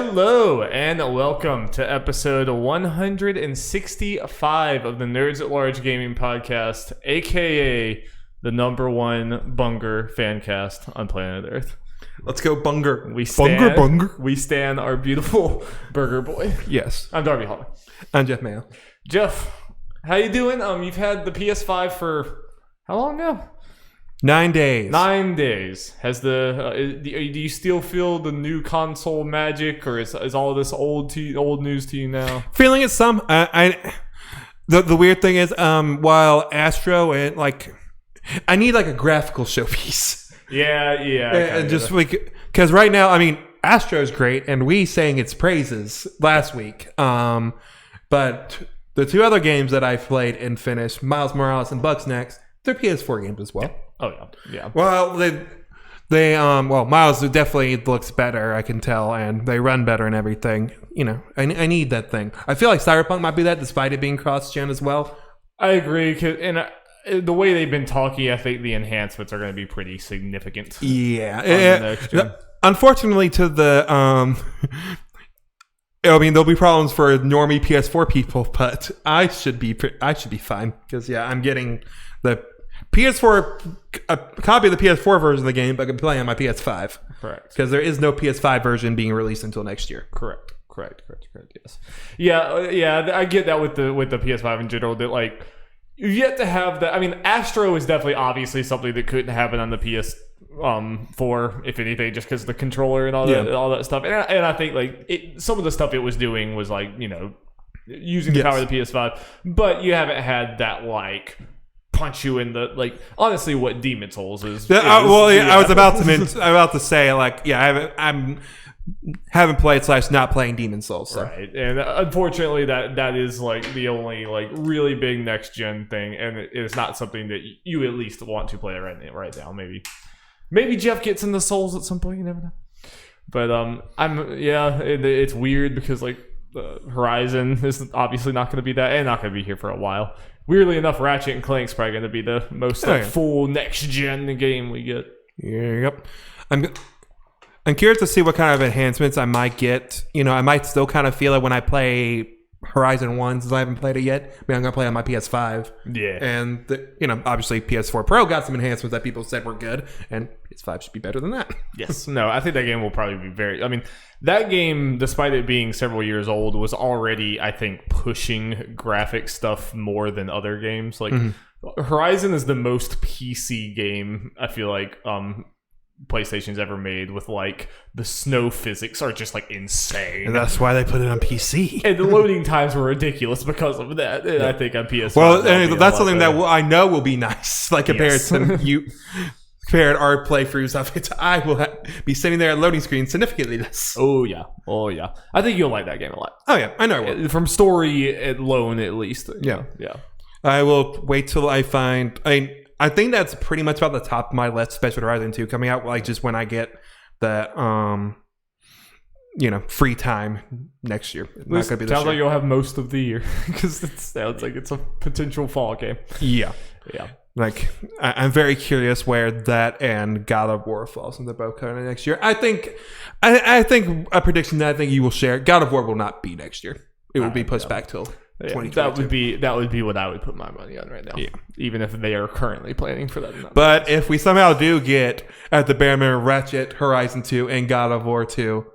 Hello and welcome to episode 165 of the Nerds at Large Gaming Podcast, aka the #1 Bunger fan cast on planet Earth. Let's go Bunger. Bunger. We stand our beautiful burger boy. Yes. I'm Darby Hall. I'm Jeff Mayo. Jeff, how you doing? You've had the PS5 for how long now? 9 days. 9 days. Has do you still feel the new console magic, or is all this old news to you now? Feeling it some. The weird thing is, while Astro and I need a graphical showpiece. Yeah. And just because right now, Astro's great, and we sang its praises last week. But the two other games that I've played and finished, Miles Morales and Bugsnax, they're PS4 games as well. Oh yeah. Well, Miles definitely looks better, I can tell, and they run better and everything. You know, I need that thing. I feel like Cyberpunk might be that, despite it being cross-gen as well. I agree, and the way they've been talking, I think the enhancements are going to be pretty significant. Yeah. Unfortunately, to the there'll be problems for normie PS4 people, but I should be fine because I'm getting the PS4, a copy of the PS4 version of the game, but I can play on my PS5. Correct. Because there is no PS5 version being released until next year. Correct. Yes. Yeah. I get that with the PS5 in general. That you've yet to have that. Astro is definitely obviously something that couldn't happen on the PS4, if anything, just because the controller and all that stuff. And I think some of the stuff it was doing was using the power of the PS5, but you haven't had that punch you in the honestly what Demon Souls is. I was about to say I haven't played / not playing Demon Souls, so. Right, and unfortunately that is the only really big next gen thing, and it's not something that you at least want to play right now. Maybe Jeff gets into Souls at some point, you never know. But it's weird because Horizon is obviously not going to be that, and not going to be here for a while. Weirdly enough, Ratchet and Clank's probably going to be the most full next-gen game we get. Yep. I'm curious to see what kind of enhancements I might get. I might still kind of feel it when I play Horizon 1, since I haven't played it yet. I'm going to play on my PS5. Yeah. And, obviously PS4 Pro got some enhancements that people said were good, and PS5 should be better than that. Yes. No, I think that game will probably be that game, despite it being several years old, was already, I think, pushing graphic stuff more than other games. Horizon is the most PC game, I feel PlayStation's ever made, with the snow physics are just insane. And that's why they put it on PC. And the loading times were ridiculous because of that. And I think on PS5. Well, that's something that I know will be nice, compared to you. Compared our playthroughs of it, I will be sitting there at loading screen significantly less. Oh yeah. I think you'll like that game a lot. Oh yeah, I know I will. From story alone, at least. Yeah. I will wait till I find. I think that's pretty much about the top of my list, especially Horizon 2 coming out, just when I get that, free time next year. Not gonna be this sounds year. like you'll have most of the year, because it sounds like it's a potential fall game. Yeah. I'm very curious where that and God of War falls into both kind of next year. I think a prediction that I think you will share: God of War will not be next year. It will be pushed back till 2022. That would be what I would put my money on right now. Yeah. Even if they are currently planning for that. But if we somehow do get at the bare minimum Ratchet, Horizon 2, and God of War 2,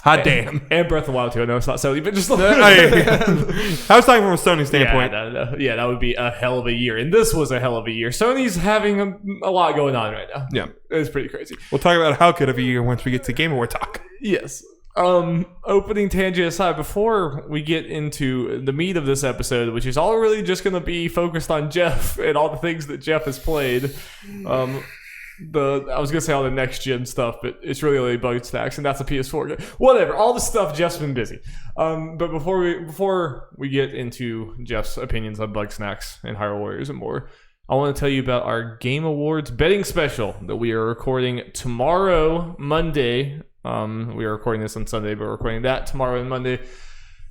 hot damn. And Breath of the Wild 2. I know it's not Sony, but just I was talking from a Sony standpoint. Yeah, that would be a hell of a year. And this was a hell of a year. Sony's having a lot going on right now. Yeah. It's pretty crazy. We'll talk about how good of a year once we get to Game Award talk. Yes. Opening tangent aside, before we get into the meat of this episode, which is all really just going to be focused on Jeff and all the things that Jeff has played, I was going to say all the next gen stuff, but it's really only Bugsnax, and that's a PS4 game. Whatever, all the stuff, Jeff's been busy. But before we get into Jeff's opinions on Bugsnax and Hyrule Warriors and more, I want to tell you about our Game Awards betting special that we are recording tomorrow, Monday. We are recording this on Sunday, but we're recording that tomorrow and Monday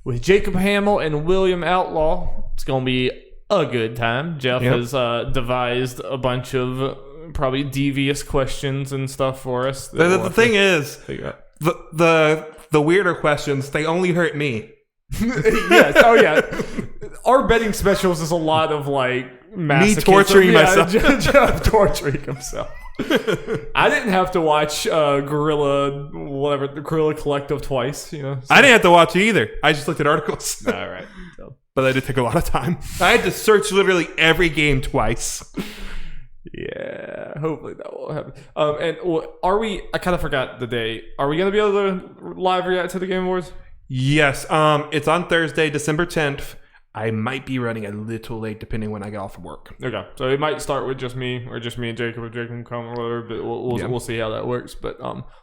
with Jacob Hamill and William Outlaw. It's going to be a good time. Jeff has devised a bunch of probably devious questions and stuff for us. The thing is, the the weirder questions, they only hurt me. Yes. Oh yeah. Our betting specials is a lot of like me torturing myself. Jeff torturing himself. I didn't have to watch the Gorilla Collective twice. You know, so. I didn't have to watch it either. I just looked at articles. All right. So. But that did take a lot of time. I had to search literally every game twice. Yeah, hopefully that will happen. And are we? I kind of forgot the day. Are we going to be able to live react to the Game Awards? Yes. It's on Thursday, December 10th. I might be running a little late depending when I get off from work. Okay, so it might start with just me or just me and Jacob if Jacob can come or whatever. But we'll see how that works. But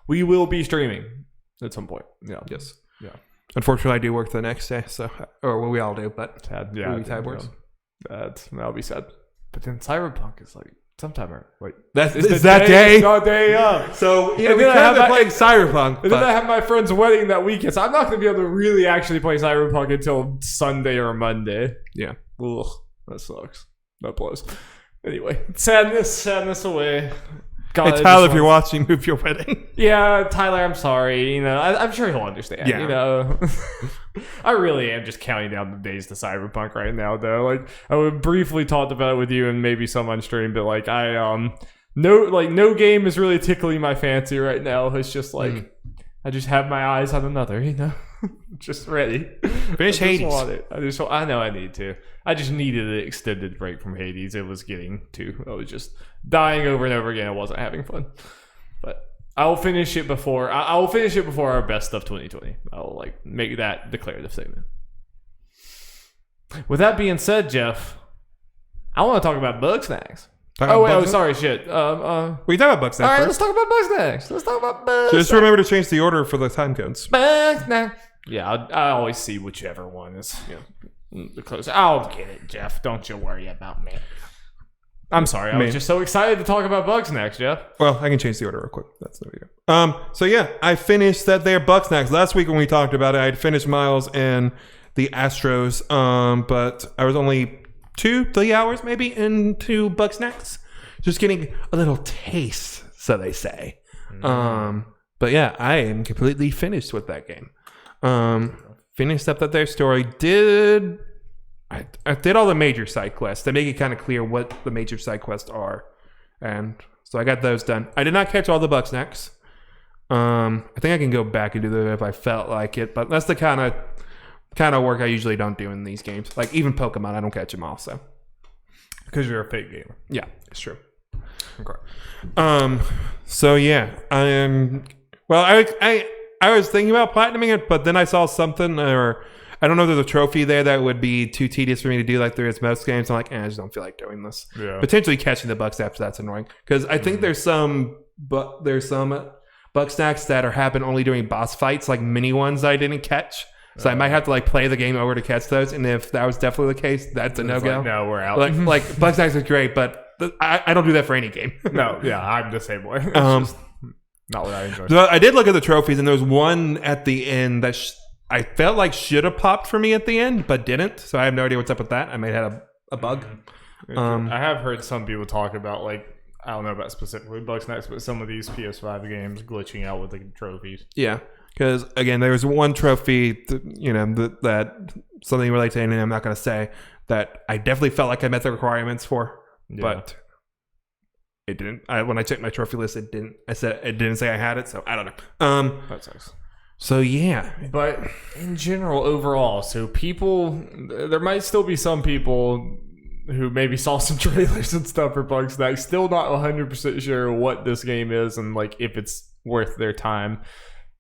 we will be streaming at some point. Yeah. Yes. Yeah. Unfortunately, I do work the next day, well, we all do, but sad. Yeah, we'll be sad works. That'll be sad. But then Cyberpunk is like sometime. Wait, is that day? It's not day up. So we have playing Cyberpunk. And then I have my friend's wedding that weekend, so I'm not going to be able to really actually play Cyberpunk until Sunday or Monday. Yeah. Ugh, that sucks. That blows. Anyway, sadness away. God, hey, Tyler, if you're watching, move your wedding. Yeah, Tyler, I'm sorry. You know, I'm sure he'll understand. Yeah. You know, I really am just counting down the days to Cyberpunk right now, though. Like, I would briefly talked about it with you and maybe some on stream, but like, no game is really tickling my fancy right now. It's just like, I just have my eyes on another, you know, just ready. Finish Hades. I know I need to. I just needed an extended break from Hades. It was getting I was just dying over and over again. I wasn't having fun, but I'll finish it before. I will finish it before our best of 2020. I'll like make that declarative statement. With that being said, Jeff, I want to talk about Bugsnax. Sorry, shit. We talk about Bugsnax. All right, let's talk about Bugsnax. Bugsnax. Just remember to change the order for the time codes. Bugsnax. Yeah, I always see whichever one is the closest. I'll get it, Jeff. Don't you worry about me. I'm sorry. I was just so excited to talk about Bugsnax, Jeff. Well, I can change the order real quick. That's no video. So yeah, I finished that there Bugsnax. Last week when we talked about it, I had finished Miles and the Astros. But I was only 2-3 hours maybe into Bugsnax. Just getting a little taste, so they say. But yeah, I am completely finished with that game. Finished up that their story. I did all the major side quests. They make it kind of clear what the major side quests are. And so I got those done. I did not catch all the Bugsnax. I think I can go back and do that if I felt like it. But that's the kind of work I usually don't do in these games. Like even Pokemon, I don't catch them all. So because you're a fake gamer. Yeah, it's true. Okay. So yeah, I was thinking about platinuming it, but then I saw something, or I don't know if there's a trophy there that would be too tedious for me to do like there is most games. I'm like, I just don't feel like doing this. Yeah. Potentially catching the bugs after that's annoying. Because I think there's some Bugsnax that are happen only during boss fights, like mini ones I didn't catch. So I might have to like play the game over to catch those. And if that was definitely the case, that's a no-go. Like, no, we're out. Like Bugsnax is great, but I don't do that for any game. No, yeah, I'm the same way. It's just not what I enjoy. So I did look at the trophies, and there was one at the end that I felt like should have popped for me at the end, but didn't. So I have no idea what's up with that. I might have a bug. I have heard some people talk about, like, I don't know about specifically Bugsnax, but some of these PS5 games glitching out with the trophies. Yeah, because again, there was one trophy, that something related to anything I'm not going to say, that I definitely felt like I met the requirements for, but it didn't. When I checked my trophy list, it didn't. It didn't say I had it, so I don't know. That sucks. So yeah, but in general, overall, so there might still be some people who maybe saw some trailers and stuff for Bugsnax, still not 100% sure what this game is and like if it's worth their time.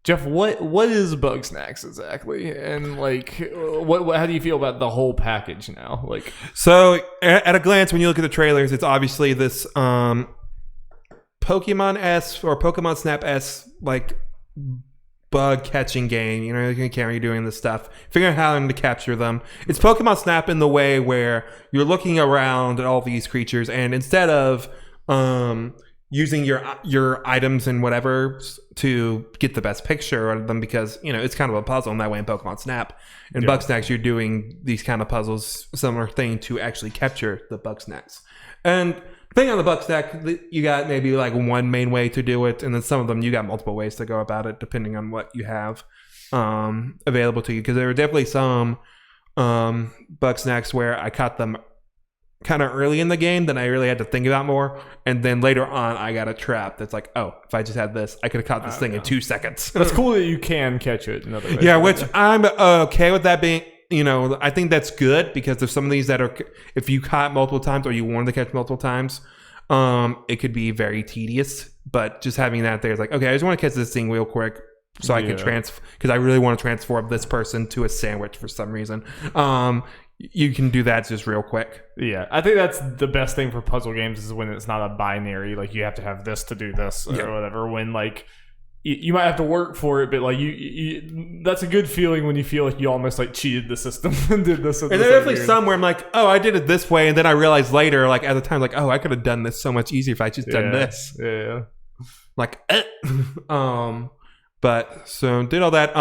Jeff, what is Bugsnax exactly, and like what how do you feel about the whole package now? Like, so at a glance, when you look at the trailers, it's obviously this Pokemon-esque or Pokemon Snap-esque like bug catching game. You know, you can you're doing this stuff, figuring out how to capture them. It's Pokemon Snap in the way where you're looking around at all these creatures, and instead of using your items and whatever to get the best picture out of them, because it's kind of a puzzle in that way in Pokemon Snap. In Bugsnax, you're doing these kind of puzzles, similar thing to actually capture the Bugsnax. And depending on the Bugsnax, you got maybe like one main way to do it, and then some of them you got multiple ways to go about it depending on what you have. available to you, because there were definitely some Bugsnax where I caught them kind of early in the game, then I really had to think about more, and then later on I got a trap that's like, oh, if I just had this, I could have caught this thing in 2 seconds. That's cool that you can catch it in other ways. Yeah, which I'm okay with that being, I think that's good, because there's some of these that are, if you caught multiple times or you wanted to catch multiple times, it could be very tedious. But just having that there is like, okay, I just want to catch this thing real quick so I can transfer, because I really want to transform this person to a sandwich for some reason. You can do that just real quick. Yeah, I think that's the best thing for puzzle games, is when it's not a binary, like you have to have this to do this or whatever. When like you might have to work for it, but like you that's a good feeling when you feel like you almost like cheated the system and did this. And there's definitely some where I'm like, oh, I did it this way, and then I realized later, like at the time, like, oh, I could have done this so much easier if I just done this. Yeah. Like, But so did all that.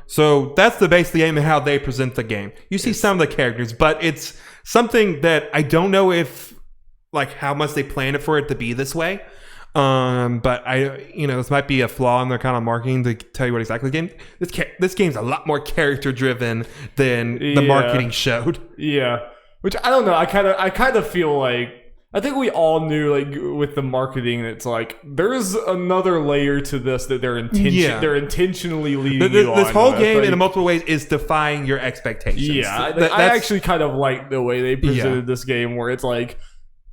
So that's the base of the game and how they present the game. You see some of the characters, but it's something that I don't know if, like, how much they planned it for it to be this way. But this might be a flaw in their kind of marketing to tell you what exactly the game. This game's a lot more character driven than the marketing showed. Yeah, which I don't know. I kind of feel like, I think we all knew, like, with the marketing, it's like there's another layer to this that they're intentionally leading you on. This whole game, in multiple ways, is defying your expectations. Yeah, I actually kind of like the way they presented this game, where it's like,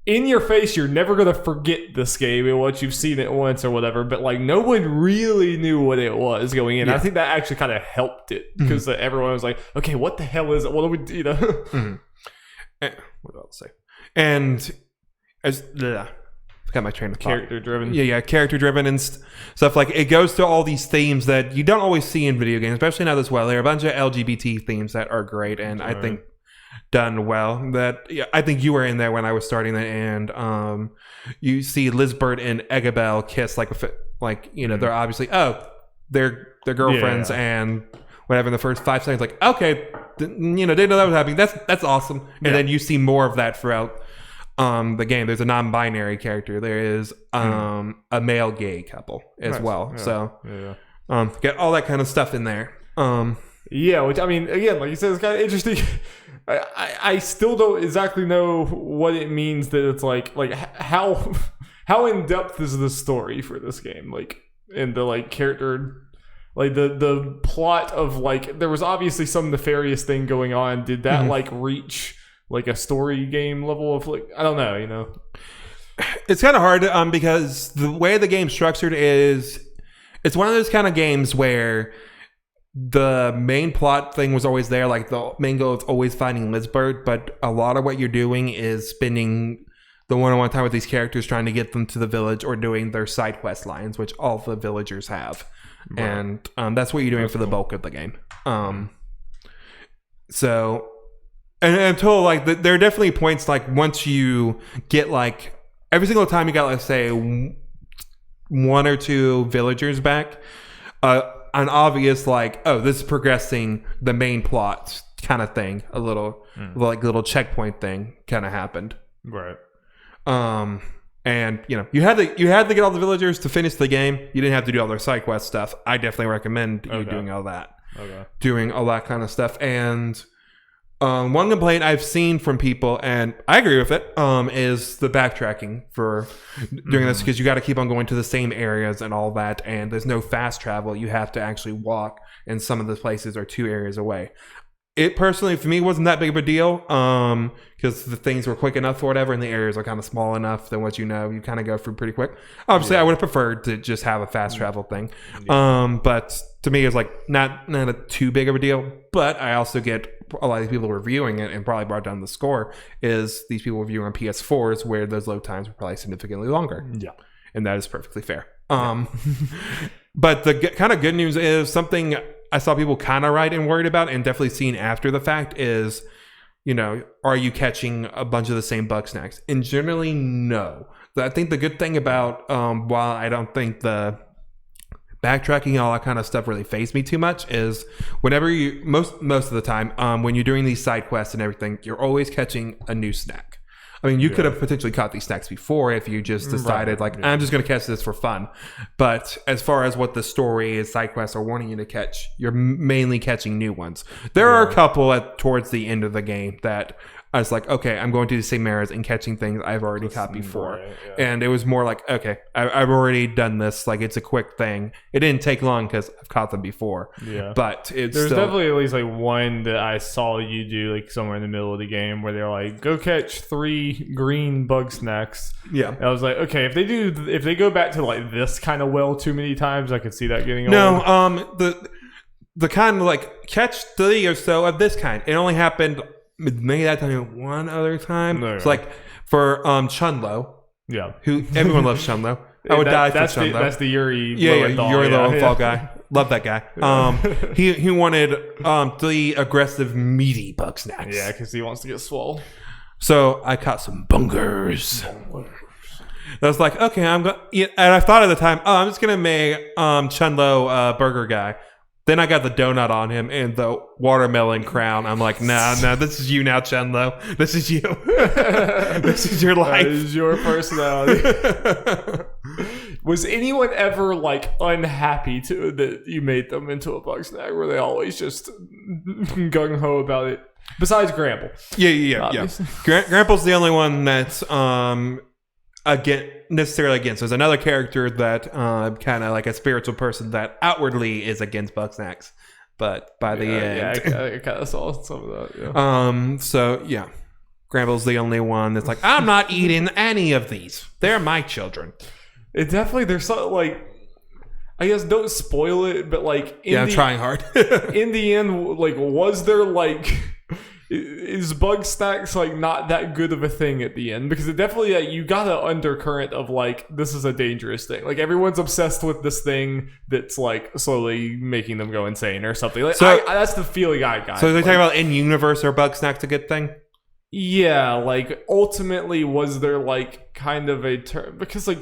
in your face, you're never going to forget this game and once you've seen it once or whatever, but like no one really knew what it was going in. I think that actually kind of helped it, because everyone was like, okay, what the hell is it? What do we do? What else to say? And got my train of thought. Character driven. Yeah, character driven and stuff. Like, it goes to all these themes that you don't always see in video games, especially not as well. There are a bunch of LGBT themes that are great, and I think done well. I think you were in there when I was starting that, and you see Lizbert and Eggabell kiss, they're obviously they're girlfriends and whatever in the first 5 seconds. Like, okay, didn't know that was happening. That's awesome. And then you see more of that throughout the game. There's a non-binary character. There is a male gay couple as well. Yeah. So get all that kind of stuff in there. Which, I mean, again, like you said, it's kind of interesting. I still don't exactly know what it means that it's like how in depth is the story for this game, like, and the like character, like the plot of, like, there was obviously some nefarious thing going on. Did that like reach like a story game level of, like, I don't know, It's kind of hard because the way the game's structured is, it's one of those kind of games where the main plot thing was always there, like the main goal is always finding Lizbert, but a lot of what you're doing is spending the one-on-one time with these characters trying to get them to the village or doing their side quest lines, which all the villagers have. Right. And that's what you're doing for the bulk of the game. So, and until, like, there are definitely points, like, once you get, like, every single time you got, let's say, 1 or 2 villagers back, an obvious, like, oh, this is progressing the main plot kind of thing, a little like little checkpoint thing kind of happened. Right. And you had to get all the villagers to finish the game. You didn't have to do all their side quest stuff. I definitely recommend you doing all that. Doing all that kind of stuff. And one complaint I've seen from people, and I agree with it, is the backtracking for doing this, because you got to keep on going to the same areas and all that, and there's no fast travel. You have to actually walk, and some of the places are 2 areas away. It personally, for me, wasn't that big of a deal, because the things were quick enough for whatever, and the areas are kind of small enough that what you kind of go through pretty quick. Obviously, I would have preferred to just have a fast travel thing, but to me, it's like not a too big of a deal. But I also get a lot of people reviewing it, and probably brought down the score, is these people reviewing on PS4s where those load times were probably significantly longer. Yeah, and that is perfectly fair. But the kind of good news is something I saw people kind of write and worried about, and definitely seen after the fact, is, are you catching a bunch of the same Bugsnax? And generally, no. I think the good thing about, while I don't think the backtracking and all that kind of stuff really fazed me too much, is whenever you, most of the time, when you're doing these side quests and everything, you're always catching a new snack. I mean, you could have potentially caught these snacks before if you just decided, I'm just going to catch this for fun. But as far as what the story is, side quests are wanting you to catch, you're mainly catching new ones. There are a couple towards the end of the game that I was like, okay, I'm going to the same areas and catching things I've already caught before. Right, and it was more like, okay, I've already done this. Like, it's a quick thing. It didn't take long because I've caught them before. Yeah. But there's definitely at least like one that I saw you do like somewhere in the middle of the game where they're like, go catch 3 green Bugsnax. Yeah. And I was like, okay, if they go back to like this kind of well too many times, I could see that getting old. No, the kind of like catch 3 or so of this kind. It only happened maybe that time one other time. No, it's like for Chunlo. Yeah. Who everyone loves Chunlo. I would die for Chunlo. That's the Yuri Yuri Lowenthal guy. Love that guy. He wanted 3 aggressive meaty Bugsnax. Yeah, because he wants to get swole. So I caught some bungers. I was like, okay, and I thought at the time, I'm just gonna make Chunlo burger guy. Then I got the donut on him and the watermelon crown. I'm like, nah, this is you now, Chunlo. This is you. This is your life. This is your personality. Was anyone ever like unhappy that you made them into a Bugsnax? Were they always just gung ho about it? Besides Gramble. Yeah. Gramble's the only one that's necessarily against. There's another character that kind of like a spiritual person that outwardly is against Bugsnax, but by the end, I kind of saw some of that. So yeah, Gramble's the only one that's like, I'm not eating any of these. They're my children. It definitely there's something like, I guess don't spoil it, but like I'm trying hard. In the end, like, was there like? Is Bugsnax like not that good of a thing at the end? Because it definitely you got an undercurrent of like, this is a dangerous thing. Like, everyone's obsessed with this thing that's like slowly making them go insane or something. Like, so that's the feeling I got. So they're talking about in universe, or Bugsnax a good thing? Yeah, like ultimately, was there like kind of a term? Because like,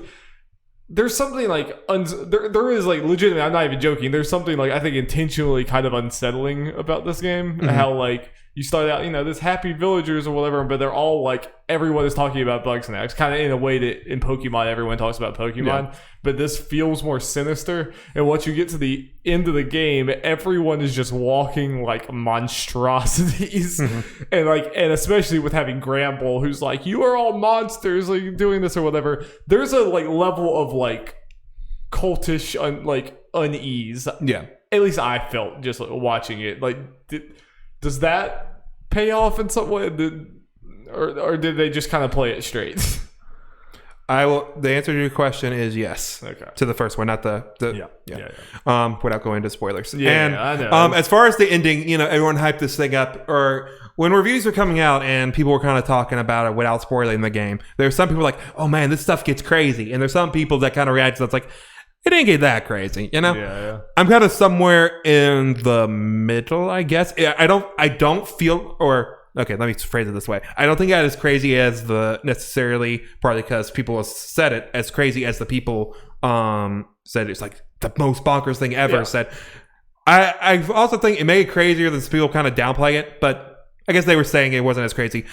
there's something like there is like legitimately, I'm not even joking, there's something like I think intentionally kind of unsettling about this game. Mm-hmm. How like you start out, this happy villagers or whatever, but they're all like, everyone is talking about Bugsnax, kind of in a way that in Pokemon everyone talks about Pokemon. Yeah. But this feels more sinister, and once you get to the end of the game, everyone is just walking like monstrosities. Mm-hmm. and especially with having Gramble, who's like, you are all monsters, like doing this or whatever. There's a like level of like cultish unease. Yeah, at least I felt just like, watching it. Like, does that pay off in some way, or did they just kind of play it straight? The answer to your question is yes. Okay. To the first one, not the without going into spoilers. Yeah, I know. As far as the ending, everyone hyped this thing up, or when reviews were coming out and people were kind of talking about it without spoiling the game, there's some people like, oh man, this stuff gets crazy, and there's some people that kind of react to that's like, it didn't get that crazy, Yeah. I'm kind of somewhere in the middle, I guess. I don't feel, or okay, let me phrase it this way. I don't think it as crazy as necessarily, partly because people said it as crazy as the people said it's like the most bonkers thing ever said. I also think it made it crazier than people kind of downplay it, but I guess they were saying it wasn't as crazy.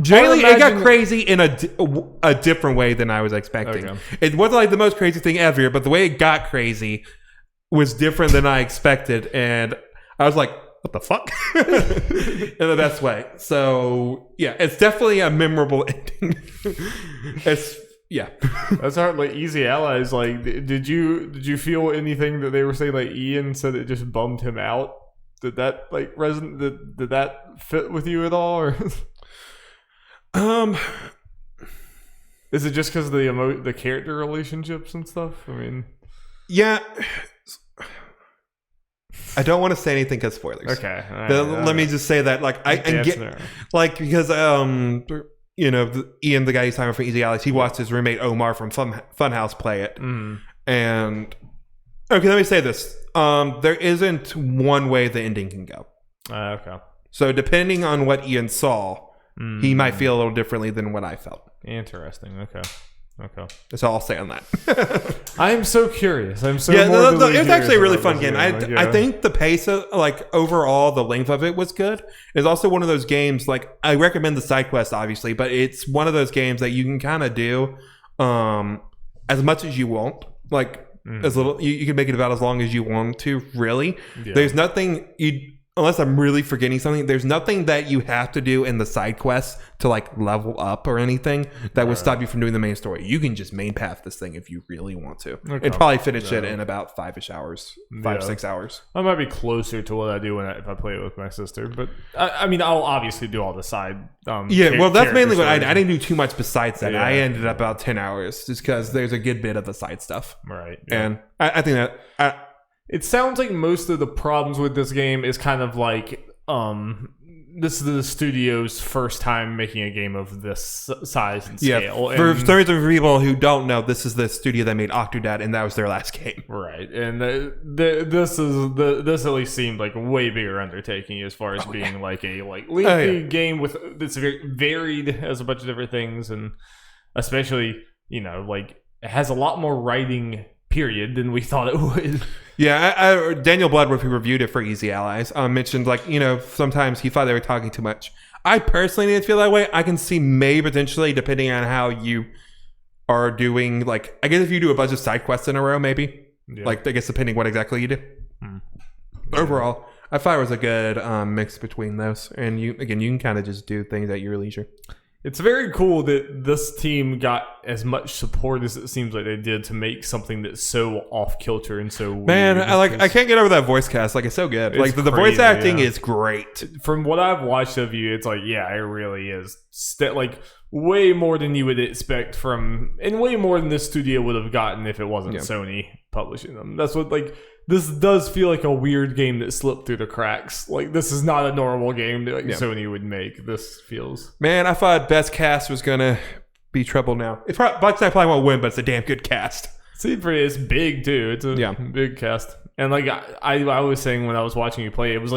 Generally, it got crazy in a different way than I was expecting. Okay. It wasn't like the most crazy thing ever, but the way it got crazy was different than I expected, and I was like, what the fuck? In the best way. So, yeah, it's definitely a memorable ending. That's hard. Like, Easy Allies, like, did you feel anything that they were saying, like Ian said it just bummed him out? Did that, like, did that fit with you at all, or... Is it just because of the character relationships and stuff? I mean, yeah. I don't want to say anything because spoilers. Okay, let me just say that, like, I get, like, because Ian, the guy who's talking for Easy Allies, he watched his roommate Omar from Funhouse play it, and okay, let me say this: there isn't one way the ending can go. Okay. So depending on what Ian saw. He might feel a little differently than what I felt. Interesting. Okay. Okay. That's all I'll say on that. I'm so curious. It's actually a really fun game. I think the pace of, like, overall, the length of it was good. It's also one of those games, like, I recommend the side quest, obviously, but it's one of those games that you can kind of do as much as you want. Like, as little, you can make it about as long as you want to, really. Yeah. There's nothing unless I'm really forgetting something, there's nothing that you have to do in the side quests to, like, level up or anything that would stop you from doing the main story. You can just main path this thing if you really want to. Okay. And probably finish it in about 5-6 hours. I might be closer to what I do if I play it with my sister, but I mean, I'll obviously do all the side. That's mainly what I didn't do too much besides that. Yeah. I ended up about 10 hours just because there's a good bit of the side stuff. Right. Yeah. And I think that... It sounds like most of the problems with this game is kind of like this is the studio's first time making a game of this size and scale. Yeah, for some people who don't know, this is the studio that made Octodad, and that was their last game. Right, and this at least seemed like a way bigger undertaking as far as being like a lengthy game with that's very varied, has a bunch of different things, and especially it has a lot more writing period than we thought it would. Yeah, Daniel Bloodworth, who reviewed it for Easy Allies, mentioned sometimes he thought they were talking too much. I personally didn't feel that way. I can see maybe potentially, depending on how you are doing, I guess if you do a bunch of side quests in a row, maybe. Yeah. I guess depending what exactly you do. Overall, I thought it was a good mix between those. And you can kind of just do things at your leisure. It's very cool that this team got as much support as it seems like they did to make something that's so off kilter and so weird. Man, I can't get over that voice cast. It's so good. The voice acting is great. From what I've watched of you, it's it really is. Way more than you would expect and way more than this studio would have gotten if it wasn't Sony publishing them. That's what this does feel like a weird game that slipped through the cracks. This is not a normal game that Sony would make. This feels... Man, I thought best cast was going to be trouble now. Bugsnax probably won't win, but it's a damn good cast. It's big, too. It's a big cast. And I was saying when I was watching you play, it was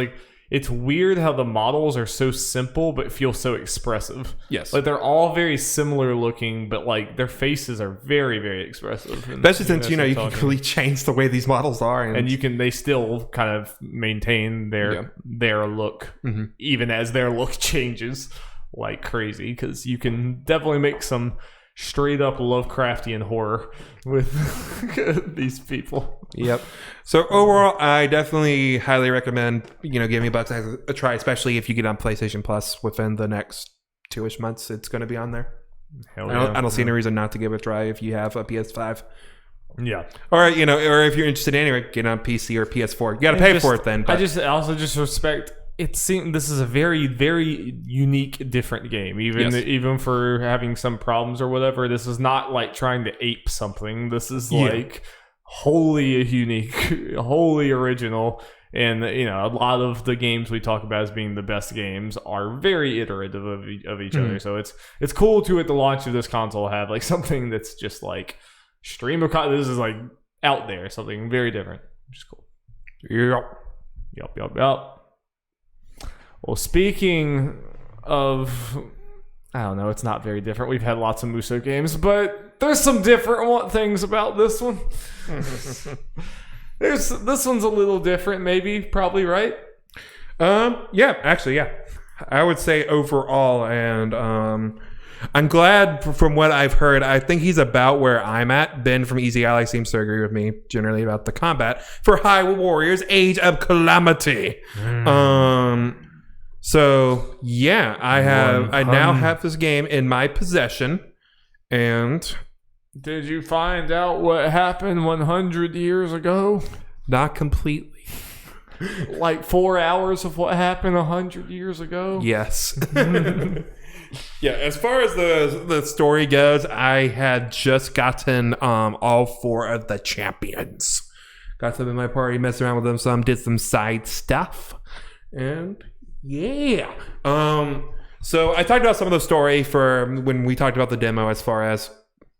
it's weird how the models are so simple but feel so expressive. Yes. They're all very similar looking, but their faces are very, very expressive. Especially since, you can really change the way these models are. And they still kind of maintain their look, even as their look changes like crazy, because you can definitely make some straight up Lovecraftian horror with these people. Yep. So overall, I definitely highly recommend giving Bugsnax a try, especially if you get on PlayStation Plus within the next 2-ish months. It's going to be on there. I don't see any reason not to give it a try if you have a PS5. Yeah. Or or if you're interested anyway, get on PC or PS4. You got to pay for it then. But. I also respect. It seems this is a very, very unique, different game. Even for having some problems or whatever, this is not trying to ape something. This is wholly unique, wholly original. And a lot of the games we talk about as being the best games are very iterative of each other. So it's cool to at the launch of this console have something that's just stream of this is out there, something very different, which is cool. Yep. Well, speaking of, I don't know, it's not very different. We've had lots of Muso games, but there's some different things about this one. This one's a little different, maybe, probably, right? Yeah. I would say overall, and I'm glad from what I've heard. I think he's about where I'm at. Ben from Easy Ally seems to agree with me generally about the combat for Hyrule Warriors: Age of Calamity. So yeah, I now have this game in my possession, and did you find out what happened 100 years ago? Not completely. 4 hours of what happened 100 years ago? Yes. Yeah, as far as the story goes, I had just gotten all 4 of the champions. Got them in my party, messed around with them some, did some side stuff, and yeah. So I talked about some of the story for when we talked about the demo, as far as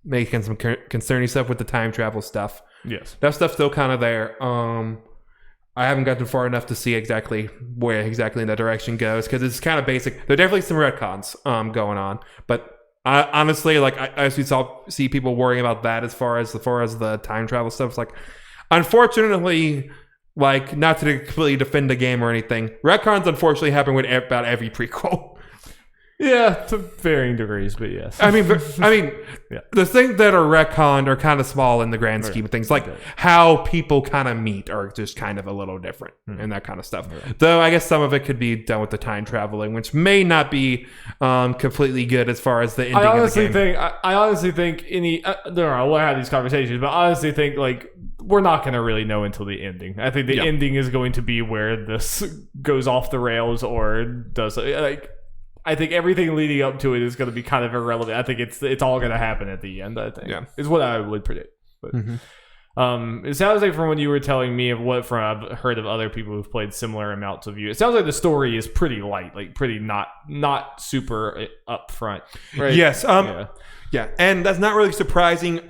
making some concerning stuff with the time travel stuff. Yes, that stuff's still kind of there. I haven't gotten far enough to see exactly where in that direction goes, because it's kind of basic. There are definitely some retcons going on, but honestly, like I see people worrying about that as far as the time travel stuff. It's like, unfortunately, like, not to completely defend the game or anything, retcons unfortunately happen with about every prequel. Yeah, to varying degrees, but yes. I mean, Yeah. The things that are retconned are kind of small in the grand scheme of things. Like how people kind of meet are just kind of a little different and that kind of stuff. Though I guess some of it could be done with the time traveling, which may not be completely good as far as the ending of the game. I honestly think we'll have these conversations, but I honestly think like we're not going to really know until the ending. I think the ending is going to be where this goes off the rails or does like. I think everything leading up to it is going to be kind of irrelevant. I think it's all going to happen at the end. I think is what I would predict. But it sounds like from what you were telling me of what I've heard of other people who've played similar amounts of you, it sounds like the story is pretty light, like pretty not super upfront. Right? Yes. Yeah, and that's not really surprising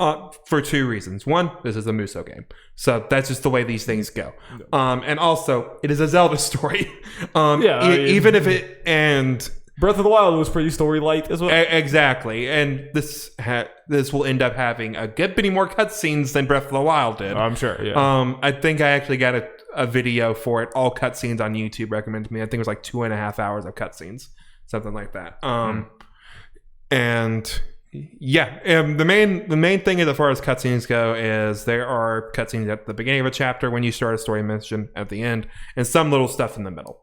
for two reasons. One, this is a Musou game, so that's just the way these things go. And also, it is a Zelda story. Even if it and Breath of the Wild was pretty story light as well. Exactly, and this will end up having a good many more cutscenes than Breath of the Wild did. I'm sure. Yeah. I think I actually got a video for it, all cutscenes on YouTube recommended to me. I think it was like 2.5 hours of cutscenes, something like that. And yeah, the main thing as far as cutscenes go is there are cutscenes at the beginning of a chapter when you start a story mission, at the end, and some little stuff in the middle,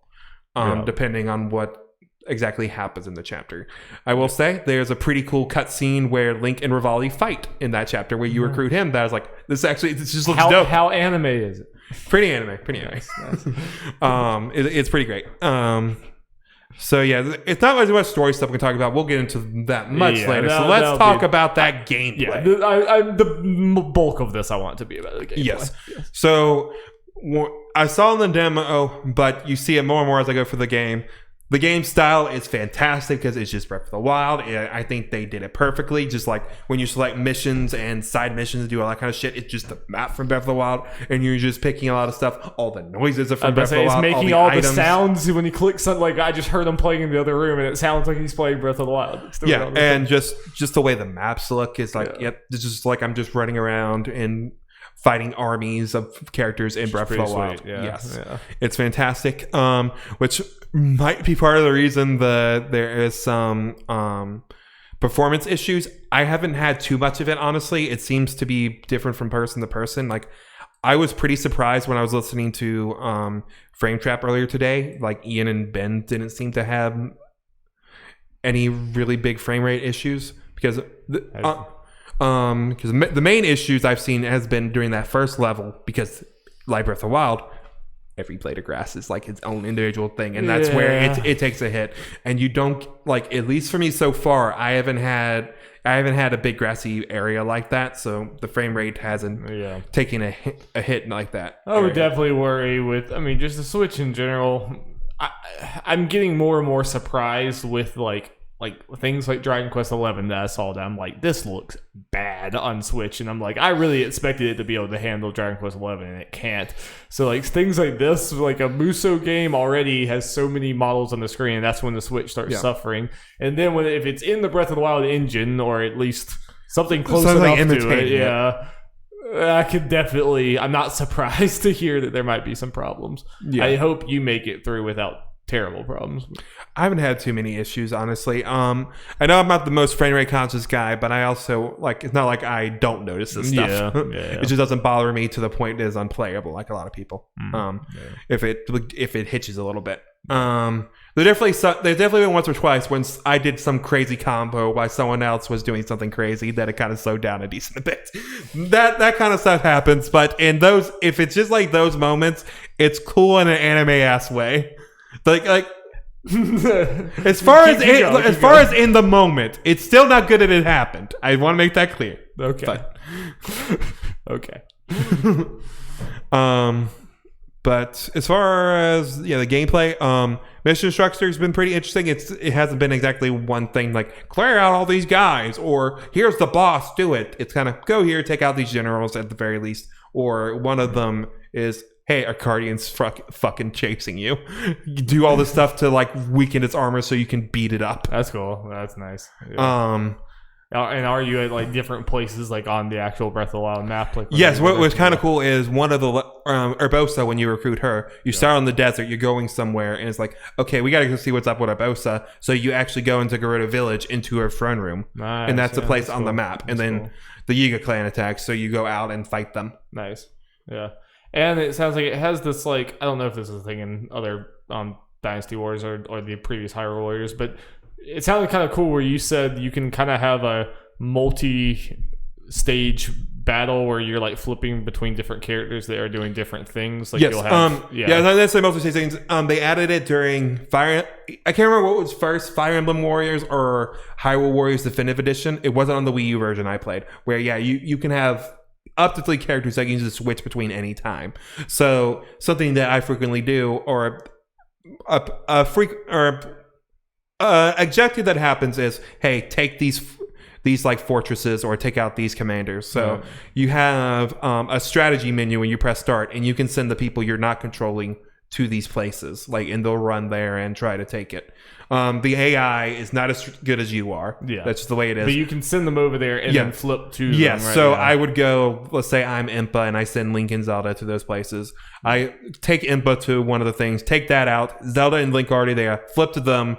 depending on what exactly happens in the chapter. I will say there's a pretty cool cutscene where Link and Rivali fight in that chapter where you recruit him. That was like, this just looks dope. How anime is it? Pretty anime. Nice. It's pretty great. So yeah, it's not as much story stuff we can talk about. We'll get into that much later. So let's talk about that gameplay. Yeah, the bulk of this I want to be about the gameplay. Yes. So I saw in the demo, but you see it more and more as I go through the game. The game style is fantastic because it's just Breath of the Wild. I think they did it perfectly. Just like when you select missions and side missions and do all that kind of shit, it's just the map from Breath of the Wild, and you're just picking a lot of stuff. All the noises are from Breath of the Wild. It's making all the sounds when you click something. Like I just heard him playing in the other room, and it sounds like he's playing Breath of the Wild. Yeah, and just the way the maps look is like, it's just like I'm just running around and fighting armies of characters in Breath of the Wild. Yes. It's fantastic. Which might be part of the reason there is some performance issues. I haven't had too much of it, honestly. It seems to be different from person to person. Like, I was pretty surprised when I was listening to Frame Trap earlier today. Like, Ian and Ben didn't seem to have any really big frame rate issues because the main issues I've seen has been during that first level, because like Breath of the Wild, every blade of grass is like its own individual thing, and that's where it takes a hit. And you don't, like, at least for me so far, I haven't had a big grassy area like that, so the frame rate hasn't taken a hit like that. I would definitely worry with, I mean, just the Switch in general. I'm getting more and more surprised with like things like Dragon Quest XI that I saw that I'm like, this looks bad on Switch, and I'm like, I really expected it to be able to handle Dragon Quest XI, and it can't. So like things like this, like a Musou game already has so many models on the screen, and that's when the Switch starts suffering. And then if it's in the Breath of the Wild engine, or at least something close enough to it, I could definitely, I'm not surprised to hear that there might be some problems. I hope you make it through without terrible problems. I haven't had too many issues, honestly. I know I'm not the most frame rate conscious guy, but I also, like, it's not like I don't notice this stuff. It just doesn't bother me to the point it is unplayable, like a lot of people. If it hitches a little bit. There's definitely been once or twice when I did some crazy combo while someone else was doing something crazy that it kind of slowed down a decent bit. That kind of stuff happens, but if it's just like those moments, it's cool in an anime-ass way. Like as far as in the moment, it's still not good that it happened. I want to make that clear. Okay. Okay. But as far as the gameplay, mission structure has been pretty interesting. It hasn't been exactly one thing like clear out all these guys, or here's the boss, do it. It's kind of go here, take out these generals at the very least, or one of them is hey, Arcadian's fucking chasing you. You do all this stuff to like weaken its armor so you can beat it up. That's cool. That's nice. Yeah. And are you at like different places, like on the actual Breath of the Wild map? Like, yes, what's kind of cool is one of the Urbosa, when you recruit her, you start on the desert, you're going somewhere, and it's like, okay, we got to go see what's up with Urbosa. So you actually go into Gerudo Village, into her throne room, nice, and that's the place on cool. the map. And that's then cool. the Yiga clan attacks, so you go out and fight them. Nice, yeah. And it sounds like it has this, like, I don't know if this is a thing in other Dynasty Wars or the previous Hyrule Warriors, but it sounded kind of cool where you said you can kind of have a multi-stage battle where you're like flipping between different characters that are doing different things. Like yes, you'll have, that's the multi-stage things. They added it during Fire. I can't remember what was first, Fire Emblem Warriors or Hyrule Warriors Definitive Edition. It wasn't on the Wii U version I played, where you can have up to 3 characters that you can just switch between any time. So something that I frequently do, or objective that happens is, hey, take these like fortresses or take out these commanders. So you have a strategy menu when you press start, and you can send the people you're not controlling to these places, like, and they'll run there and try to take it. The AI is not as good as you are. Yeah, that's just the way it is. But you can send them over there and then flip to them. Yes, so I would go, let's say I'm Impa and I send Link and Zelda to those places. I take Impa to one of the things, take that out. Zelda and Link are already there. Flip to them.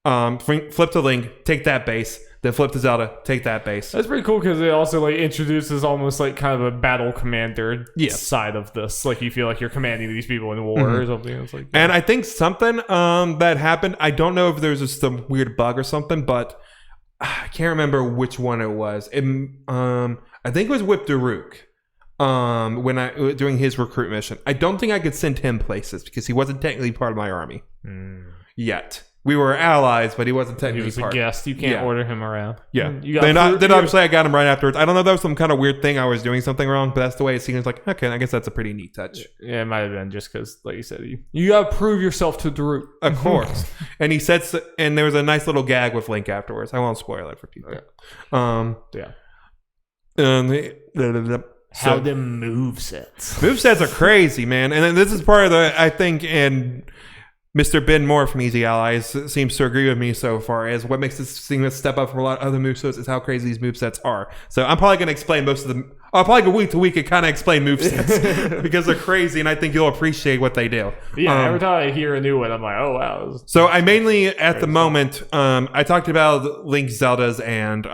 Flip to Link, take that base. Then flip to Zelda, take that base. That's pretty cool because it also like introduces almost like kind of a battle commander side of this. Like you feel like you're commanding these people in war or something. It's like, and I think something that happened, I don't know if there's just some weird bug or something, but I can't remember which one it was. I think it was with Daruk. Doing his recruit mission. I don't think I could send him places because he wasn't technically part of my army yet. We were allies, but he wasn't technically he was part. a guest. You can't order him around. Yeah. Then obviously I got him right afterwards. I don't know if that was some kind of weird thing. I was doing something wrong, but that's the way it seems. Like, okay, I guess that's a pretty neat touch. Yeah, it might have been just because, like you said, you got to prove yourself to Daruk. Of course. And he said, and there was a nice little gag with Link afterwards. I won't spoil it for people. Yeah. How them movesets. Movesets are crazy, man. And then this is part of the, I think, and Mr. Ben Moore from Easy Allies seems to agree with me so far, as what makes this thing step up from a lot of other movesets is how crazy these movesets are. So I'm probably going to explain most of them. I'll probably go week to week and kind of explain movesets because they're crazy, and I think you'll appreciate what they do. Yeah, every time I hear a new one, I'm like, oh, wow. So I mainly, at the moment, I talked about Link, Zelda's, and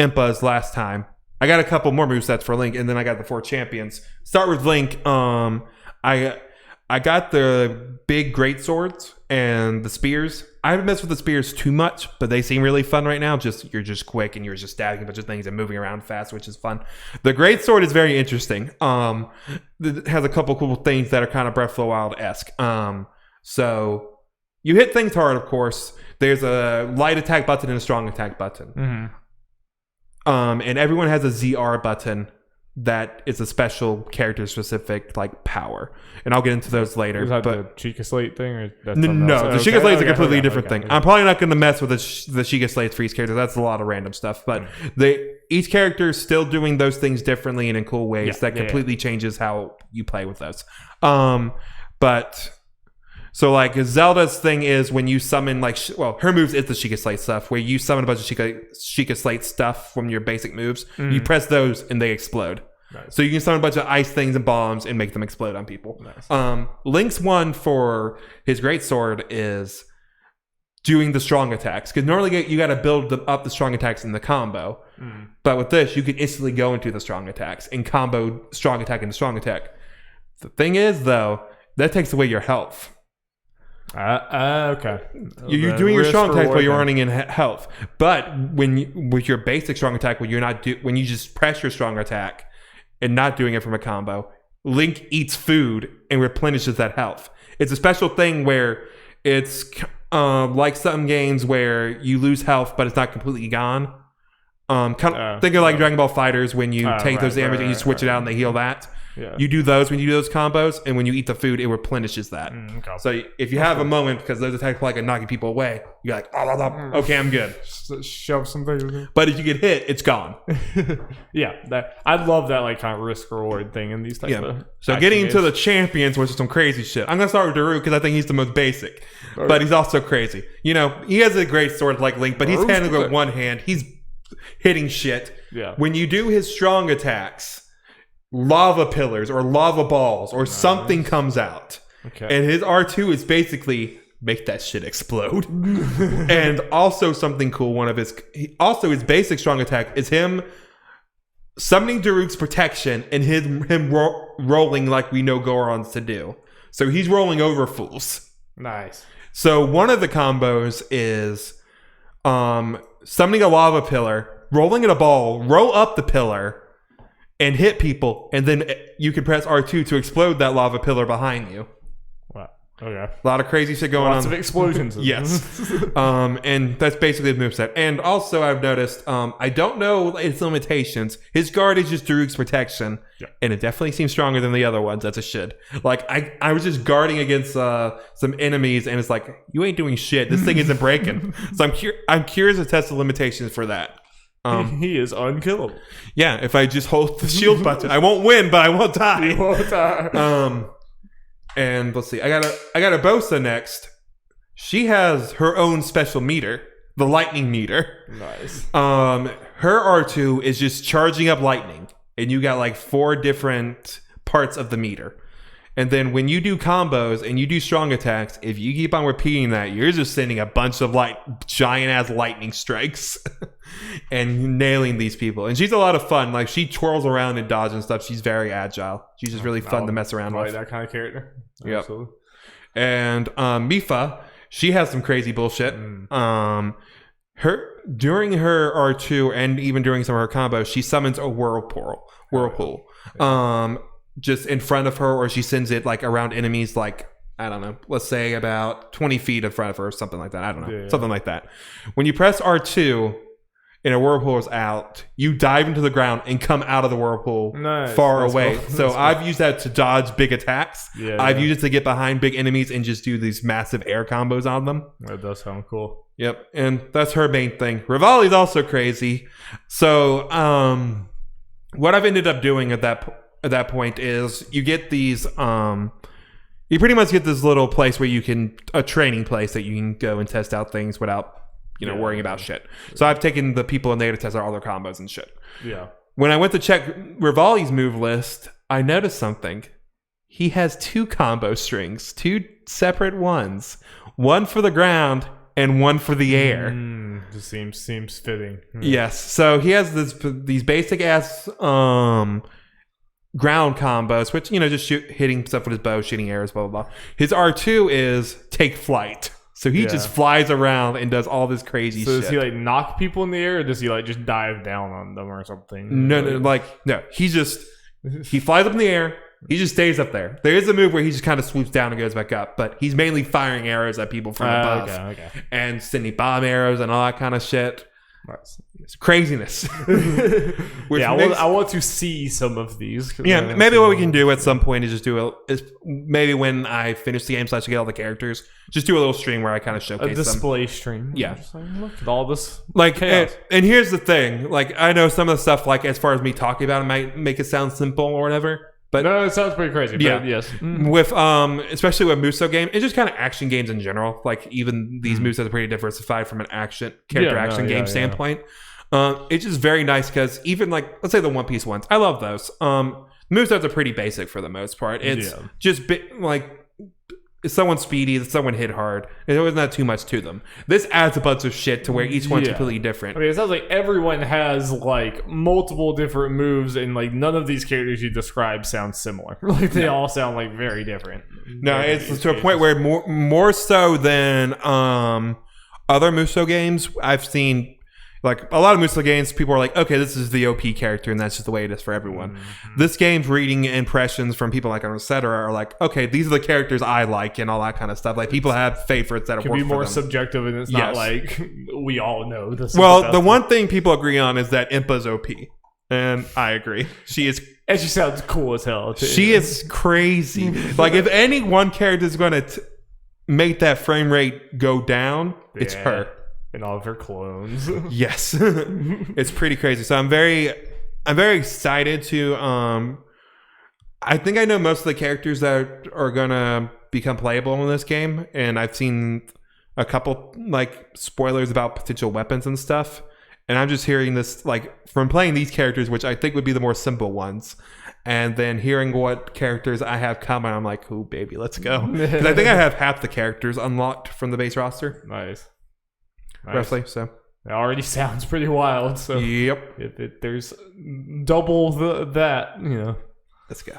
Impa's last time. I got a couple more movesets for Link, and then I got the 4 champions. Start with Link. I got the big great swords and the spears. I haven't messed with the spears too much, but they seem really fun right now. You're just quick and you're just stabbing a bunch of things and moving around fast, which is fun. The great sword is very interesting. It has a couple cool things that are kind of Breath of the Wild-esque. So you hit things hard, of course. There's a light attack button and a strong attack button. And everyone has a ZR button that is a special character-specific like power, and I'll get into those later. Is that the Sheikah Slate thing, or that's no? The Sheikah Slate is a completely different thing. I'm probably not going to mess with the Sheikah Slate for each character. That's a lot of random stuff, but each character is still doing those things differently and in cool ways that completely changes how you play with those. But so like Zelda's thing is when you summon her moves is the Sheikah Slate stuff, where you summon a bunch of Sheikah Slate stuff from your basic moves. You press those and they explode. Nice. So you can summon a bunch of ice things and bombs and make them explode on people. Nice. Link's one for his great sword is doing the strong attacks, because normally you got to build up the strong attacks in the combo. But with this, you can instantly go into the strong attacks and combo strong attack into strong attack. The thing is, though, that takes away your health. Okay. You're doing your strong attack while you're running in health, but with your basic strong attack, when you just press your strong attack and not doing it from a combo, Link eats food and replenishes that health. It's a special thing where it's like some games where you lose health, but it's not completely gone. Think of like Dragon Ball Fighters when you take those damage and you switch it out and they heal that. Yeah. You do those when you do those combos, and when you eat the food, it replenishes that. Okay. So if you have a moment, because those attacks like knocking people away, you're like, okay, I'm good. Shove some things. But if you get hit, it's gone. Yeah, I love that like kind of risk reward thing in these type of. So getting into the champions, which is some crazy shit. I'm gonna start with Daruk because I think he's the most basic, but he's also crazy. You know, he has a great sword like Link, but he's handling it with one hand. He's hitting shit. Yeah. When you do his strong attacks, lava pillars or lava balls or something comes out. Okay. And his R2 is basically make that shit explode. And also something cool, his basic strong attack is him summoning Daruk's protection and him rolling like we know Goron's to do. So he's rolling over fools. Nice. So one of the combos is summoning a lava pillar, rolling in a ball, roll up the pillar, and hit people, and then you can press R2 to explode that lava pillar behind you. Wow. Okay. A lot of crazy shit going on. Lots of explosions. Yes. And that's basically the moveset. And also I've noticed, I don't know its limitations. His guard is just Daruk's protection. Yeah. And it definitely seems stronger than the other ones. That's a shit. Like, I was just guarding against some enemies, and it's like, you ain't doing shit. This thing isn't breaking. So I'm curious to test the limitations for that. He is unkillable. Yeah, if I just hold the shield button, I won't win, but I won't die. You won't die. And let's see, I got a Bosa next. She has her own special meter, the lightning meter. Nice. Her R2 is just charging up lightning, and you got like 4 different parts of the meter. And then when you do combos and you do strong attacks, if you keep on repeating that, you're just sending a bunch of giant ass lightning strikes and nailing these people. And she's a lot of fun. Like, she twirls around and dodges and stuff. She's very agile. She's just really fun to mess around with. That kind of character. Yep. Absolutely. And Mifa, she has some crazy bullshit. During her R2 and even during some of her combos, she summons a whirlpool. Just in front of her, or she sends it like around enemies, like, I don't know, let's say about 20 feet in front of her or something like that. I don't know. Yeah. Something like that. When you press R2 and a whirlpool is out, you dive into the ground and come out of the whirlpool far away. Cool. So I've used that to dodge big attacks. Yeah, I've used it to get behind big enemies and just do these massive air combos on them. That does sound cool. Yep. And that's her main thing. Rivali's also crazy. So what I've ended up doing at that point is you get these you pretty much get this little place where a training place that you can go and test out things without worrying about shit. So I've taken the people in there to test out all their combos and shit. Yeah. When I went to check Rivali's move list, I noticed something. He has 2 combo strings, 2 separate ones, one for the ground and one for the air. Just seems fitting. Yes. So he has these basic ass ground combos, which, just hitting stuff with his bow, shooting arrows, blah, blah, blah. His R2 is take flight. So he just flies around and does all this crazy shit. So does he like knock people in the air, or does he like just dive down on them or something? No. He flies up in the air. He just stays up there. There is a move where he just kind of swoops down and goes back up, but he's mainly firing arrows at people from above. Okay. And sending bomb arrows and all that kind of shit. Nice. It's craziness. I want to see some of these. Yeah, maybe what we can do at some point is just maybe when I finish the game / get all the characters, just do a little stream where I kind of showcase a display stream. Yeah. Just like, look at all this. Like, and here's the thing. Like, I know some of the stuff, like, as far as me talking about it might make it sound simple or whatever. But no, it sounds pretty crazy. Yeah. But yes. With especially with Muso game, and just kind of action games in general. Like, even these movesets are pretty diversified from an character action game standpoint. It's just very nice because even like, let's say the One Piece ones, I love those. Movesets are pretty basic for the most part. It's just like, is someone speedy? Is someone hit hard? There was not too much to them. This adds a bunch of shit to where each one's completely different. I mean, it sounds like everyone has like multiple different moves, and like none of these characters you describe sound similar. Like they all sound like very different. No, it's to a point where more so than other Muso games I've seen. Like, a lot of Muso games, people are like, okay, this is the OP character, and that's just the way it is for everyone. This game's reading impressions from people like etc. are like, okay, these are the characters I like, and all that kind of stuff. Like, people have favorites that have worked for them. It can be more subjective, and it's not like, we all know this. Well, the one thing people agree on is that Impa's OP. And I agree. She is And she sounds cool as hell, too. She is crazy. Like, if any one character is going to make that frame rate go down, it's her. And all of her clones. Yes. It's pretty crazy. So I'm very excited to I think I know most of the characters that are gonna become playable in this game, and I've seen a couple like spoilers about potential weapons and stuff. And I'm just hearing this like from playing these characters, which I think would be the more simple ones, and then hearing what characters I have coming, I'm like, "Oh baby, let's go!" Because I think I have half the characters unlocked from the base roster. Nice. Roughly. So it already sounds pretty wild. So yep, if there's double that, let's go.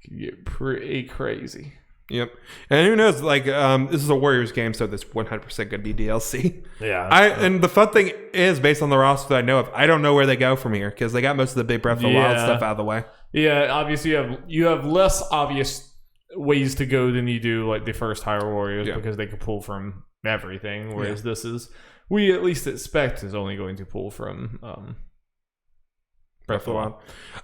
Can get pretty crazy. Yep. And who knows, like, this is a Warriors game, so this 100% going to be DLC. Yeah. And the fun thing is, based on the roster that I know of, I don't know where they go from here, because they got most of the big Breath of the Wild stuff out of the way. Yeah, obviously you have less obvious ways to go than you do, like, the first Hyrule Warriors, because they could pull from everything, whereas this is, we at least expect, is only going to pull from Breath of the Wild.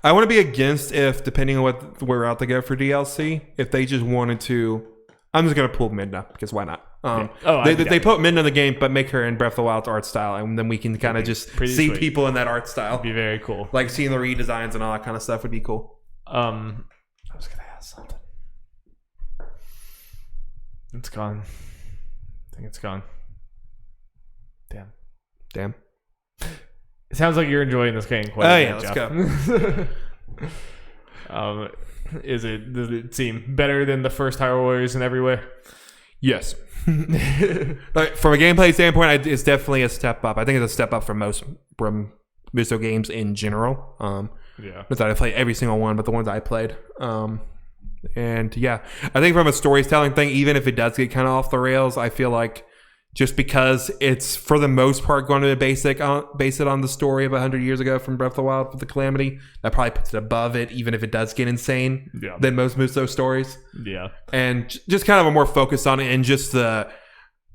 I want to be against if, depending on what we're out to go for DLC, if they just wanted to. I'm just going to pull Midna, because why not? They put Midna in the game, but make her in Breath of the Wild's art style, and then we can kind of just see sweet. People in that art style. It'd be very cool. Like seeing the redesigns and all that kind of stuff would be cool. I was going to ask something. It's gone. I think it's gone. Damn. It sounds like you're enjoying this game quite a bit, let's go. Does it seem better than the first Hyrule Warriors in every way? Yes. Like, from a gameplay standpoint, it's definitely a step up. I think it's a step up from most Muso games in general. Not that I played every single one, but the ones I played. And yeah, I think from a storytelling thing, even if it does get kind of off the rails, I feel like just because it's for the most part going to base it on the story of 100 years ago from Breath of the Wild with the Calamity, that probably puts it above it, even if it does get insane than most Muso stories. Yeah. And just kind of a more focus on it, and just the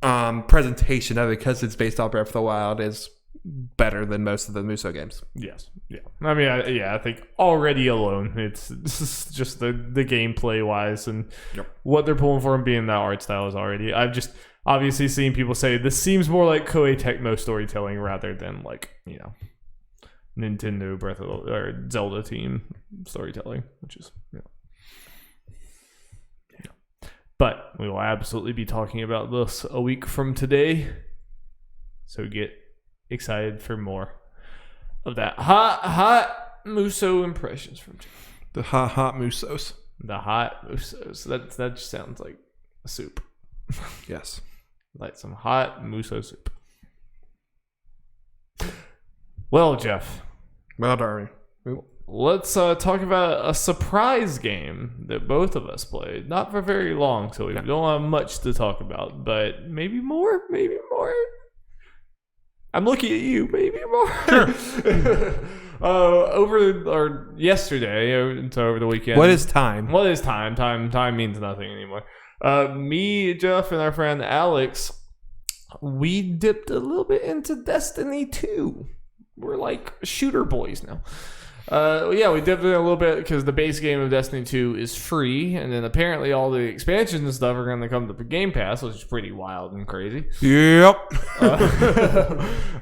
presentation of it, because it's based off Breath of the Wild, is better than most of the Muso games. Yes. Yeah. I mean, I think already alone, it's just the gameplay wise and what they're pulling for and being that art style is already. I've just obviously seen people say this seems more like Koei Tecmo storytelling rather than like, Nintendo Breath of the or Zelda team storytelling, which is But we will absolutely be talking about this a week from today. So get excited for more of that hot Muso impressions from Jeff. The hot Musos. The hot Musos. That just sounds like a soup. Yes. Like some hot Muso soup. Well, Jeff. Well, Darby. Let's talk about a surprise game that both of us played. Not for very long, so we don't have much to talk about, but maybe more. I'm looking at you, maybe more. Sure. Yesterday, over the weekend. What is time? What is time? Time means nothing anymore. Me, Jeff, and our friend Alex, we dipped a little bit into Destiny 2. We're like shooter boys now. We dipped in a little bit because the base game of Destiny 2 is free, and then apparently all the expansions and stuff are going to come to the Game Pass, which is pretty wild and crazy. Yep.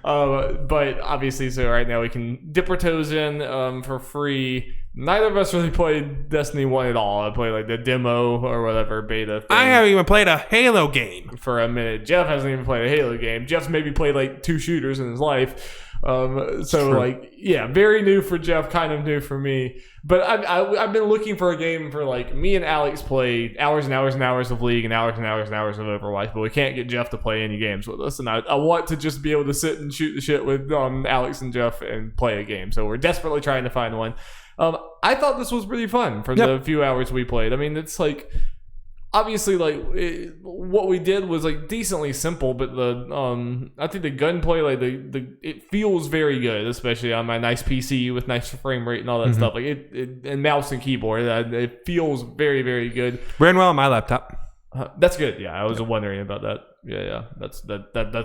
But obviously, so right now we can dip our toes in for free. Neither of us really played Destiny 1 at all. I played like the demo or whatever beta thing. I haven't even played a Halo game for a minute. Jeff hasn't even played a Halo game. Jeff's maybe played like 2 shooters in his life. Very new for Jeff, kind of new for me. But I've been looking for a game for like me and Alex play hours and hours and hours of League and hours and hours and hours of Overwatch, but we can't get Jeff to play any games with us. And I want to just be able to sit and shoot the shit with Alex and Jeff and play a game. So we're desperately trying to find one. I thought this was really fun for the few hours we played. I mean, it's like obviously what we did was like decently simple, but I think the gunplay, like it feels very good, especially on my nice PC with nice frame rate and all that stuff. Like it and mouse and keyboard, it feels very, very good. Ran well on my laptop. That's good. Yeah, I was wondering about that. Yeah, that's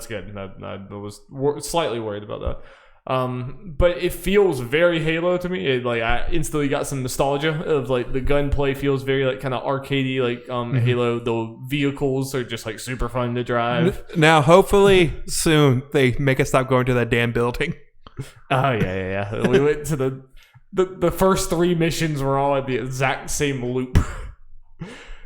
good. I was slightly worried about that. But it feels very Halo to me. I instantly got some nostalgia of like the gunplay feels very like kind of arcadey, like Halo. The vehicles are just like super fun to drive. Now, hopefully soon they make us stop going to that damn building. Oh yeah. We went to the first 3 missions were all at the exact same loop.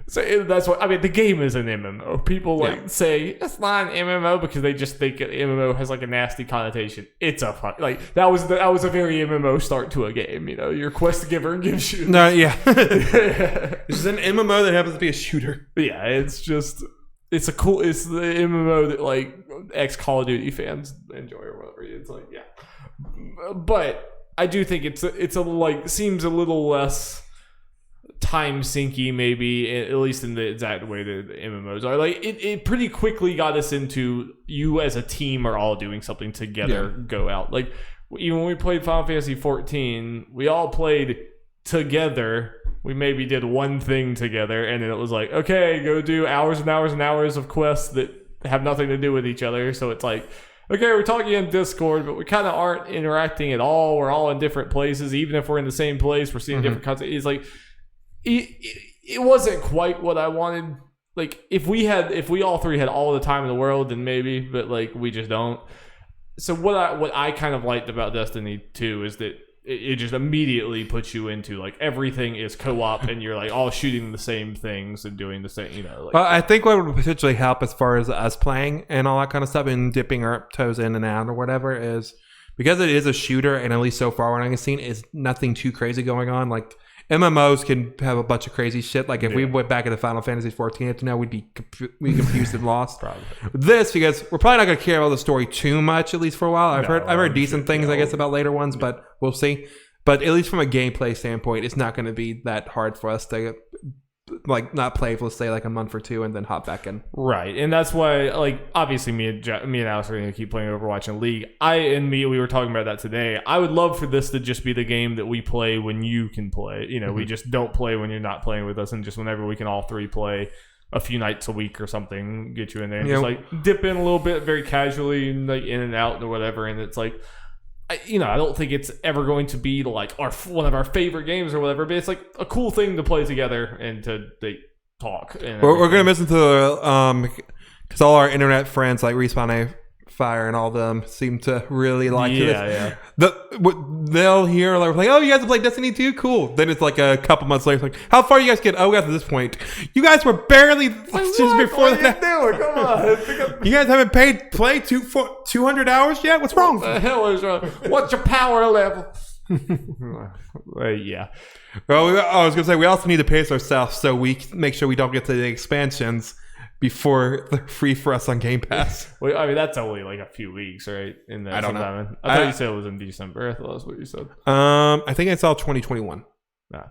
So that's what I mean. The game is an MMO. People say it's not an MMO because they just think MMO has like a nasty connotation. It's a fun that was a very MMO start to a game. You know, your quest giver gives you. No, yeah. This is an MMO that happens to be a shooter. Yeah, it's the MMO that like ex Call of Duty fans enjoy or whatever. It's like but I do think it's a like seems a little less time sinky, maybe, at least in the exact way that the MMOs are. Like it pretty quickly got us into you as a team are all doing something together. Go out. Like even when we played Final Fantasy 14, we all played together. We maybe did one thing together, and then it was like, okay, go do hours and hours and hours of quests that have nothing to do with each other. So it's like, okay, we're talking in Discord, but we kind of aren't interacting at all. We're all in different places. Even if we're in the same place, we're seeing different content. It's like it wasn't quite what I wanted. Like if we all 3 had all the time in the world, then maybe, but like we just don't. So what I kind of liked about Destiny 2 is that it just immediately puts you into like everything is co-op and you're like all shooting the same things and doing the same, you know. Like, well, I think what would potentially help as far as us playing and all that kind of stuff and dipping our toes in and out or whatever is because it is a shooter, and at least so far what I've seen is nothing too crazy going on. Like MMOs can have a bunch of crazy shit. Like if we went back into Final Fantasy 14 to now, we'd be confused and lost. Probably. This, because we're probably not going to care about the story too much, at least for a while. I've heard decent things, I guess, about later ones, but we'll see. But at least from a gameplay standpoint, it's not going to be that hard for us to like not play for, let's say, like a month or 2 and then hop back in. Right. And that's why, like, obviously me and Alex are going to keep playing Overwatch and League. We were talking about that today. I would love for this to just be the game that we play when you can play. You know, we just don't play when you're not playing with us, and just whenever we can all 3 play a few nights a week or something, get you in there and just like dip in a little bit very casually, like in and out or whatever. And it's like, I don't think it's ever going to be like one of our favorite games or whatever, but it's like a cool thing to play together and to talk. And we're going to miss into because all our internet friends like Respawn Fire and all them seem to really like this. Yeah. They'll hear like, oh, you guys have played Destiny 2? Cool. Then it's like a couple months later, like, how far you guys get? Oh, we got to this point. You guys were barely just before that. Come on. You guys haven't played 200 hours yet? What's wrong? What the hell is wrong? What's your power level? Yeah. Well, I was going to say, we also need to pace ourselves so we make sure we don't get to the expansions before they're free for us on Game Pass. Well, I mean, that's only like a few weeks, right? I don't know. I thought you said it was in December. I thought that's what you said. I think it's all 2021. No.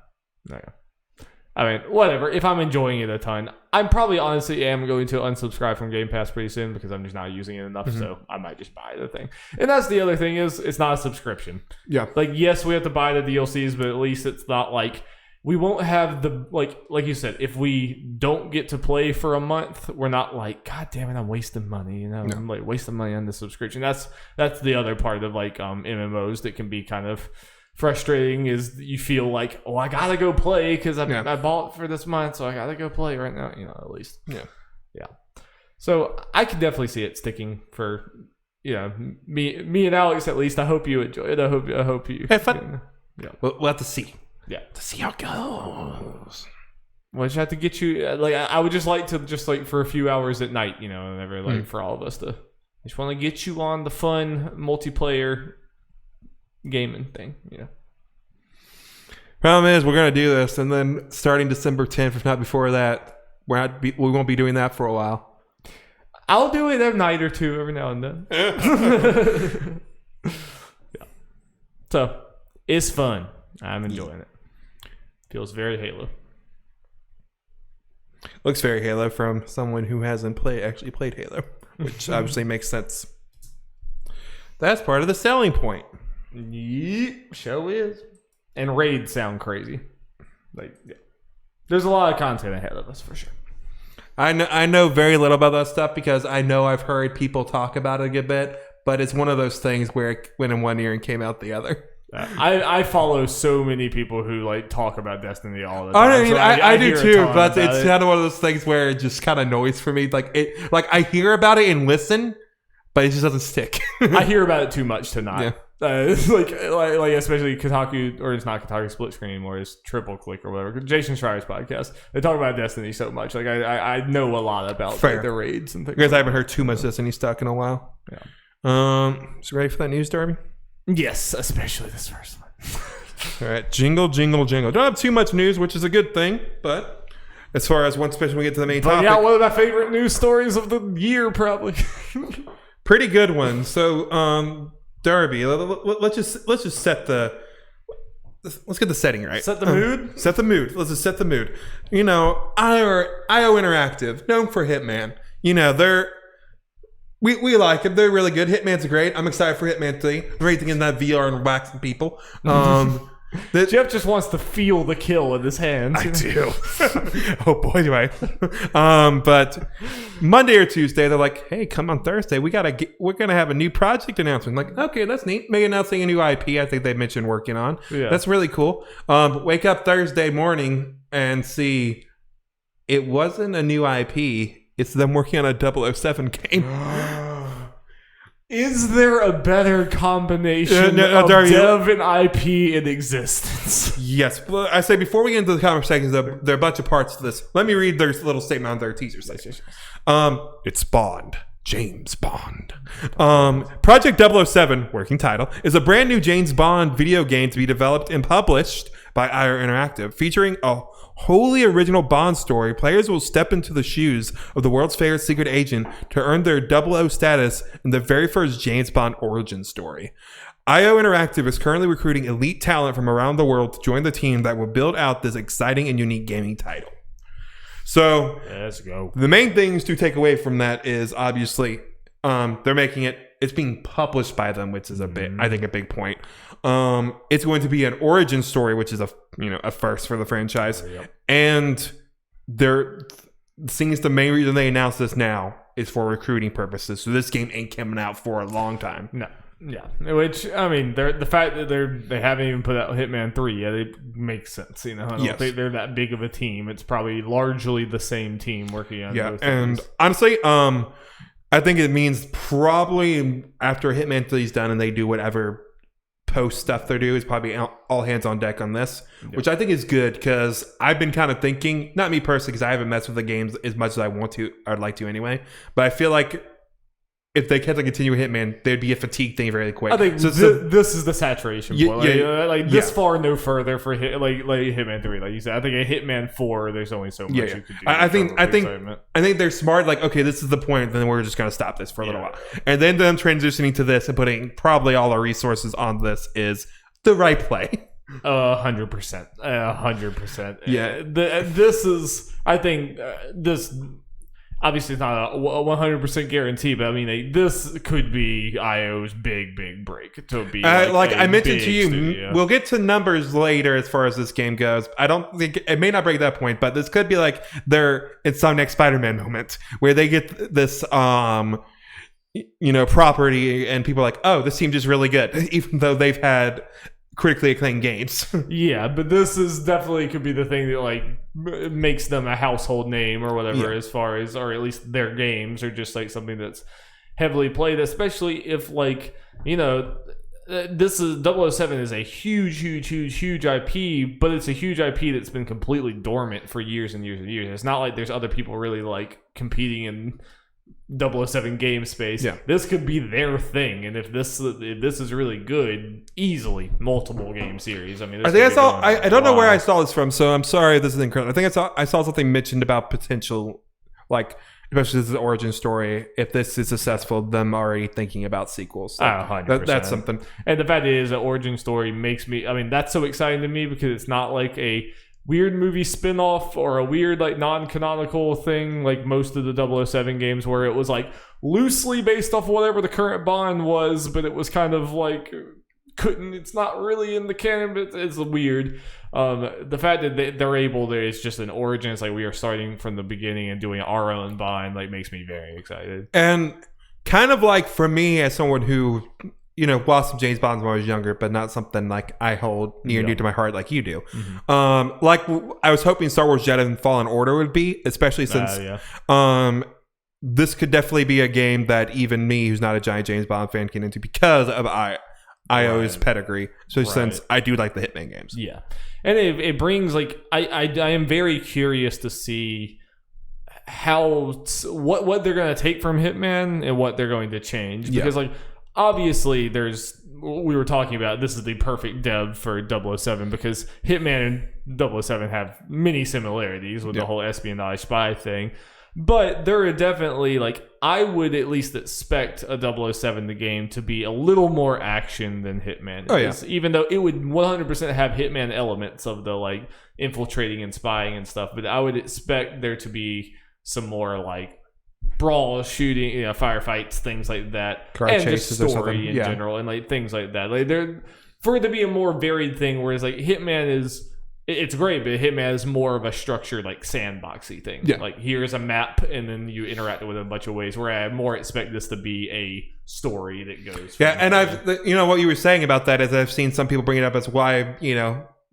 I mean, whatever. If I'm enjoying it a ton, I'm probably honestly am going to unsubscribe from Game Pass pretty soon because I'm just not using it enough. So I might just buy the thing. And that's the other thing is it's not a subscription. Yeah. Like, yes, we have to buy the DLCs, but at least it's not like we won't have the like you said, if we don't get to play for a month, we're not like, God damn it, I'm wasting money, you know. No. I'm like wasting money on the subscription. That's the other part of like MMOs that can be kind of frustrating, is you feel like, oh, I gotta go play because I bought for this month, so I gotta go play right now, you know, at least. Yeah. So I can definitely see it sticking for me and Alex at least. I hope you enjoy it. I hope you have fun. Yeah. We'll have to see. Yeah, to see how it goes. Well, I just have to get you. Like, I would just like to for a few hours at night, you know, whenever for all of us to. I just want to get you on the fun multiplayer gaming thing, you know. Problem is, we're gonna do this, and then starting December 10th, if not before that, we won't be doing that for a while. I'll do it a night or two every now and then. Yeah. So it's fun. I'm enjoying it. Feels very Halo. Looks very Halo from someone who hasn't actually played Halo, which obviously makes sense. That's part of the selling point. Yeah, show is. And raids sound crazy. Like, yeah. There's a lot of content ahead of us for sure. I know very little about that stuff because I know I've heard people talk about it a good bit, but it's one of those things where it went in one ear and came out the other. I follow so many people who like talk about Destiny all the time. I mean, I do too, but it's kind kind of one of those things where it just kind of annoys for me. Like I hear about it and listen, but it just doesn't stick. I hear about it too much to not. Yeah. Like especially Kotaku, or it's not Kotaku Split Screen anymore, it's Triple Click or whatever. Jason Schreier's podcast. They talk about Destiny so much. Like I know a lot about like, the raids and things. Because I haven't heard too much Destiny stuff in a while. Yeah. So ready for that news, Darby? Yes, especially this first one. All right, jingle, jingle, jingle. Don't have too much news, which is a good thing, but as far as once, especially when we get to the main topic. Yeah, one of my favorite news stories of the year, probably. Pretty good one. So, Darby, let's just set the. Let's get the setting right. Set the mood. Set the mood. Let's just set the mood. You know, IO Interactive, known for Hitman. You know, we like them. They're really good. Hitman's great. I'm excited for Hitman 3. I'm ready to get in that VR and waxing people. Jeff just wants to feel the kill in his hands. I do. Oh boy, do I. But Monday or Tuesday, they're like, "Hey, come on Thursday. We're gonna have a new project announcement." I'm like, okay, that's neat. Maybe announcing a new IP. I think they mentioned working on. Yeah. That's really cool. Wake up Thursday morning and see it wasn't a new IP. It's them working on a 007 game. Is there a better combination of dev and IP in existence? Yes. Well, I say before we get into the conversations, there are a bunch of parts to this. Let me read their little statement on their teaser section. It's Bond. James Bond. Project 007, working title, is a brand new James Bond video game to be developed and published by IO Interactive, featuring a wholly original Bond story. Players will step into the shoes of the world's favorite secret agent to earn their 00 status in the very first James Bond origin story. IO Interactive is currently recruiting elite talent from around the world to join the team that will build out this exciting and unique gaming title. So, let's go. The main things to take away from that is obviously they're making it's being published by them, which is I think a big point. It's going to be an origin story, which is a first for the franchise. Yep. And seems the main reason they announced this now is for recruiting purposes. So this game ain't coming out for a long time. No. Yeah, which I mean, the fact that they haven't even put out Hitman 3 yet, it makes sense. I don't think they're that big of a team. It's probably largely the same team working on. Yeah, and honestly, I think it means probably after Hitman 3 is done and they do whatever post stuff they do, is probably all hands on deck on this, which I think is good because I've been kind of thinking, not me personally, because I haven't messed with the games as much as I want to, I'd like to anyway, but I feel like if they kept to continue with Hitman, there'd be a fatigue thing very quick. I think this is the saturation point. This far, no further for Hitman 3. Like you said, I think a Hitman 4, there's only so much you could do. I think they're smart. Like, okay, this is the point. Then we're just gonna stop this for a little while, and then them transitioning to this and putting probably all our resources on this is the right play. 100%. 100%. Yeah. This is. I think this. Obviously, it's not a 100% guarantee, but I mean, this could be IO's big break to be. Like I mentioned to you, studio. We'll get to numbers later as far as this game goes. I don't think it may not break that point, but this could be like it's some next Spider-Man moment where they get this, property, and people are like, oh, this team is really good, even though they've had critically acclaimed games. Yeah, but this is definitely could be the thing that like makes them a household name or whatever, as far as, or at least their games are just like something that's heavily played, especially if like, this is 007 is a huge IP, but it's a huge IP that's been completely dormant for years and years and years. It's not like there's other people really like competing in 007 game space. Yeah. This could be their thing, and if this is really good, easily multiple game series. I mean, I think I saw. I don't know where I saw this from, so I'm sorry if this is incorrect. I think I saw something mentioned about potential, like especially this is an origin story. If this is successful, them already thinking about sequels. So 100%. That's something. And the fact it is an origin story makes me. I mean, that's so exciting to me because it's not like a weird movie spin-off or a weird like non-canonical thing like most of the 007 games where it was like loosely based off of whatever the current Bond was, but it was kind of like it's not really in the canon, but it's weird. The fact that they're able, there is just an origin. It's like we are starting from the beginning and doing our own Bond, like makes me very excited. And kind of like for me as someone who, watched some James Bond when I was younger, but not something like I hold near and dear to my heart like you do. Like I was hoping Star Wars Jedi Fallen Order would be, especially since this could definitely be a game that even me, who's not a giant James Bond fan, can into because of IO's pedigree. So since I do like the Hitman games. Yeah. And it brings like I am very curious to see what they're going to take from Hitman and what they're going to change, because like obviously we were talking about this is the perfect dev for 007 because Hitman and 007 have many similarities with the whole espionage spy thing. But there are definitely, like, I would at least expect a 007 the game to be a little more action than Hitman. Oh, yeah. Even though it would 100% have Hitman elements of the, like, infiltrating and spying and stuff. But I would expect there to be some more, like, brawl, shooting, firefights, things like that. Car and chases just or something. story in general and, like, things like that. Like, for it to be a more varied thing, whereas, like, Hitman is... It's great, but Hitman is more of a structured, like, sandboxy thing. Yeah. Like, here's a map, and then you interact with it a bunch of ways, where I more expect this to be a story that goes... Yeah, and what you were saying about that is I've seen some people bring it up as why,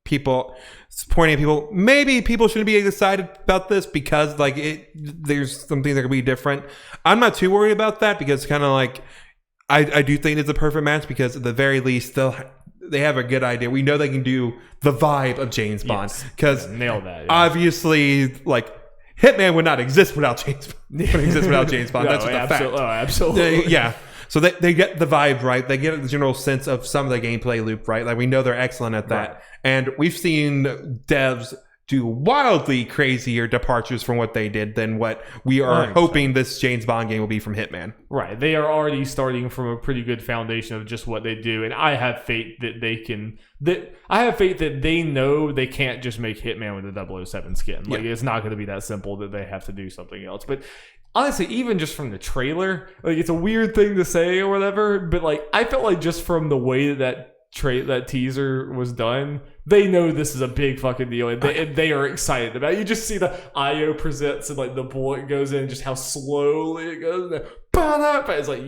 people pointing at people, maybe people shouldn't be excited about this because, like, there's something that could be different. I'm not too worried about that because kind of, like, I do think it's a perfect match because at the very least, they have a good idea. We know they can do the vibe of James Bond because nail that. Yeah. Obviously, like Hitman would not exist without James Bond. No, That's just a fact. Oh, absolutely. Yeah. So they get the vibe right. They get the general sense of some of the gameplay loop right. Like we know they're excellent at that, right. And we've seen devs do wildly crazier departures from what they did than what we are hoping this James Bond game will be from Hitman. Right. They are already starting from a pretty good foundation of just what they do. And I have faith that they know they can't just make Hitman with a 007 skin. Like it's not going to be that simple that they have to do something else. But honestly, even just from the trailer, like it's a weird thing to say or whatever, but like I felt like just from the way that teaser was done, they know this is a big fucking deal, and they are excited about it. You just see the IO presents and like the bullet goes in, and just how slowly it goes. It's like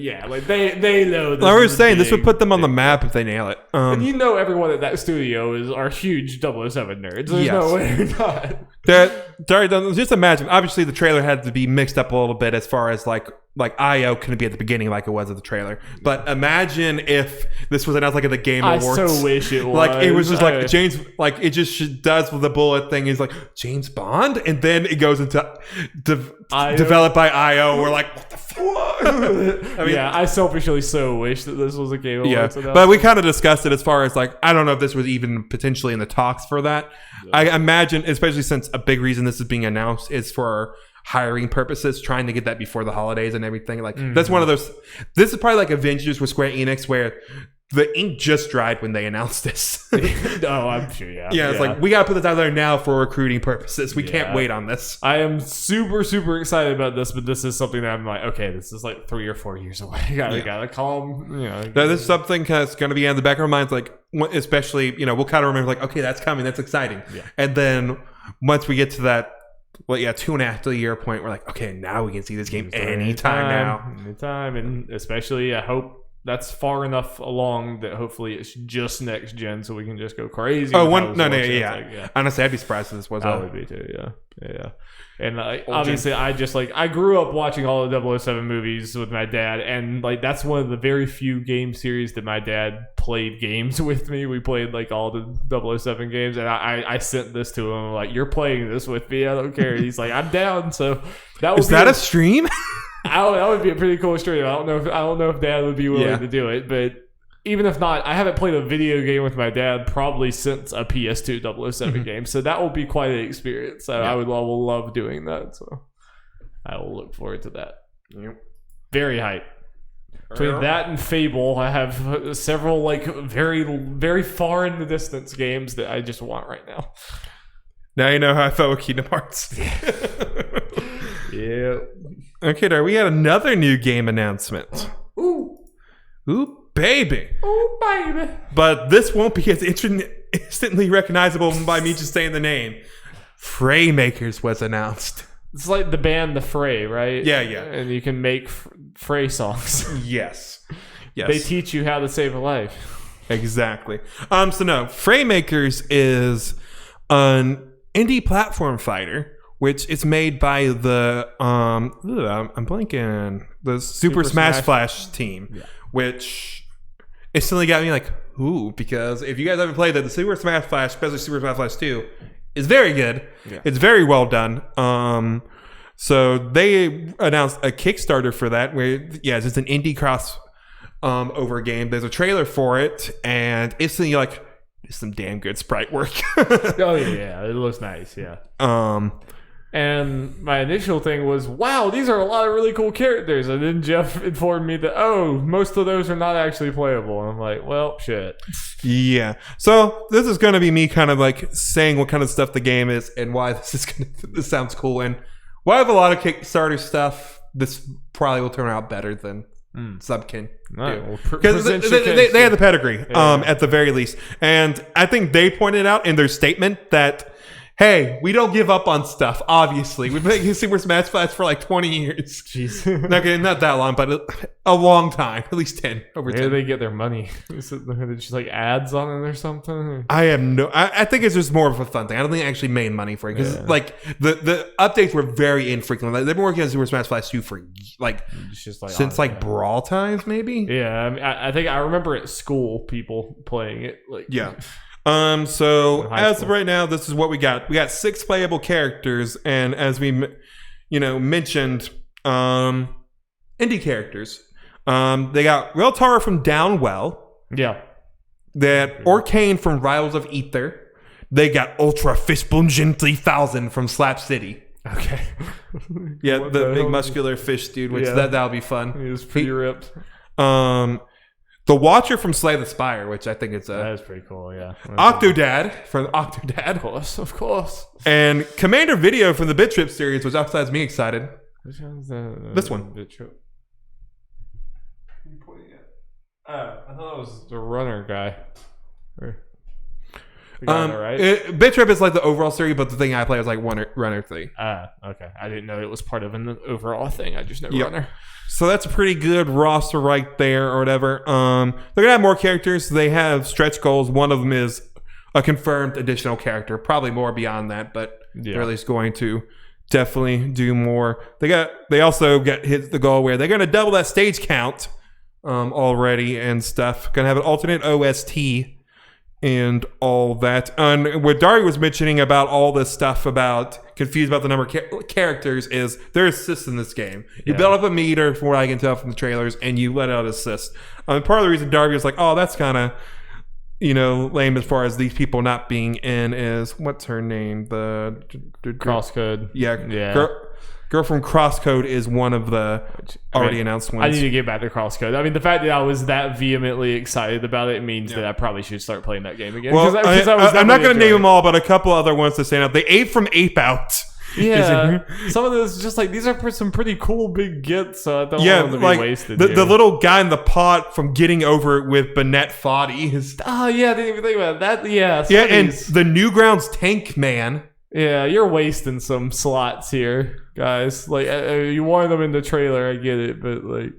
they know. This I was saying this would put them on the map if they nail it. And everyone at that studio are huge 007 nerds. There's no way they're not. Just imagine. Obviously, the trailer had to be mixed up a little bit as far as like IO couldn't be at the beginning like it was at the trailer. But imagine if this was announced like at the Game Awards. I so wish it was. Like it was just like James, like it just does with the bullet thing. He's like James Bond, and then it goes into developed by IO. We're like, what the fuck? I mean, I selfishly so wish that this was a Game Awards. Yeah, but we kind of discussed it as far as like I don't know if this was even potentially in the talks for that. Yeah. I imagine, especially since a big reason this is being announced is for hiring purposes, trying to get that before the holidays and everything. Like that's one of those. This is probably like Avengers with Square Enix, where the ink just dried when they announced this. Oh, I'm sure. Yeah. It's like we gotta put this out there now for recruiting purposes. We can't wait on this. I am super, super excited about this, but this is something that I'm like, okay, this is like 3 or 4 years away. Gotta calm. This is something that's going to be in the back of our minds, like especially we'll kind of remember like, okay, that's coming, that's exciting, and then once we get to that. 2.5 year point, we're like, okay, now we can see this game anytime, and especially I hope that's far enough along that hopefully it's just next gen, so we can just go crazy. Honestly, I'd be surprised if this was. I would be too. Yeah. And obviously, I grew up watching all the 007 movies with my dad, and like that's one of the very few game series that my dad played games with me. We played like all the 007 games, and I sent this to him like, "You're playing this with me. I don't care." And he's like, "I'm down." So is that a stream? That would be a pretty cool stream. I don't know if Dad would be willing to do it, but even if not, I haven't played a video game with my dad probably since a PS2 007 game, so that will be quite an experience. So I will love doing that. So I will look forward to that. Yep. Very hype. Between that and Fable, I have several like very, very far in the distance games that I just want right now. Now you know how I felt with Kingdom Hearts. Yeah. Okay, there we had another new game announcement. Ooh, baby. Ooh, baby. But this won't be as instantly recognizable by me just saying the name. Fraymakers was announced. It's like the band The Fray, right? Yeah, yeah. And you can make Fray songs. Yes. They teach you how to save a life. Exactly. So no, Fraymakers is an indie platform fighter, which is made by the I'm blanking, the Super Smash Flash team, which instantly got me like, ooh, because if you guys haven't played that, the Super Smash Flash, especially Super Smash Flash 2, is very good. Yeah. It's very well done. So they announced a Kickstarter for that, where it's an indie cross over game. There's a trailer for it, and instantly you're like, it's some damn good sprite work. Oh yeah, it looks nice. Yeah. And my initial thing was, wow, these are a lot of really cool characters. And then Jeff informed me that, most of those are not actually playable. And I'm like, well, shit. Yeah. So this is going to be me kind of like saying what kind of stuff the game is and why this sounds cool. And while I have a lot of Kickstarter stuff, this probably will turn out better than Subkin. Because they have the pedigree, at the very least. And I think they pointed out in their statement that, hey, we don't give up on stuff, obviously. We've been making Super Smash Flats for like 20 years. Jeez. Not that long, but a long time. At least 10. Over 10. Where do they get their money? Is it just like ads on it or something? I think it's just more of a fun thing. I don't think they actually made money for it. Because the updates were very infrequent. Like, they've been working on Super Smash Flats 2 for since Brawl times, maybe? Yeah, I mean, I think I remember at school people playing it. So as of right now, this is what we got. We got 6 playable characters, and as we, mentioned, indie characters. They got Reltara from Downwell. Yeah. They had Orcane from Rivals of Ether. They got Ultra Fishbungeon 3000 from Slap City. Okay. Yeah, the big muscular fish dude, which that'll be fun. He was pretty ripped. The Watcher from Slay the Spire, which I think that is pretty cool, yeah. Octodad from Octodad. Of course. And Commander Video from the Bit Trip series, which has me excited. Which one's this one. Bit Trip. I thought it was the runner guy. Right? Bit Trip is like the overall series, but the thing I play is like runner thing. Okay. I didn't know it was part of an overall thing. I just know runner. So that's a pretty good roster right there, or whatever. They're gonna have more characters. They have stretch goals. One of them is a confirmed additional character. Probably more beyond that, but they're at least going to definitely do more. They also hit the goal where they're gonna double that stage count already and stuff. Gonna have an alternate OST and all that. And what Dari was mentioning about all this stuff about confused about the number of characters is there are assists in this game. You build up a meter, from what I can tell from the trailers, and you let out assists. Part of the reason Darby was like, oh, that's kind of lame as far as these people not being in is, what's her name? The Crosscode. Yeah. Girl from Crosscode is one of the already announced ones. I need to get back to Crosscode. I mean, the fact that I was that vehemently excited about it means that I probably should start playing that game again. Well, I'm not going to name them all, but a couple other ones to stand out. The Ape from Ape Out. Yeah, some of those just like, these are some pretty cool big gets. So I don't want them to be wasted. The little guy in the pot from Getting Over It with Bennett Foddy. I didn't even think about that. Yeah, and the Newgrounds Tank Man. Yeah, you're wasting some slots here, guys. Like, you wanted them in the trailer, I get it, but like,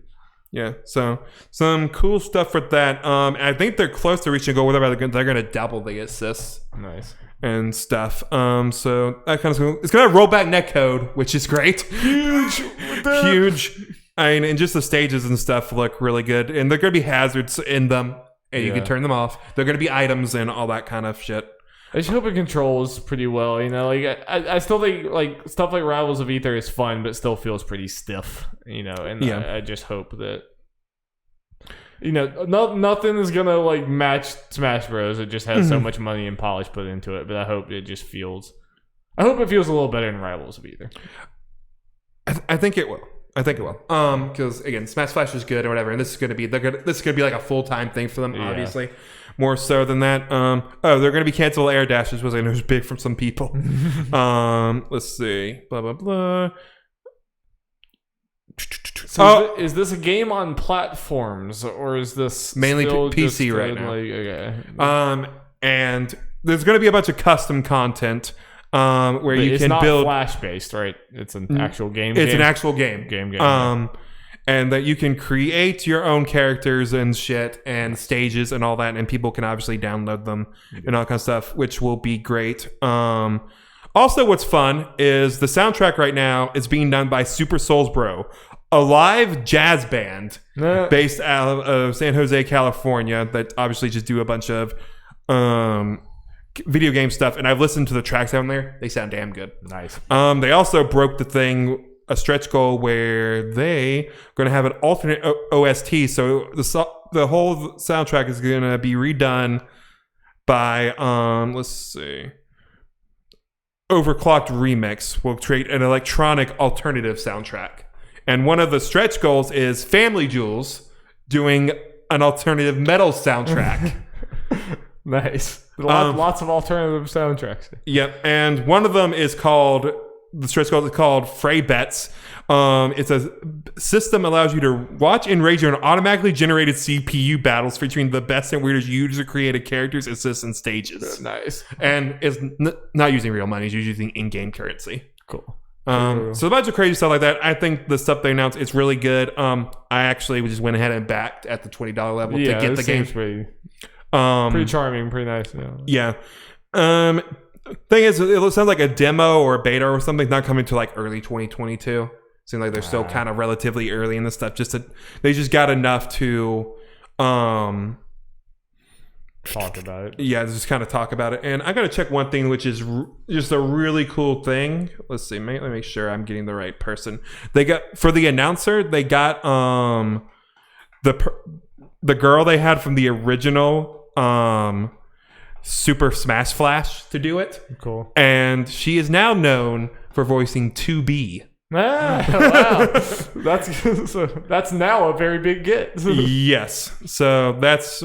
yeah. So some cool stuff for that. I think they're close to reaching a goal. Whether they're going to double the assists, nice and stuff. So that kind of cool. It's going to roll back netcode, which is great. Huge. I mean, and just the stages and stuff look really good, and they're going to be hazards in them, and you can turn them off. They're going to be items and all that kind of shit. I just hope it controls pretty well, Like, I still think like stuff like Rivals of Ether is fun, but still feels pretty stiff, And I just hope that nothing is gonna like match Smash Bros. It just has so much money and polish put into it, but I hope it feels a little better than Rivals of Ether. I think it will. Because again, Smash Flash is good or whatever, and this is gonna be like a full-time thing for them, obviously. More so than that. They're going to be cancelable air dashes, which I know is big from some people. Let's see. Blah, blah, blah. So is this a game on platforms, or is this mainly PC right now? And there's going to be a bunch of custom content. where you it's can not build Flash based, right? It's an actual game. It's an actual game. Game. And that you can create your own characters and shit and stages and all that, and people can obviously download them and all that kind of stuff, which will be great. Also, what's fun is the soundtrack right now is being done by Super Souls Bro, a live jazz band based out of San Jose, California, that obviously just do a bunch of video game stuff. And I've listened to the tracks down there; they sound damn good. Nice. They also broke a stretch goal where they going to have an alternate OST. So the whole soundtrack is going to be redone by let's see, Overclocked Remix will create an electronic alternative soundtrack. And one of the stretch goals is Family Jewels doing an alternative metal soundtrack. Nice. Lots of alternative soundtracks. Yep. And one of them is called, the stretch goal is called Fray Bets. It's a system allows you to watch and rate your automatically generated CPU battles featuring the best and weirdest user-created characters, assists, and stages. Nice. And it's not using real money; it's using in-game currency. Cool. So a bunch of crazy stuff like that. I think the stuff they announced is really good. I actually just went ahead and backed at the $20 level to get the game. Pretty charming, pretty nice. Yeah. Thing is, it sounds like a demo or a beta or something not coming to like early 2022. Seems like they're still kind of relatively early in this stuff. They just got enough to talk about it. Yeah, just kind of talk about it. And I got to check one thing, which is just a really cool thing. Let's see. Let me make sure I'm getting the right person. They got, for the announcer, they got the girl they had from the original Super Smash Flash to do it. Cool. And she is now known for voicing 2B. Wow. That's now a very big get. Yes. So that's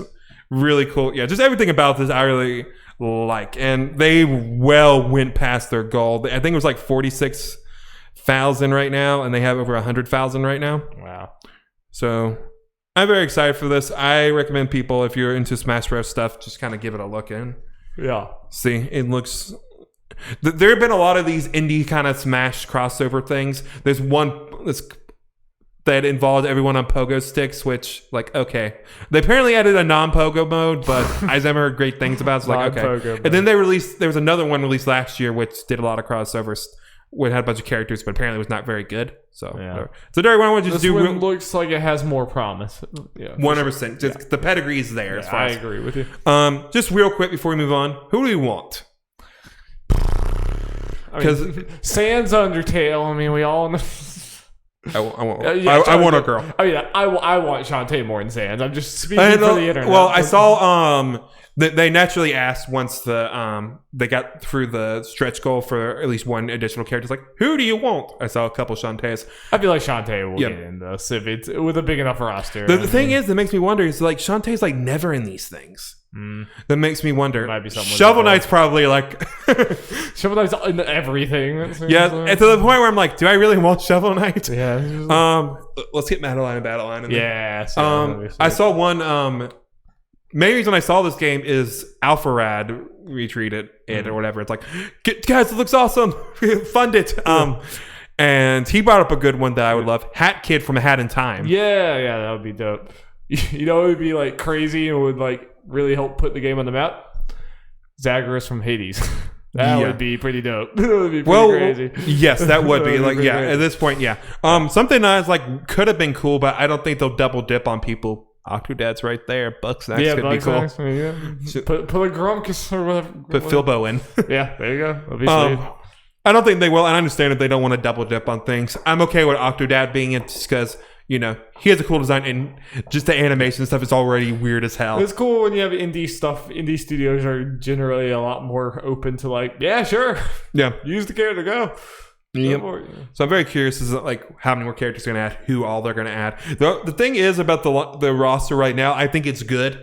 really cool. Yeah, just everything about this I really like. And they went past their goal. I think it was like 46,000 right now, and they have over 100,000 right now. Wow. So I'm very excited for this. I recommend people, if you're into Smash Bros. Stuff, just kind of give it a look in. Yeah. See, it looks... There have been a lot of these indie kind of Smash crossover things. There's one that involved everyone on pogo sticks, which, like, okay. They apparently added a non-pogo mode, but I've never heard great things about it. It's like, okay. And then there was another one released last year, which did a lot of crossovers. It had a bunch of characters, but apparently was not very good. So, yeah. So Derek, why don't you just this one looks like it has more promise. Yeah, 100%. Just the pedigree is there. Yeah, I agree with you. Just real quick before we move on, who do we want? Because Sans Undertale. I mean, we all know. I want a girl. Oh yeah, I want Shantae more than Sans. I'm just speaking for the internet. Well, I saw they naturally asked once they got through the stretch goal for at least one additional character. It's like, who do you want? I saw a couple Shantaes. I feel like Shantae will get in the Civ with a big enough roster. The thing is that makes me wonder is like Shantae's like never in these things. That makes me wonder. Might be Shovel Knight's probably like Shovel Knight's in everything. Yeah, and to the point where I'm like, do I really want Shovel Knight? Yeah. Let's get Madeline and Battleline. Yeah. I saw one. Main reason I saw this game is Alpharad retweeted it or whatever. It's like, guys, it looks awesome. Fund it. And he brought up a good one that I would love. Hat Kid from A Hat in Time. Yeah, that would be dope. You know, it would be like crazy and would like really help put the game on the map. Zagreus from Hades. That would be pretty dope. That would be pretty crazy. Yes, that would be like, yeah, at this point, yeah. Something that like could have been cool, but I don't think they'll double dip on people. Octodad's right there. Bugsnax could be cool. Yeah. Put a Grumkus or whatever. Put Philbo in. Yeah, there you go. That'll be sweet. I don't think they will, and I understand if they don't want to double dip on things. I'm okay with Octodad being it just because, you know, he has a cool design and just the animation stuff is already weird as hell. It's cool when you have indie stuff. Indie studios are generally a lot more open to like, yeah, sure. Yeah. Use the character, go. Yep. So I'm very curious as to like how many more characters they're going to add, who all they're going to add. The thing is about the roster right now, I think it's good.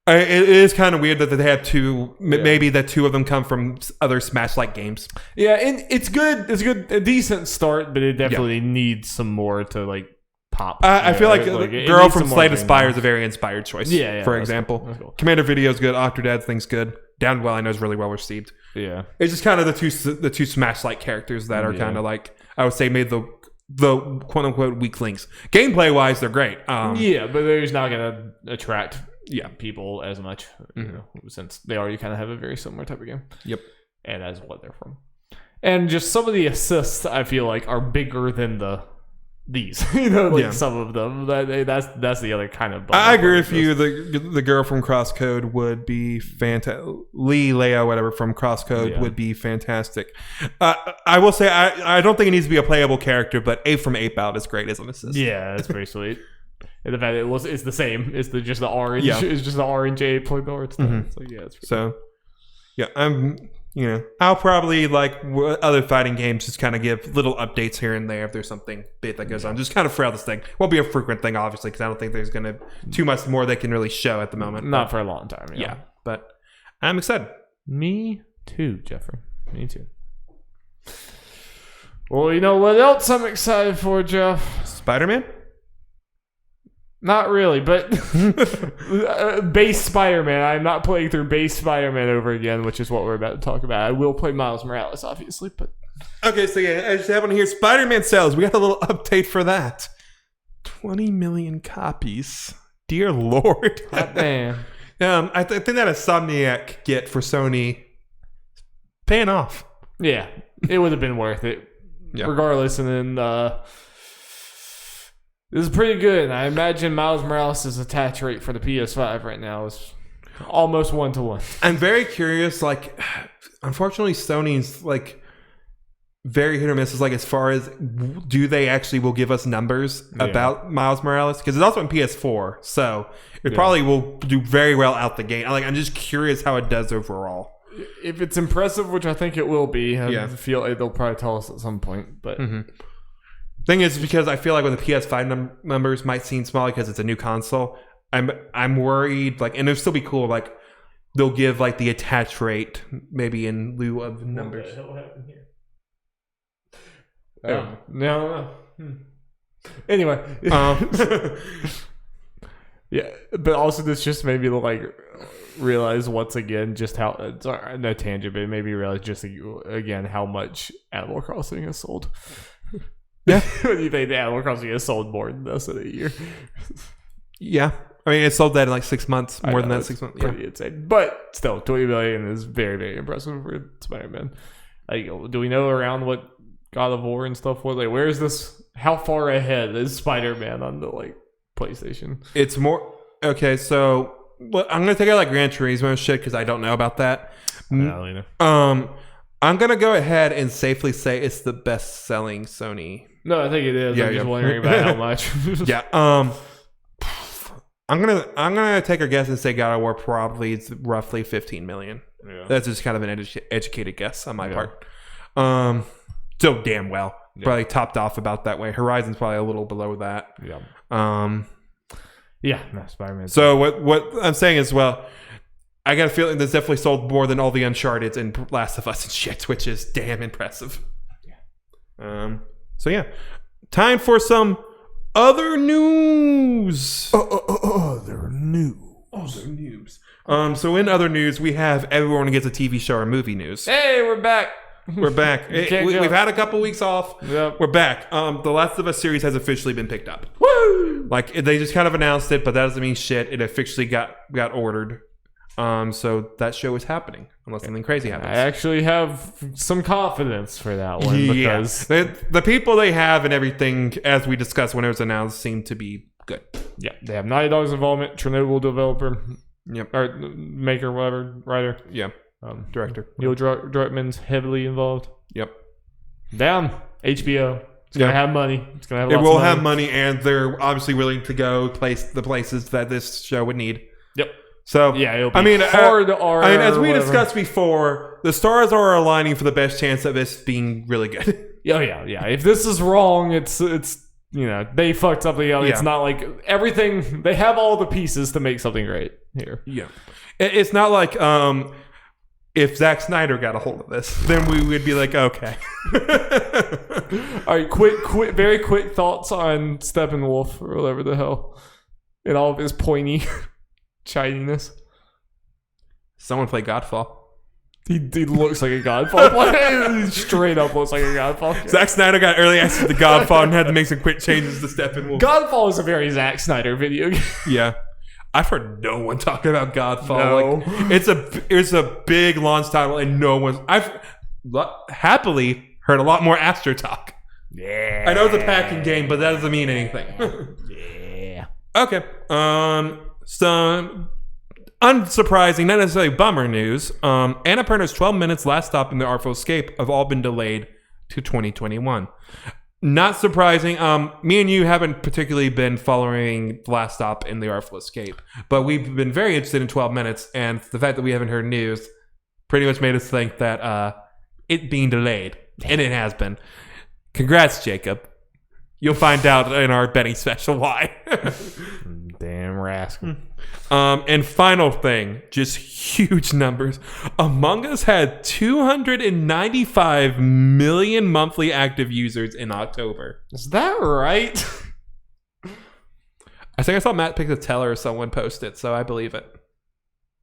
It is kind of weird that they have two. Maybe that two of them come from other Smash-like games. Yeah, and it's good. It's good, a decent start, but it definitely needs some more to like pop. I feel like Girl from Slay Aspire is a very inspired choice. For example, cool. Commander Video is good. Octodad's thing's good. Down Well I know is really well received. Yeah. It's just kind of the two Smash-like characters that are kind of like, I would say, made the quote-unquote weak links. Gameplay-wise, they're great. Yeah, but they're just not going to attract people as much, since they already kind of have a very similar type of game. Yep. And that's what they're from. And just some of the assists, I feel like, are bigger than these. Some of them. That's the other kind of... I agree with you. The girl from Crosscode would be fantastic. Leia, whatever, from Crosscode would be fantastic. I will say, I don't think it needs to be a playable character, but 8 from 8 Bout is great as an assist. Yeah, that's pretty sweet. And the fact it's the same. It's just the orange. Yeah. It's just the orange 8 point board stuff. So yeah, it's pretty cool. Yeah, I'll probably, like other fighting games, just kind of give little updates here and there if there's something big that goes on. Just kind of throughout this thing. Won't be a frequent thing, obviously, because I don't think there's going to too much more they can really show at the moment. Not for a long time. Yeah, but I'm excited. Me too, Jeffrey. Me too. Well, you know what else I'm excited for, Jeff? Spider-Man? Not really, but base Spider-Man. I'm not playing through base Spider-Man over again, which is what we're about to talk about. I will play Miles Morales, obviously, but... Okay, so yeah, I just have on here Spider-Man sales. We got a little update for that. 20 million copies. Dear Lord. Hot damn. I think that Insomniac get for Sony paying off. Yeah, it would have been worth it. Regardless, and then... This is pretty good. I imagine Miles Morales' attach rate for the PS5 right now is almost 1-to-1. I'm very curious. Like, unfortunately, Sony's like very hit or miss. Is like as far as do they actually will give us numbers about Miles Morales, because it's also on PS4, so it probably will do very well out the gate. I'm just curious how it does overall. If it's impressive, which I think it will be, I feel like they'll probably tell us at some point, but. Thing is, because I feel like when the PS5 numbers might seem small because it's a new console, I'm worried, like, and it'll still be cool, like, they'll give, like, the attach rate maybe in lieu of numbers. What the hell happened here? No. Anyway. Yeah, but also this just made me, like, realize once again just how, sorry, no tangent, but it made me realize just again how much Animal Crossing has sold. Yeah. When you think the Animal Crossing has sold more than this in a year. Yeah. I mean, it sold that in like 6 months. More than that, 6 months. Pretty insane. But still, 20 million is very, very impressive for Spider-Man. Like, do we know around what God of War and stuff was? Like, where is this? How far ahead is Spider-Man on the, like, PlayStation? It's more... Okay, so... Well, I'm going to take out, like, Gran Turismo shit because I don't know about that. No, either. I'm going to go ahead and safely say it's the best-selling Sony... No, I think it is. I'm just wondering about how much. Yeah. I'm gonna take a guess and say God of War probably is roughly 15 million. Yeah. That's just kind of an educated guess on my part. So damn well. Yeah. Probably topped off about that way. Horizon's probably a little below that. Yeah. No, Spider-Man. So what I'm saying is, well, I got a feeling this definitely sold more than all the Uncharted and Last of Us and shit, which is damn impressive. Yeah. So yeah, time for some other news. Other news. So in other news, we have everyone gets a TV show or movie news. Hey, we're back. We're back. We've had a couple weeks off. Yep. We're back. The Last of Us series has officially been picked up. Woo! Like they just kind of announced it, but that doesn't mean shit. It officially got ordered. So that show is happening unless something crazy happens. I actually have some confidence for that one because the people they have and everything, as we discussed when it was announced, seem to be good. Yeah, they have Naughty Dog's involvement, Chernobyl developer, or maker, whatever, writer, director. Neil Druckmann's heavily involved. Yep. Down HBO. It's gonna have money. It's gonna have. Lots it will of money. have money, and they're obviously willing to go the places that this show would need. Yep. So yeah, it'll be hard to R. as we discussed before, the stars are aligning for the best chance of this being really good. Yeah. If this is wrong, it's they fucked something up. It's not like everything. They have all the pieces to make something great here. Yeah, it's not like if Zack Snyder got a hold of this, then we would be like, okay. All right, very quick thoughts on Steppenwolf or whatever the hell, and all of his pointy. Shininess. Someone play Godfall. He looks like a Godfall player. He straight up looks like a Godfall player. Zack Snyder got early access to Godfall and had to make some quick changes to Steppenwolf. Godfall is a very Zack Snyder video game. Yeah. I've heard no one talking about Godfall. No. Like, it's a big launch title, and no one's. I've happily heard a lot more Astro talk. Yeah. I know it's a packing game, but that doesn't mean anything. Yeah. Okay. Some unsurprising, not necessarily bummer news. Annapurna's 12 Minutes, Last Stop, and The Artful Escape have all been delayed to 2021. Not surprising. Me and you haven't particularly been following The Last Stop and The Artful Escape, but we've been very interested in 12 Minutes, and the fact that we haven't heard news pretty much made us think that it being delayed, and it has been. Congrats, Jacob. You'll find out in our Benny special why. Damn rascal. And final thing, just huge numbers. Among Us had 295 million monthly active users in October. Is that right? I think I saw Matt Picatella or someone post it, so I believe it.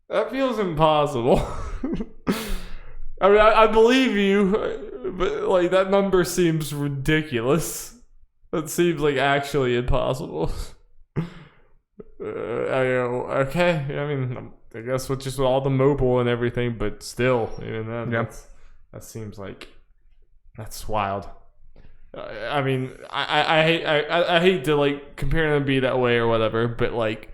That feels impossible. I mean, I believe you, but like that number seems ridiculous. That seems like actually impossible. Okay. I mean, I guess with just all the mobile and everything, but still, even then, that seems like that's wild. I mean, I hate to like compare them to be that way or whatever, but like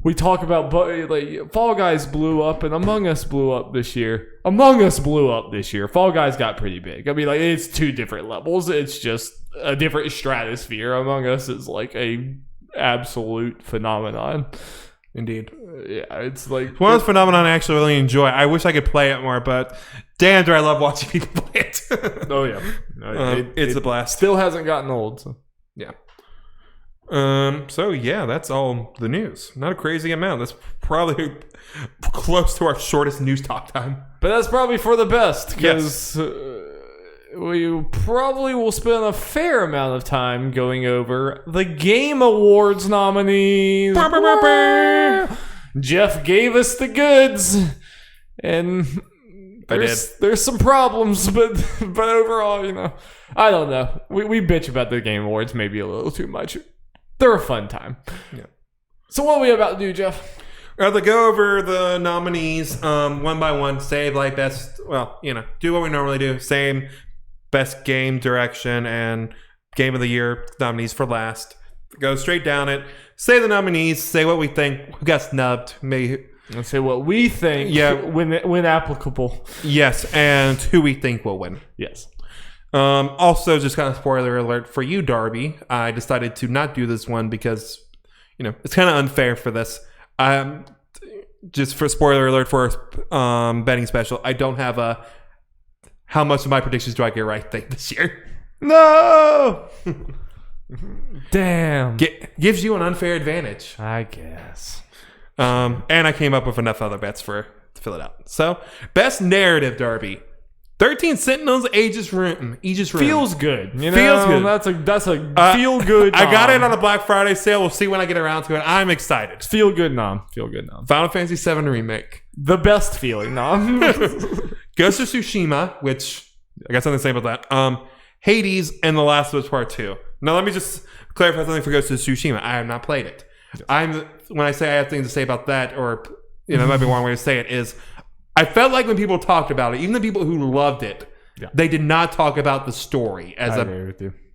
we talk about like Fall Guys blew up and Among Us blew up this year. Among Us blew up this year. Fall Guys got pretty big. I mean, like it's two different levels. It's just a different stratosphere. Among Us is like a absolute phenomenon. Indeed. Yeah, it's like one of those phenomenon I actually really enjoy. I wish I could play it more, but damn, do I love watching people play it. Oh yeah, it's a blast. Still hasn't gotten old. So. Yeah. So yeah, that's all the news. Not a crazy amount. That's probably close to our shortest news talk time. But that's probably for the best because we probably will spend a fair amount of time going over the Game Awards nominees. Jeff gave us the goods, and there's some problems, but overall, you know, I don't know. We bitch about the Game Awards maybe a little too much. They're a fun time. Yeah. So what are we about to do, Jeff? We're about to go over the nominees one by one. Say like best, well, you know, do what we normally do. Same best game, direction, and game of the year nominees for last. Go straight down it. Say the nominees. Say what we think. Who got snubbed? Maybe. And say what we think. Yeah. When applicable. Yes, and who we think will win. Yes. Also, just kind of spoiler alert for you, Darby. I decided to not do this one because, you know, it's kind of unfair for this. Just for spoiler alert for betting special, I don't have a how much of my predictions do I get right thing this year. No! Damn. Gives you an unfair advantage. I guess. And I came up with enough other bets to fill it out. So, best narrative, Darby. 13 Sentinels, Aegis Room. Feels good. You know? Feels good. That's a feel good nom. I got it on a Black Friday sale. We'll see when I get around to it. I'm excited. Feel good nom. Final Fantasy VII Remake. The best feeling nom. Ghost of Tsushima, which I got something to say about that. Hades and The Last of Us Part 2. Now let me just clarify something for Ghost of Tsushima. I have not played it. Yes. When I say I have things to say about that, or you know, that might be one way to say it, is I felt like when people talked about it, even the people who loved it, they did not talk about the story as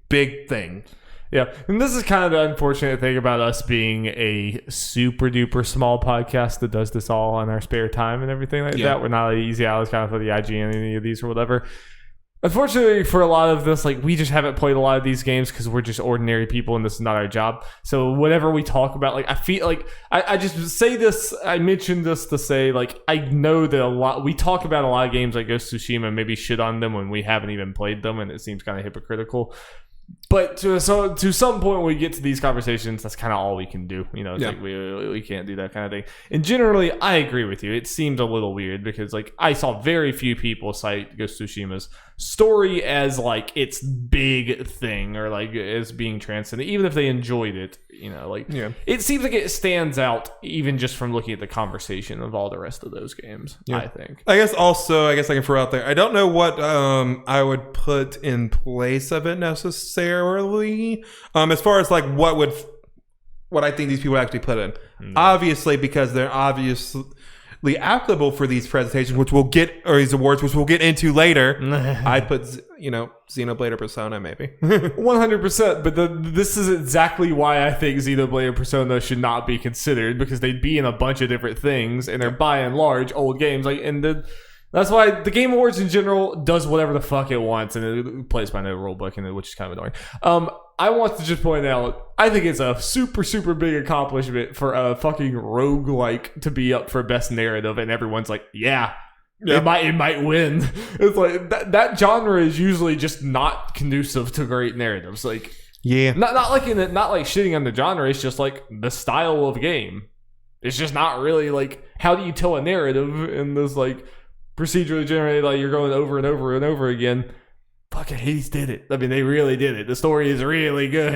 big thing. Yeah, and this is kind of the unfortunate thing about us being a super duper small podcast that does this all in our spare time and everything like that. We're not easy hours kind of for the IGN any of these or whatever. Unfortunately, for a lot of this, like we just haven't played a lot of these games because we're just ordinary people and this is not our job. So whatever we talk about, like I feel like I just say this. I mentioned this to say like I know that we talk about a lot of games like Ghost of Tsushima and maybe shit on them when we haven't even played them, and it seems kind of hypocritical. But to some point when we get to these conversations, that's kind of all we can do. It's like we can't do that kind of thing. And generally, I agree with you. It seemed a little weird because like I saw very few people cite Ghost of Tsushima's story as like its big thing or like as being transcendent, even if they enjoyed it. It seems like it stands out even just from looking at the conversation of all the rest of those games. I think. I guess I can throw out there. I don't know what I would put in place of it necessarily. As far as like what I think these people actually put in. Obviously, because they're obviously applicable for these presentations, which we'll get, or these awards, which we'll get into later. I'd put, Xenoblade or Persona, maybe. 100%. But this is exactly why I think Xenoblade and Persona should not be considered, because they'd be in a bunch of different things, and they're by and large old games. That's why the Game Awards in general does whatever the fuck it wants, and it plays by no rule book, which is kind of annoying. I want to just point out, I think it's a super, super big accomplishment for a fucking roguelike to be up for best narrative, and everyone's like, it might win. It's like that genre is usually just not conducive to great narratives. Like, not like shitting on the genre. It's just like the style of game. It's just not really like, how do you tell a narrative in this like procedurally generated, like you're going over and over and over again. Fucking Hades did it. I mean, they really did it. The story is really good.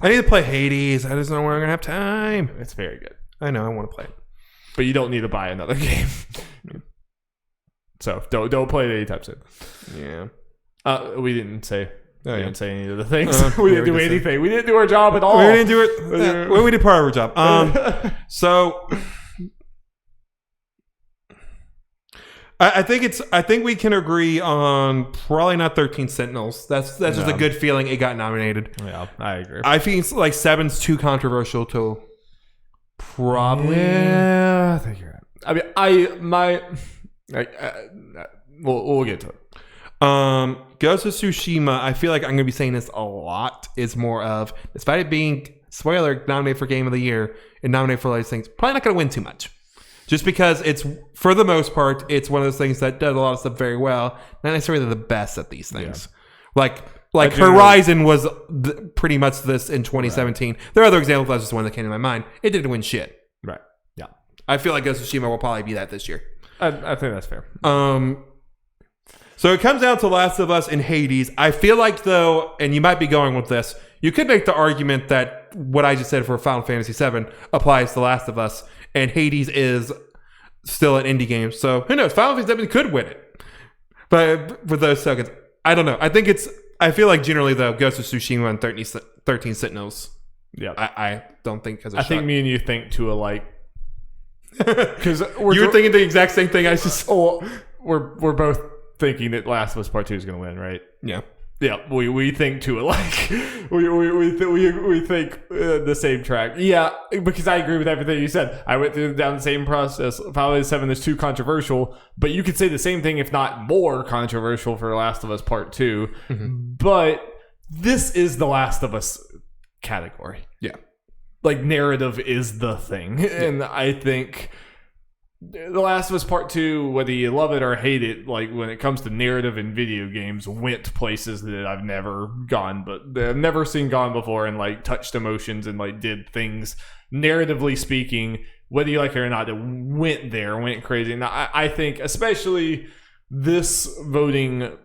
I need to play Hades. I just don't know when I'm going to have time. It's very good. I know. I want to play it. But you don't need to buy another game. So, don't play it anytime soon. Yeah. We didn't say any of the things. We didn't do anything. We didn't do our job at all. We didn't do it. We did part of our job. So... I think we can agree on probably not 13 Sentinels. That's just a good feeling it got nominated. Yeah, I agree. I think like 7's too controversial to probably. Yeah, I think you're right. We'll get to it. Ghost of Tsushima, I feel like I'm going to be saying this a lot, is more of, despite it being, spoiler, nominated for Game of the Year and nominated for all these things, probably not going to win too much. Just because it's, for the most part, it's one of those things that does a lot of stuff very well. Not necessarily the best at these things. Yeah. Like Horizon was pretty much this in 2017. Right. There are other examples. That's just the one that came to my mind. It didn't win shit. Right. Yeah. I feel like Ghost of Tsushima will probably be that this year. I think that's fair. So it comes down to Last of Us and Hades. I feel like, though, and you might be going with this, you could make the argument that what I just said for Final Fantasy VII applies to Last of Us, and Hades is still an indie game. So who knows? Final Fantasy VII could win it. But with those tokens, I don't know. I feel like generally, though, Ghost of Tsushima and 13 Sentinels. Yeah. I don't think because I think me and you think too alike. Because you were thinking the exact same thing. We're both thinking that Last of Us Part 2 is going to win, right? Yeah. Yeah, we think too alike. we think the same track. Yeah, because I agree with everything you said. I went down the same process. Final Fantasy VII is too controversial, but you could say the same thing, if not more controversial, for Last of Us Part 2. Mm-hmm. But this is the Last of Us category. Yeah. Like, narrative is the thing. Yeah. And I think The Last of Us Part 2, whether you love it or hate it, like when it comes to narrative in video games, went places that I've never gone, but I've never seen gone before, and like touched emotions and like did things, narratively speaking, whether you like it or not, that went crazy. And I think especially this voting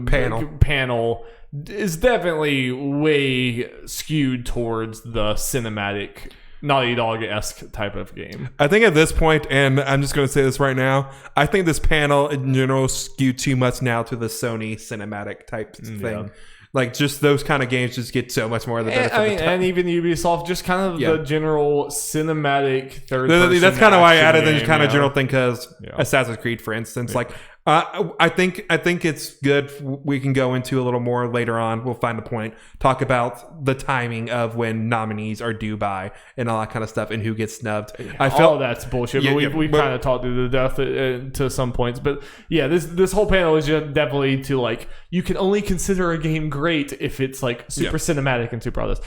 panel is definitely way skewed towards the cinematic Naughty Dog-esque type of game. I think at this point, and I'm just going to say this right now, I think this panel in general skewed too much now to the Sony cinematic type thing. Yeah. Like, just those kind of games just get so much more of the benefit. And even Ubisoft, just kind of the general cinematic third-person. That's kind of why I added the kind of general thing, because Assassin's Creed, for instance, like, I think it's good. We can go into a little more later on. We'll find the point. Talk about the timing of when nominees are due by and all that kind of stuff, and who gets snubbed. I felt all that's bullshit. Yeah, but we kind of talked to the death to some points. But yeah, this whole panel is just definitely to like, you can only consider a game great if it's like super cinematic and super all this.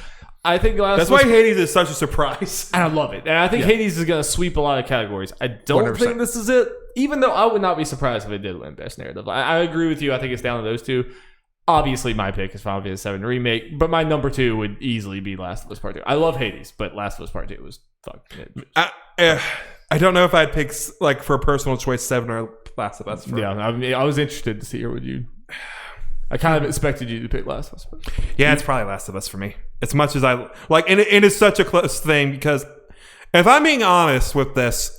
I think that's why Hades is such a surprise. And I love it. And I think Hades is going to sweep a lot of categories. I don't 100%. Think this is it, even though I would not be surprised if it did win Best Narrative. I agree with you. I think it's down to those two. obviously my pick is Final Fantasy VII Remake, but my number 2 would easily be Last of Us Part 2. I love Hades, but Last of Us Part 2 was fucking. I don't know if I'd pick like for a personal choice 7 or Last of Us. Yeah, I mean, I was interested to see what you. I kind of expected you to pick Last of Us. Yeah, it's probably Last of Us for me. As much as I like, and it is such a close thing because if I'm being honest with this,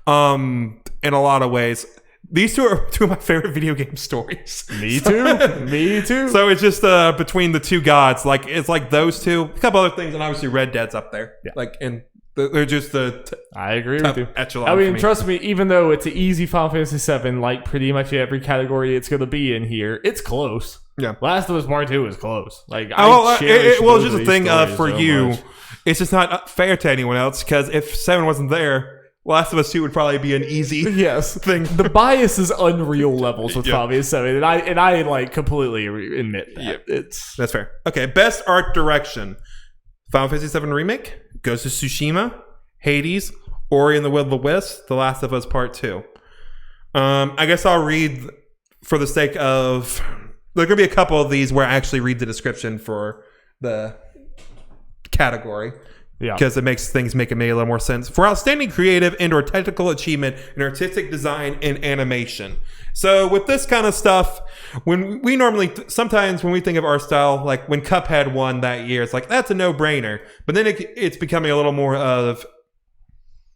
in a lot of ways. These two are two of my favorite video game stories. Me too. Me too. So it's just between the two gods. Like it's like those two, a couple other things, and obviously Red Dead's up there. Yeah. Like and they're just the. I agree with you. Echelon I mean, for me. trust me. Even though it's an easy Final Fantasy VII, like pretty much every category it's going to be in here, it's close. Yeah. Last of Us Part 2 is close. Like well, it's both just of a thing these stories for so you. much. It's just not fair to anyone else because if 7 wasn't there. Last of Us 2 would probably be an easy thing. The bias is unreal levels with Final Fantasy VII, and I like completely admit that. Yeah. That's fair. Okay, best art direction: Final Fantasy VII Remake, Ghost of Tsushima, Hades, Ori and the Will of the Wisp, The Last of Us Part 2. I guess I'll read for the sake of. There are going to be a couple of these where I actually read the description for the category. Yeah. Because it makes things make a little more sense. For outstanding creative and or technical achievement in artistic design and animation. So with this kind of stuff, when we normally, sometimes when we think of art style, like when Cuphead won that year, it's like, that's a no-brainer. But then it's becoming a little more of,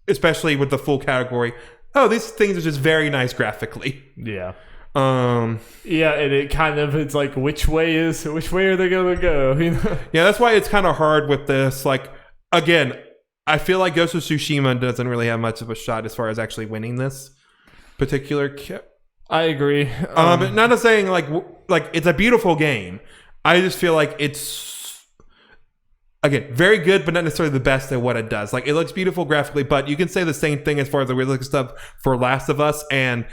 especially with the full category, oh, these things are just very nice graphically. Yeah. Yeah, and it kind of, it's like, which way are they going to go? You know? Yeah, that's why it's kind of hard with this, like, again, I feel like Ghost of Tsushima doesn't really have much of a shot as far as actually winning this particular. I agree. But not saying like it's a beautiful game. I just feel like it's again very good, but not necessarily the best at what it does. Like it looks beautiful graphically, but you can say the same thing as far as the weird looking stuff for Last of Us, and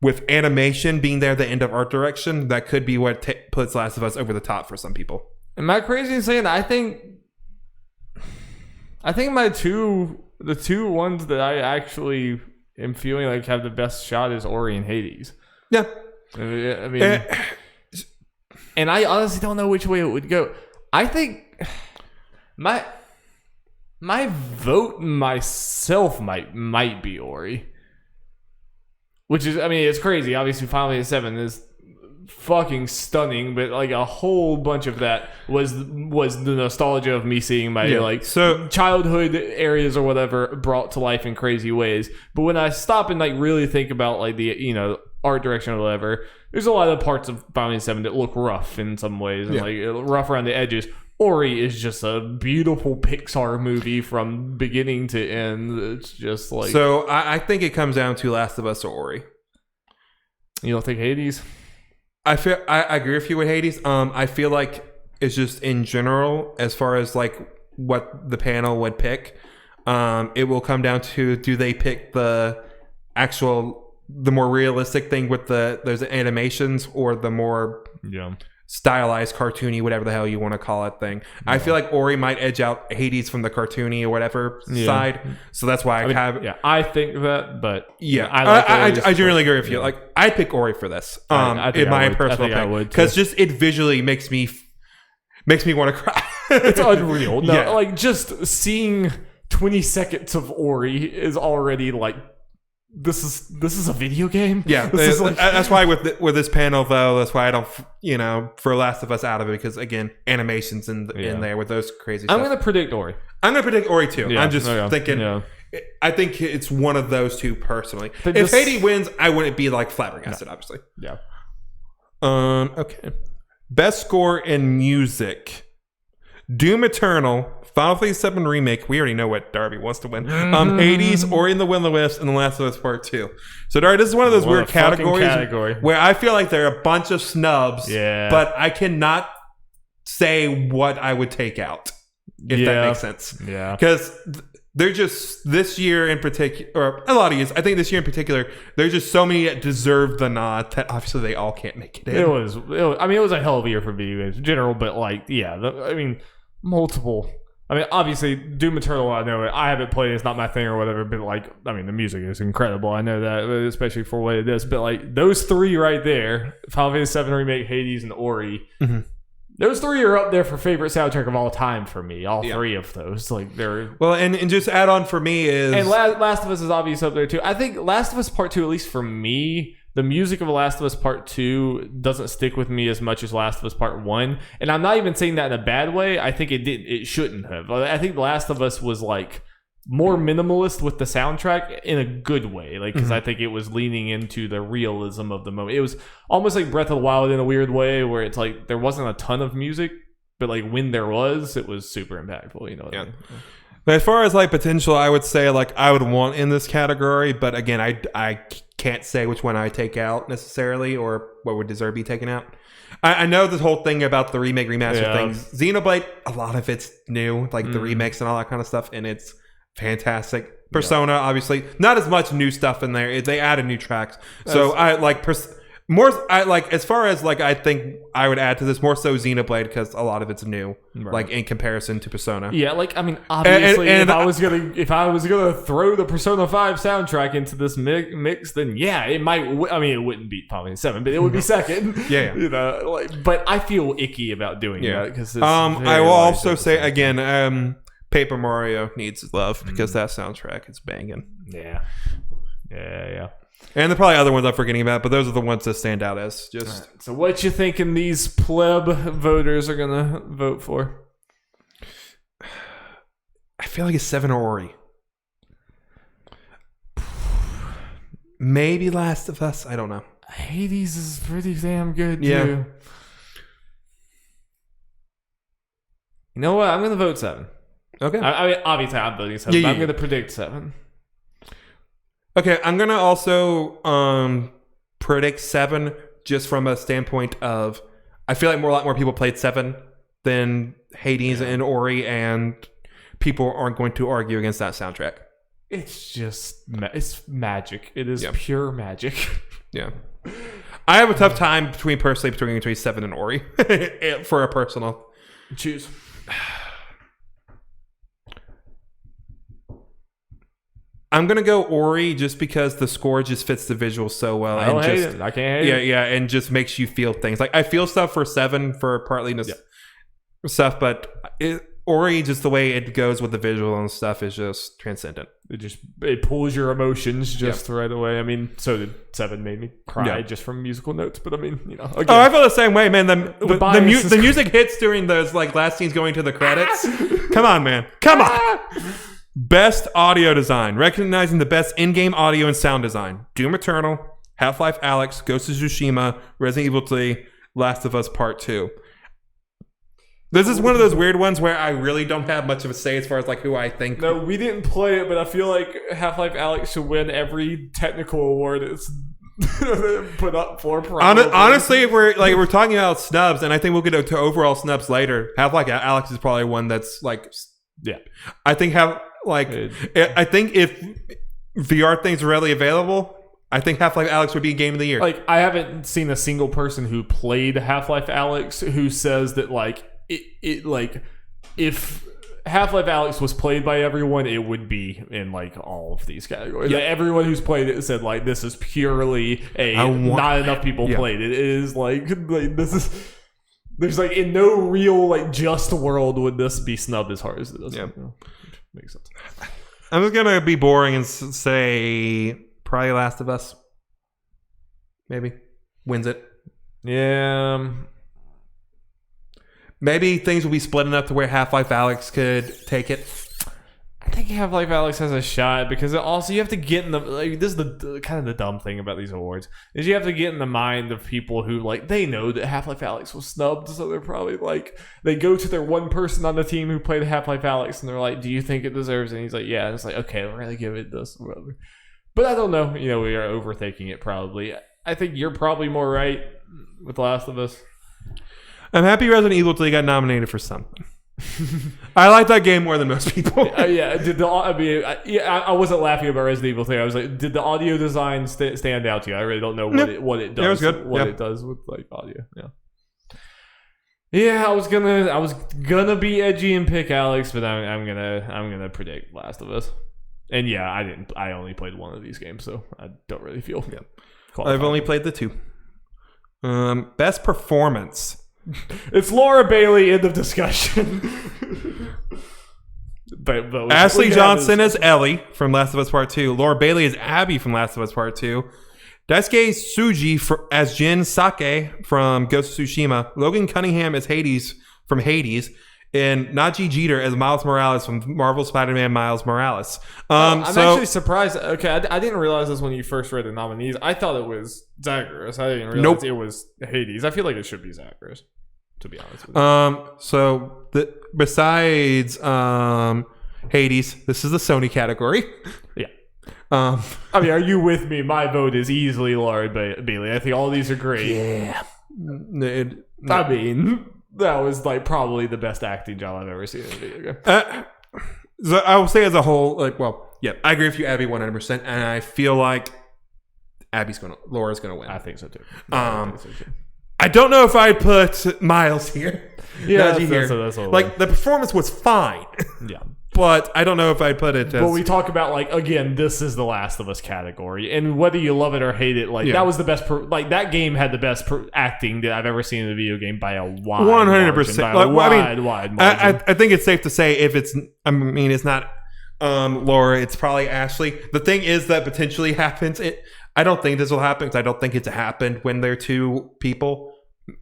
with animation being there, the end of art direction, that could be what puts Last of Us over the top for some people. Am I crazy in saying I think the two ones that I actually am feeling like have the best shot is Ori and Hades. Yeah. I mean, and I honestly don't know which way it would go. I think my vote myself might be Ori. Which is, I mean, it's crazy. Obviously, Final Fantasy VII is fucking stunning, but like a whole bunch of that was the nostalgia of me seeing my childhood areas or whatever brought to life in crazy ways. But when I stop and like really think about like the art direction or whatever, there's a lot of parts of Final Fantasy VII that look rough in some ways and like rough around the edges. Ori is just a beautiful Pixar movie from beginning to end. It's just like, so I think it comes down to Last of Us or Ori. You don't think Hades? I agree with you with Hades. I feel like it's just in general, as far as like what the panel would pick, it will come down to, do they pick the more realistic thing with those animations, or the more stylized, cartoony, whatever the hell you want to call it thing. Yeah. I feel like Ori might edge out Hades from the cartoony or whatever side. So that's why I think that, but I generally agree with you. Like I'd pick Ori for this. In my personal opinion, because just it visually makes me want to cry. It's unreal. No, like just seeing 20 seconds of Ori is already like, this is a video game. Yeah, that's why with this panel though, that's why I don't for Last of Us out of it, because again, animations in there with those crazy stuff. I'm gonna predict Ori. I'm gonna predict Ori too. I'm just thinking. Yeah. I think it's one of those two personally. If Hades wins, I wouldn't be like flabbergasted, obviously. Yeah. Okay. Best score in music: Doom Eternal, Final Fantasy VII Remake. We already know what Darby wants to win. Hades, Ori and the Will of the Wisp, and The Last of Us Part 2. So Darby, this is one of those weird categories where I feel like there are a bunch of snubs, but I cannot say what I would take out, if that makes sense. Yeah. Because they're just, this year in particular, or a lot of years, I think this year in particular, there's just so many that deserve the nod that obviously they all can't make it in. It was a hell of a year for video games in general, but like, multiple I mean, obviously, Doom Eternal, I know it. I haven't played it. It's not my thing or whatever. But, like, I mean, the music is incredible. I know that, especially for what it is. But, like, those three right there, Final Fantasy VII Remake, Hades, and Ori, those three are up there for favorite soundtrack of all time for me. All three of those. Like, they're... Well, and just add on for me is... And Last of Us is obviously up there, too. I think Last of Us Part 2, at least for me... The music of Last of Us Part 2 doesn't stick with me as much as Last of Us Part 1. And I'm not even saying that in a bad way. I think it shouldn't have. I think Last of Us was like more minimalist with the soundtrack in a good way. Like, because I think it was leaning into the realism of the moment. It was almost like Breath of the Wild in a weird way, where it's like there wasn't a ton of music, but like when there was, it was super impactful. You know what I mean? But as far as like potential, I would say like I would want in this category, but again, I can't say which one I take out necessarily or what would deserve to be taken out. I know this whole thing about the remake remaster things. Xenoblade, a lot of it's new, like the remakes and all that kind of stuff, and it's fantastic. Persona, obviously, not as much new stuff in there. They added new tracks, so I like more. I like as far as like I think I would add to this more so Xenoblade because a lot of it's new, like in comparison to Persona. Yeah, like I mean, obviously, and if I was gonna throw the Persona 5 soundtrack into this mix, then yeah, it might. I mean, it wouldn't beat Final Fantasy 7, but it would be second. You know, like, but I feel icky about doing that because I will also say again, Paper Mario needs love because that soundtrack is banging. Yeah. And there are probably other ones I'm forgetting about, but those are the ones that stand out as just... Right. So what you thinking these pleb voters are going to vote for? I feel like it's 7 or Ori. Maybe Last of Us. I don't know. Hades is pretty damn good, too. Yeah. You know what? I'm going to vote 7. Okay. I mean, obviously, I'm voting 7, but I'm going to predict 7. Okay, I'm going to also predict 7 just from a standpoint of I feel like a lot more people played 7 than Hades and Ori, and people aren't going to argue against that soundtrack. It's just, it's magic. It is pure magic. Yeah. I have a tough time between 7 and Ori for a personal. Choose. I'm going to go Ori just because the score just fits the visual so well. I don't hate it. I can't hate it. Yeah, and just makes you feel things. Like, I feel stuff for 7 for partly stuff, but Ori, just the way it goes with the visual and stuff is just transcendent. It pulls your emotions just right away. I mean, so did 7 made me cry just from musical notes, but I mean, you know. Again, I feel the same way, man. The music hits during those like last scenes going to the credits. Come on, man. Come on. Best audio design. Recognizing the best in-game audio and sound design. Doom Eternal, Half-Life Alyx, Ghost of Tsushima, Resident Evil 3, Last of Us Part 2. This is one of those weird ones where I really don't have much of a say as far as like who I think. No, we didn't play it, but I feel like Half-Life Alyx should win every technical award it's put up for. Honestly, if we're talking about snubs, and I think we'll get to overall snubs later. Half-Life Alyx is probably one that's like, I think I think if VR things are readily available, I think Half-Life Alyx would be Game of the Year. Like, I haven't seen a single person who played Half-Life Alyx who says that like it like if Half-Life Alyx was played by everyone, it would be in like all of these categories. Like, everyone who's played it said like this is purely not enough people played it. It is like this is. There's like in no real like just world would this be snubbed as hard as it is. Yeah, makes sense. I'm just gonna be boring and say probably Last of Us. Maybe wins it. Yeah. Maybe things will be split enough to where Half-Life Alyx could take it. I think Half-Life Alyx has a shot because also you have to get in the like this is the kind of the dumb thing about these awards is you have to get in the mind of people who like they know that Half-Life Alyx was snubbed, so they're probably like they go to their one person on the team who played Half-Life Alyx and they're like, "Do you think it deserves it?" And he's like, "Yeah." And it's like, "Okay, we're gonna give it this or whatever." But I don't know. You know, we are overthinking it probably. I think you're probably more right with The Last of Us. I'm happy Resident Evil 3 got nominated for something. I like that game more than most people. I wasn't laughing about Resident Evil 3. I was like, did the audio design stand out to you? I really don't know what it does. Yeah, it was good. What it does with like audio. Yeah. Yeah, I was gonna be edgy and pick Alex, but I'm gonna predict Last of Us. And yeah, I only played one of these games, so I don't really feel I've only played the 2. Best performance. It's Laura Bailey, end of discussion. but Ashley Johnson as Ellie from Last of Us Part 2. Laura Bailey as Abby from Last of Us Part 2. Daisuke Tsuji as Jin Sake from Ghost of Tsushima. Logan Cunningham as Hades from Hades. And Najee Jeter as Miles Morales from Marvel Spider-Man Miles Morales. I'm actually surprised. Okay, I didn't realize this when you first read the nominees. I thought it was Zagreus. I didn't realize it was Hades. I feel like it should be Zagreus, to be honest with you. Besides Hades, this is the Sony category. Yeah. I mean, are you with me? My vote is easily Laura Bailey. I think all these are great. Yeah. I mean, that was like probably the best acting job I've ever seen in a video game. So I will say as a whole, I agree with you, Abby, 100%, and I feel like Laura's gonna win. I think so too. I don't know if I'd put Miles here. Yeah, that's like the performance was fine. Yeah. But I don't know if I'd put it as... But we talk about, again, this is the Last of Us category. And whether you love it or hate it, that was the best... that game had the best acting that I've ever seen in a video game by a wide 100%. Margin, wide margin. I think it's safe to say if it's... I mean, it's not Laura, it's probably Ashley. The thing is that potentially happens... I don't think this will happen because I don't think it's happened when they're two people.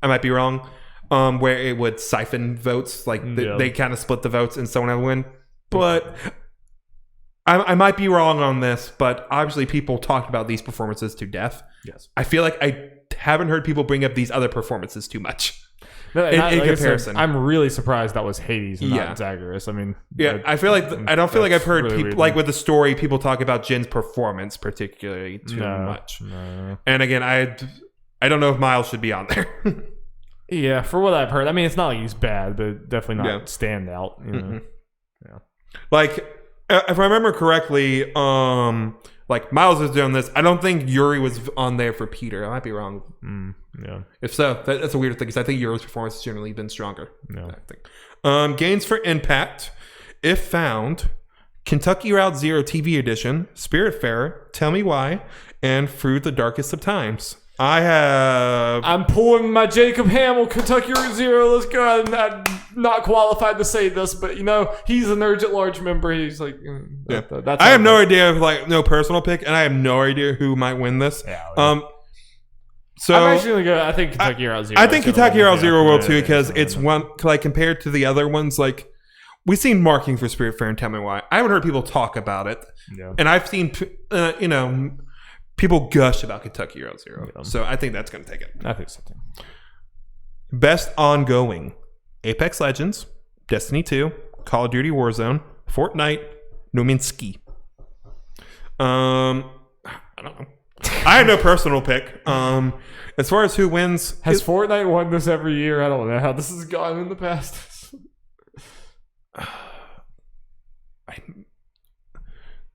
I might be wrong. Where it would siphon votes. They kind of split the votes and someone will win. But I might be wrong on this, but obviously people talked about these performances to death. Yes. I feel like I haven't heard people bring up these other performances too much in comparison. I'm really surprised that was Hades and not Zagreus. I mean... Yeah, I feel like... I don't feel like I've heard people... with the story, people talk about Jin's performance particularly too much. No. And again, I don't know if Miles should be on there. Yeah, for what I've heard. I mean, it's not like he's bad, but definitely not standout. You know? Yeah. If I remember correctly, Miles was doing this. I don't think Yuri was on there for Peter. I might be wrong. Yeah. If so, that's a weird thing because I think Yuri's performance has generally been stronger. No. I think. Gains for impact, if found, Kentucky Route Zero TV Edition, Spiritfarer, Tell Me Why, and Through the Darkest of Times. I'm pulling my Jacob Hamill Kentucky Route Zero. Let's go. I'm not qualified to say this, but he's an Nerds at Large member. He's like, that's. I have no idea, no personal pick, and I have no idea who might win this. Yeah. So I'm actually gonna go. I think Kentucky Route Zero. I think Kentucky Route Zero will too because it's one compared to the other ones. We've seen marking for Spiritfarer and Tell Me Why. I haven't heard people talk about it, and I've seen people gush about Kentucky Route Zero. Yeah. So I think that's going to take it. I think so too. Best ongoing: Apex Legends, Destiny 2, Call of Duty Warzone, Fortnite, Nominees. I don't know. I have no personal pick. As far as who wins, has Fortnite won this every year? I don't know how this has gone in the past.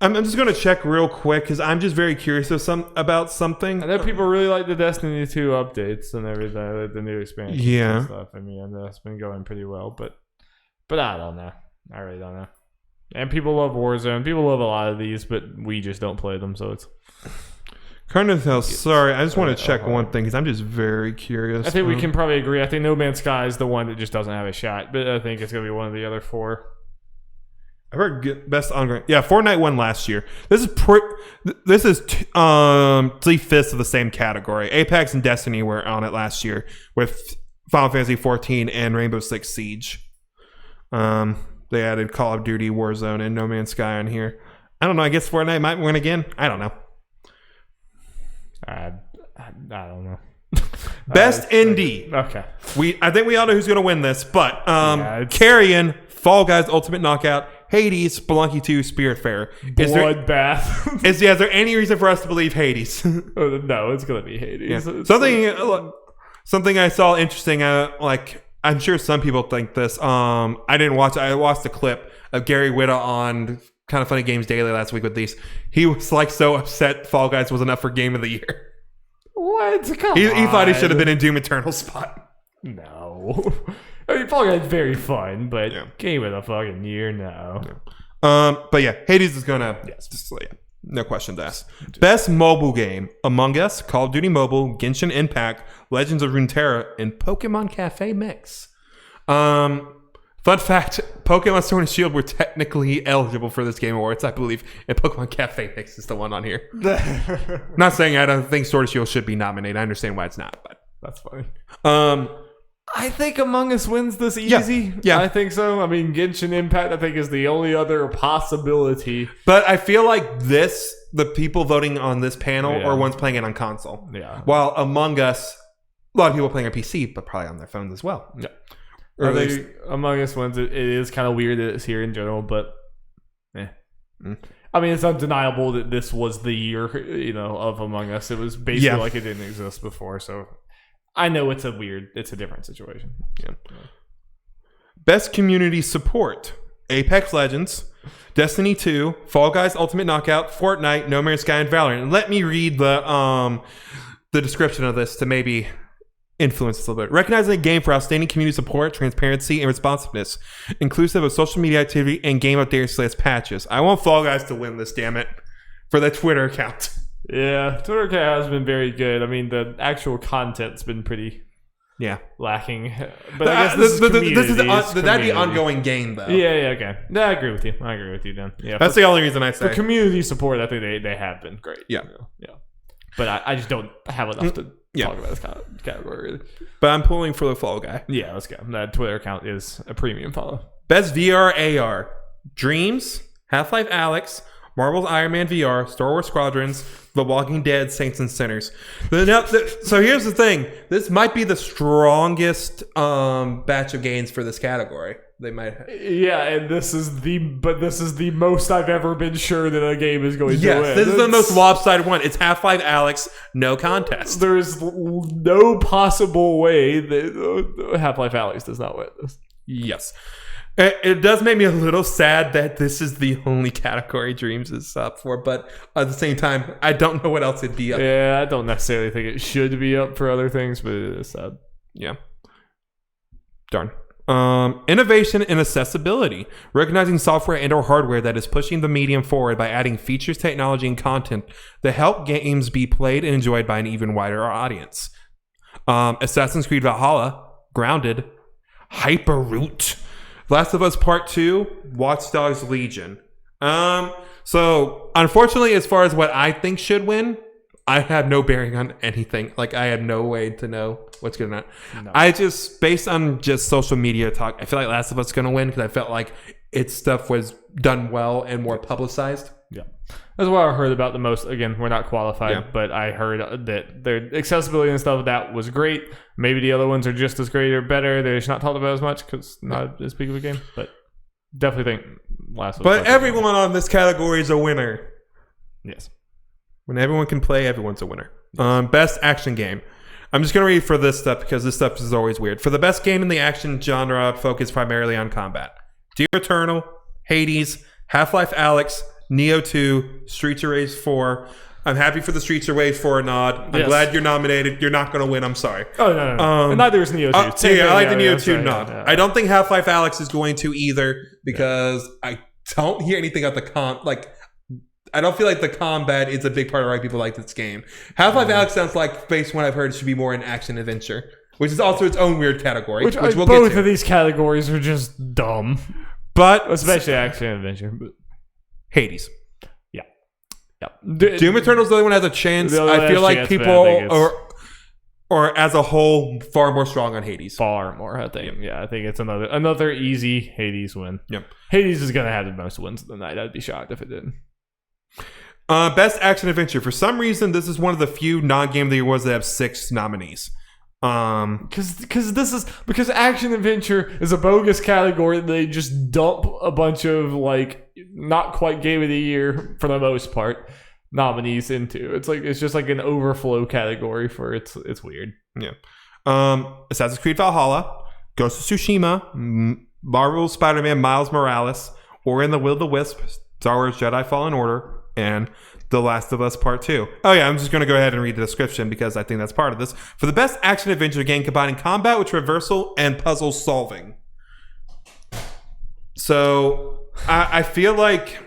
I'm just going to check real quick because I'm just very curious about something. I know people really like the Destiny 2 updates and everything, the new expansions and stuff. I mean, that's been going pretty well, but I don't know. I really don't know. And people love Warzone. People love a lot of these, but we just don't play them, so it's... Carnothel, sorry, I just want to check one thing because I'm just very curious. I think we can probably agree. I think No Man's Sky is the one that just doesn't have a shot, but I think it's going to be one of the other four. I've heard best ongoing. Yeah, Fortnite won last year. This is 3/5 of the same category. Apex and Destiny were on it last year with Final Fantasy 14 and Rainbow Six Siege. They added Call of Duty, Warzone, and No Man's Sky on here. I don't know. I guess Fortnite might win again. I don't know. I don't know. Best indie. Okay. I think we all know who's going to win this, but Carrion, Fall Guys Ultimate Knockout, Hades, Spelunky 2, Spiritfarer. Bloodbath. Is there any reason for us to believe Hades? No, it's going to be Hades. Yeah. Something I saw interesting, I'm sure some people think this. I didn't watch it. I watched a clip of Gary Whitta on Kind of Funny Games Daily last week with these. He was so upset Fall Guys wasn't up for Game of the Year. What? He thought he should have been in Doom Eternal spot. No. I mean, Fall Guy's very fun, but game of the fucking year, no. But yeah, Hades is gonna. Yes. No questions asked. Best mobile game: Among Us, Call of Duty Mobile, Genshin Impact, Legends of Runeterra, and Pokemon Cafe Mix. Fun fact: Pokemon Sword and Shield were technically eligible for this Game Awards, I believe, and Pokemon Cafe Mix is the one on here. Not saying I don't think Sword and Shield should be nominated. I understand why it's not, but that's funny. I think Among Us wins this easy. Yeah. I think so. I mean, Genshin Impact, I think, is the only other possibility. But I feel like the people voting on this panel are ones playing it on console. Yeah. While Among Us, a lot of people playing on PC, but probably on their phones as well. Yeah. I think Among Us wins. It is kind of weird that it's here in general, but I mean, it's undeniable that this was the year, of Among Us. It was basically like it didn't exist before, so I know it's a different situation. Yeah. Best community support: Apex Legends, Destiny 2, Fall Guys Ultimate Knockout, Fortnite, No Man's Sky, and Valorant. And let me read the description of this to maybe influence this a little bit. Recognizing a game for outstanding community support, transparency, and responsiveness, inclusive of social media activity and game updates / patches. I want Fall Guys to win this, damn it, for the Twitter account. Yeah, Twitter account has been very good. I mean, the actual content's been pretty lacking. But I guess that'd be ongoing game, though. Yeah, okay. No, I agree with you. Dan. Yeah, that's the only reason I say. For community support, I think they have been great. Yeah. But I just don't have enough to talk about this kind of category, really. But I'm pulling for the Fall Guy. Yeah, let's go. That Twitter account is a premium follow. Best VR AR: Dreams, Half-Life Alyx, Marvel's Iron Man VR, Star Wars Squadrons, The Walking Dead, Saints and Sinners. So here's the thing. This might be the strongest batch of games for this category. They might have. Yeah, and this is the most I've ever been sure that a game is going to win. Yes, this is the most lopsided one. It's Half-Life Alyx, no contest. There's no possible way that Half-Life Alyx does not win this. Yes. It does make me a little sad that this is the only category Dreams is up for, but at the same time, I don't know what else it'd be up for. Yeah, I don't necessarily think it should be up for other things, but it is sad. Yeah. Darn. Innovation and accessibility. Recognizing software and or hardware that is pushing the medium forward by adding features, technology, and content that help games be played and enjoyed by an even wider audience. Assassin's Creed Valhalla, Grounded, Hyperroot, Last of Us Part 2, Watch Dogs Legion. So, unfortunately, as far as what I think should win, I have no bearing on anything. Like, I have no way to know what's going to win. No. I just, based on just social media talk, I feel like Last of Us is going to win because I felt like its stuff was done well and more publicized. Yeah. That's what I heard about the most. Again, we're not qualified, but I heard that their accessibility and stuff, that was great. Maybe the other ones are just as great or better. They're just not talked about as much because not as big of a game. But definitely think Last of Us. But everyone on this category is a winner. Yes. When everyone can play, everyone's a winner. Best action game. I'm just going to read for this stuff because this stuff is always weird. For the best game in the action genre, focused primarily on combat: Doom Eternal, Hades, Half-Life Alyx, Neo 2, Streets of Rage 4. I'm happy for the Streets of Rage 4 nod. I'm glad you're nominated. You're not going to win. I'm sorry. Oh, no. Neither is Neo 2. I like the Neo 2 nod. Yeah. I don't think Half-Life Alyx is going to either because I don't hear anything about the I don't feel like the combat is a big part of why people like this game. Half-Life Alyx sounds like, based on what I've heard, it should be more an action-adventure, which is also its own weird category. Which we'll both of these categories are just dumb. But especially action-adventure. Hades. Yeah. Doom Eternal's the only one that has a chance. I feel like people are as a whole far more strong on Hades. Far more, I think. Yeah, I think it's another easy Hades win. Yep. Hades is going to have the most wins of the night. I'd be shocked if it didn't. Best action adventure. For some reason, this is one of the few non-game of the year awards that have 6 nominees. Because action adventure is a bogus category. They just dump a bunch of not quite game of the year for the most part nominees into. It's just like an overflow category for it's weird. Yeah. Assassin's Creed Valhalla, Ghost of Tsushima, Marvel's Spider-Man Miles Morales, Ori and the Will of the Wisp, Star Wars Jedi Fallen Order, and The Last of Us Part 2. Oh yeah, I'm just going to go ahead and read the description because I think that's part of this. For the best action-adventure game combining combat with traversal and puzzle solving. So, I feel like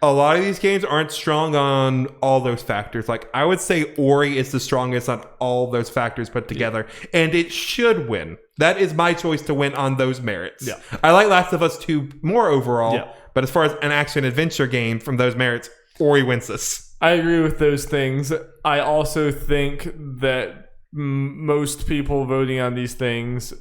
a lot of these games aren't strong on all those factors. Like, I would say Ori is the strongest on all those factors put together, and it should win. That is my choice to win on those merits. Yeah. I like Last of Us 2 more overall, but as far as an action-adventure game from those merits, Ori wins this. I agree with those things. I also think that most people voting on these things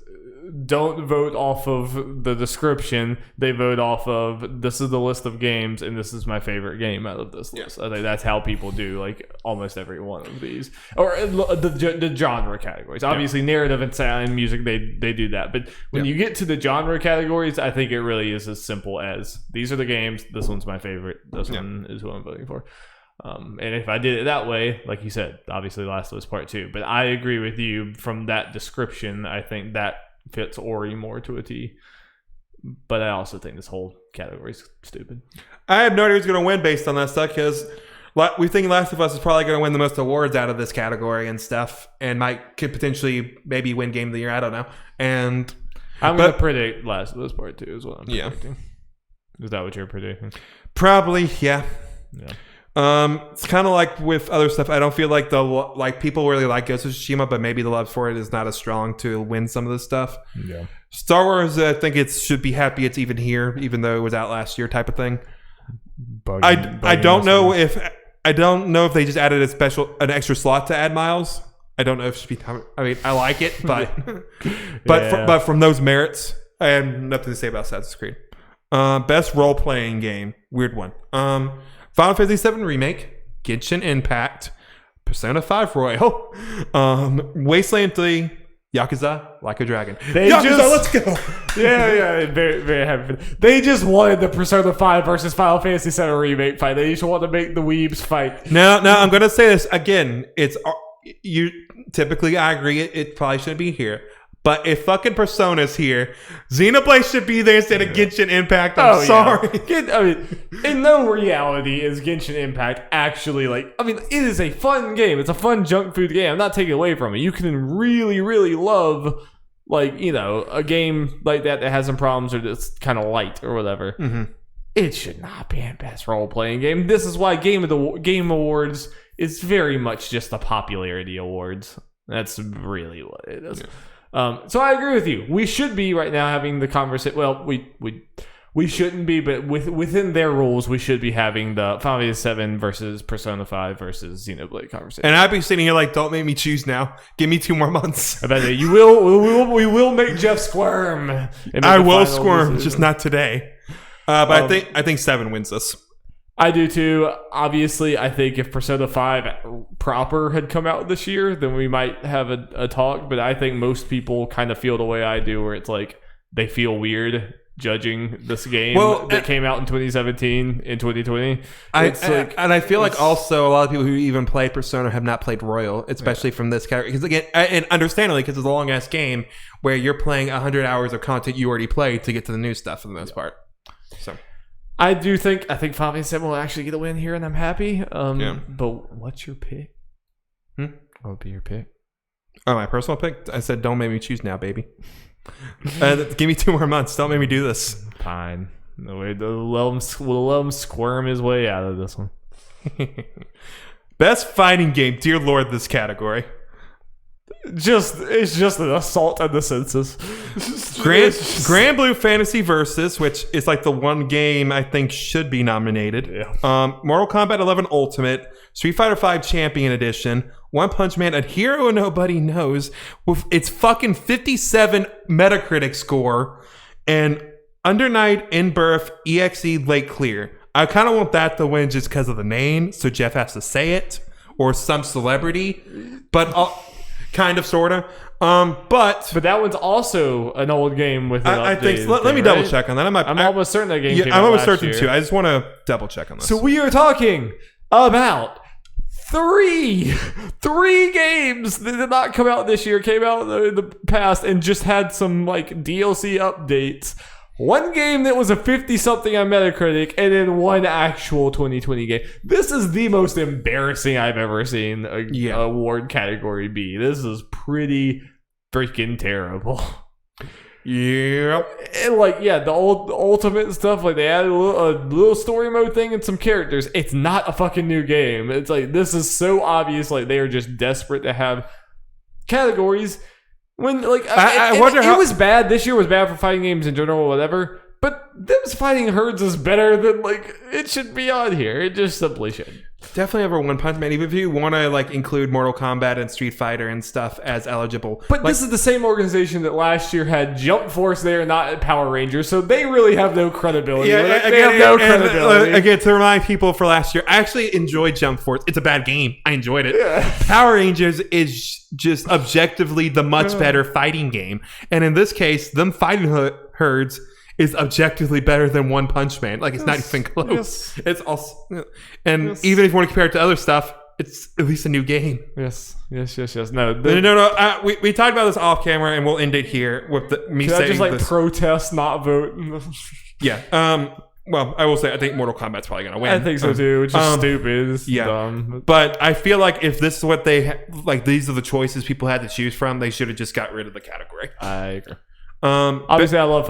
don't vote off of the description. They vote off of, this is the list of games and this is my favorite game out of this list. I think that's how people do like almost every one of these, or the genre categories. Obviously narrative and sound and music, they do that, but when you get to the genre categories, I think it really is as simple as, these are the games, this one's my favorite, this one is who I'm voting for. And if I did it that way, like you said, obviously Last of Us Part 2, but I agree with you from that description. I think that fits Ori more to a T, but I also think this whole category is stupid. I have no idea who's going to win based on that stuff, because we think Last of Us is probably going to win the most awards out of this category and stuff, and could potentially maybe win Game of the Year. I don't know. And I'm going to predict Last of Us Part 2 is what I'm predicting. Is that what you're predicting? Probably, yeah. Yeah. It's kind of like with other stuff. I don't feel like people really like Ghost of Tsushima, but maybe the love for it is not as strong to win some of this stuff. Yeah. Star Wars, I think it should be happy it's even here, even though it was out last year, type of thing. I don't know if they just added an extra slot to add miles. I don't know if it should be. I mean, I like it, but but from those merits, I have nothing to say about Assassin's Creed. Best role playing game, weird one. Final Fantasy VII Remake, Genshin Impact, Persona 5 Royal, Wasteland 3, Yakuza Like a Dragon. Let's go. Yeah, very, very happy. They just wanted the Persona 5 versus Final Fantasy VII Remake fight. They just want to make the weebs fight. No, I'm going to say this again. Typically, I agree, it probably shouldn't be here. But if fucking Persona's here, Xenoblade should be there instead of Genshin Impact. I'm sorry. I mean, in no reality is Genshin Impact actually it is a fun game. It's a fun junk food game. I'm not taking away from it. You can really, really love, a game like that has some problems or that's kind of light or whatever. Mm-hmm. It should not be a best role-playing game. This is why Game Awards is very much just the popularity awards. That's really what it is. Yeah. So I agree with you. We should be right now having the conversation. Well, we shouldn't be, but within their rules, we should be having the Final Fantasy VII versus Persona 5 versus Xenoblade conversation. And I'd be sitting here like, don't make me choose now. Give me 2 more months. I bet you will. We will make Jeff squirm. I will squirm, just not today. But I think 7 wins this. I do too. Obviously, I think if Persona 5 proper had come out this year, then we might have a talk. But I think most people kind of feel the way I do, where it's like they feel weird judging this game that came out in 2017, in 2020. And I feel like also a lot of people who even play Persona have not played Royal, especially from this category. Because again, and understandably, because it's a long-ass game where you're playing 100 hours of content you already played to get to the new stuff for the most part. So... I think Final Fantasy VII will actually get a win here, and I'm happy. But what's your pick? What would be your pick? Oh, my personal pick? I said, don't make me choose now, baby. Give me 2 more months. Don't make me do this. Fine. We'll let him squirm his way out of this one. Best fighting game. Dear Lord, this category. It's just an assault on the senses. Grand Blue Fantasy Versus, which is like the one game I think should be nominated. Yeah. Mortal Kombat 11 Ultimate, Street Fighter 5 Champion Edition, One Punch Man, A Hero Nobody Knows, with its fucking 57 Metacritic score, and Under Night, In Birth, EXE, Lake Clear. I kind of want that to win just because of the name, so Jeff has to say it, or some celebrity, but... kind of, sort of. But that one's also an old game with an I think. So. Let me double check on that. I'm almost certain that game came I'm out almost last certain year. too. I just want to double check on this. So we are talking about 3 games that did not come out this year, came out in the past, and just had some DLC updates. one game that was a 50-something on Metacritic, and then one actual 2020 game. This is the most embarrassing I've ever seen a award category be. This is pretty freaking terrible. Yeah. And the ultimate stuff, like they added a little story mode thing and some characters. It's not a fucking new game. It's like, this is so obvious, like they are just desperate to have categories. When I wonder how it was bad. This year was bad for fighting games in general, or whatever. But them's fighting herds is better than it should be on here. It just simply should. Definitely over One Punch Man. Even if you want to include Mortal Kombat and Street Fighter and stuff as eligible, but this is the same organization that last year had Jump Force there, not Power Rangers, so they really have no credibility. Yeah, they have no credibility. Again, to remind people for last year, I actually enjoyed Jump Force. It's a bad game. I enjoyed it. Yeah. Power Rangers is just objectively the much better fighting game, and in this case, them fighting herds is objectively better than One Punch Man. It's not even close. Yes. It's also, and even if you want to compare it to other stuff, it's at least a new game. Yes. No. No. We talked about this off camera, and we'll end it here with me saying Can I just protest, not vote? Yeah. Well, I will say I think Mortal Kombat's probably gonna win. I think so too, which is stupid. It's dumb. But I feel like if this is what they these are the choices people had to choose from, they should have just got rid of the category. I agree. Obviously, I love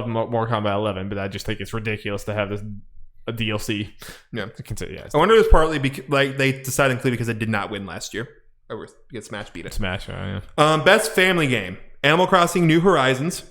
Mortal Kombat 11, but I just think it's ridiculous to have this a DLC. Yeah, I wonder if it's partly because they decided to include it because it did not win last year. Because Smash beat it. Smash, yeah. Best family game: Animal Crossing: New Horizons,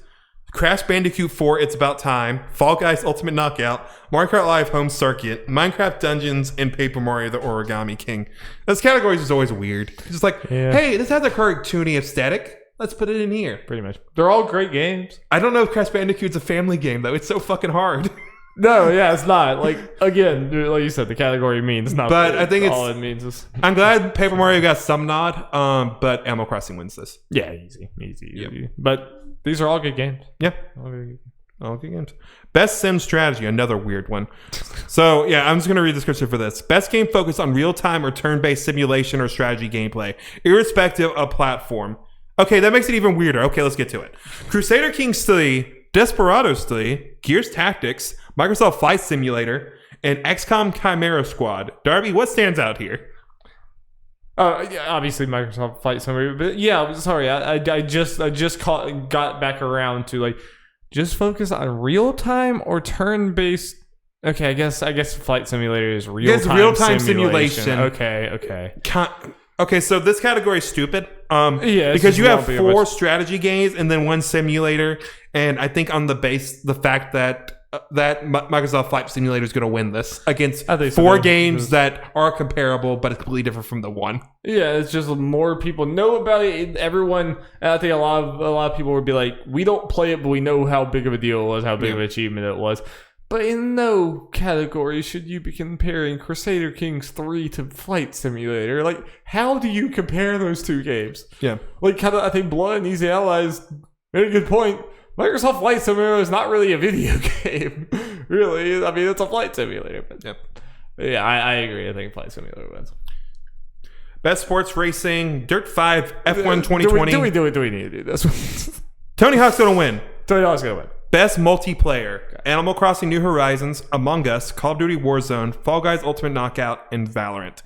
Crash Bandicoot 4: It's About Time, Fall Guys: Ultimate Knockout, Mario Kart Live Home Circuit, Minecraft Dungeons, and Paper Mario: The Origami King. Those categories is always weird. It's just hey, this has a cartoony aesthetic. Let's put it in here. Pretty much. They're all great games. I don't know if Crash Bandicoot's a family game, though. It's so fucking hard. No, yeah, it's not. Again, like you said, the category means not. But I think all it means is. I'm glad Paper Mario got some nod, but Animal Crossing wins this. Yeah, easy. Yep. But these are all good games. Yeah. All good games. Best Sim Strategy, another weird one. So, yeah, I'm just going to read the description for this. Best game focused on real-time or turn-based simulation or strategy gameplay, irrespective of platform. Okay, that makes it even weirder. Okay, let's get to it. Crusader Kings 3, Desperados 3, Gears Tactics, Microsoft Flight Simulator, and XCOM Chimera Squad. Darby, what stands out here? Yeah, obviously Microsoft Flight Simulator, but yeah, sorry, I just got back around to just focus on real time or turn based. Okay, I guess Flight Simulator is real time simulation. Okay. Okay, so this category is stupid. Yeah, because you have 4 strategy games and then 1 simulator, and I think on the fact that Microsoft Flight Simulator is going to win this against 4 games that are comparable, but it's completely different from the one. Yeah, it's just more people know about it. Everyone, I think a lot of people would be like, we don't play it, but we know how big of a deal it was, how big of an achievement it was. But in no category should you be comparing Crusader Kings 3 to Flight Simulator. How do you compare those 2 games? Yeah. I think Blood and Easy Allies made a good point. Microsoft Flight Simulator is not really a video game. Really. I mean, it's a flight simulator. But yeah, I agree. I think Flight Simulator wins. Best Sports Racing, Dirt 5, F1 2020. Do we need to do this one? Tony Hawk's going to win. Tony Hawk's going to win. Best multiplayer: Animal Crossing: New Horizons, Among Us, Call of Duty Warzone, Fall Guys: Ultimate Knockout, and Valorant.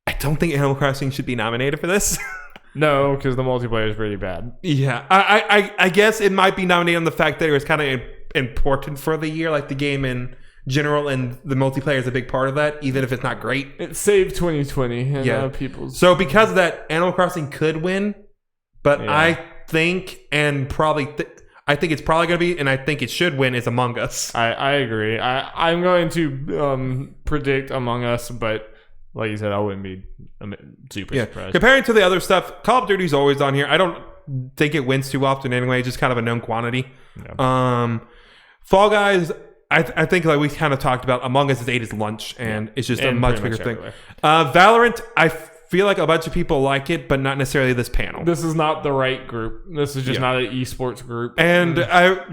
I don't think Animal Crossing should be nominated for this. No, because the multiplayer is really bad. Yeah, I guess it might be nominated on the fact that it was kind of important for the year, the game in general, and the multiplayer is a big part of that, even if it's not great. It saved 2020. And people's. So because of that, Animal Crossing could win, but I think and probably. I think it's probably going to be, and I think it should win, is Among Us. I agree. I'm going to predict Among Us, but like you said, I wouldn't be super surprised. Comparing to the other stuff, Call of Duty's always on here. I don't think it wins too often anyway, just kind of a known quantity. Yeah. Fall Guys, I think we kind of talked about, Among Us is 8 is lunch, and it's just a much bigger thing. Valorant, I feel like a bunch of people like it, but not necessarily this panel. This is not the right group. This is just not an esports group. And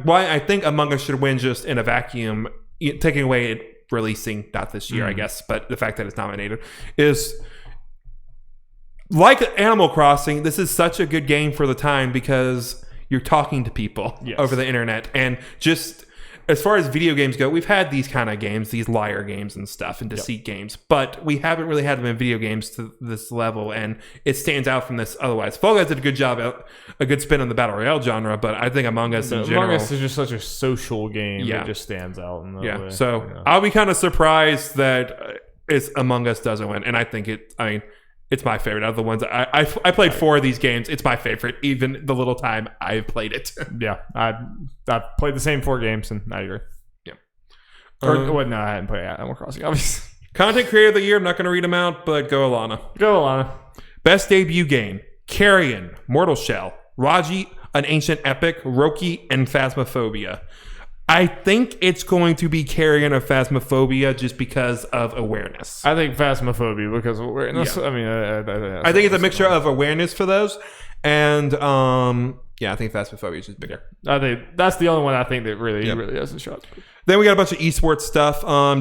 why I think Among Us should win just in a vacuum, taking away it releasing, not this year, I guess, but the fact that it's nominated, is like Animal Crossing, this is such a good game for the time because You're talking to people over the internet. And just as far as video games go, we've had these kind of games, these liar games and stuff, and deceit games, but we haven't really had them in video games to this level, and it stands out from this otherwise. Fall Guys did a good job, a good spin on the Battle Royale genre, but I think Among Us in general... Among Us is just such a social game that just stands out in that way. So I'll be kind of surprised that Among Us doesn't win, and I think it's my favorite out of the ones. I played 4 of these games. It's my favorite, even the little time I've played it. Yeah, I've played the same 4 games, and I agree. Yeah. No, I hadn't played Animal Crossing, obviously. Content Creator of the Year, I'm not going to read them out, but go Alana. Go Alana. Best Debut Game, Carrion, Mortal Shell, Raji, An Ancient Epic, Roki, and Phasmophobia. I think it's going to be Carrion or Phasmophobia just because of awareness. I think Phasmophobia because of awareness. Yeah. I mean, I think it's a mixture of awareness for those, and I think Phasmophobia is just bigger. I think that's the only one I think that really has a shot. Then we got a bunch of esports stuff.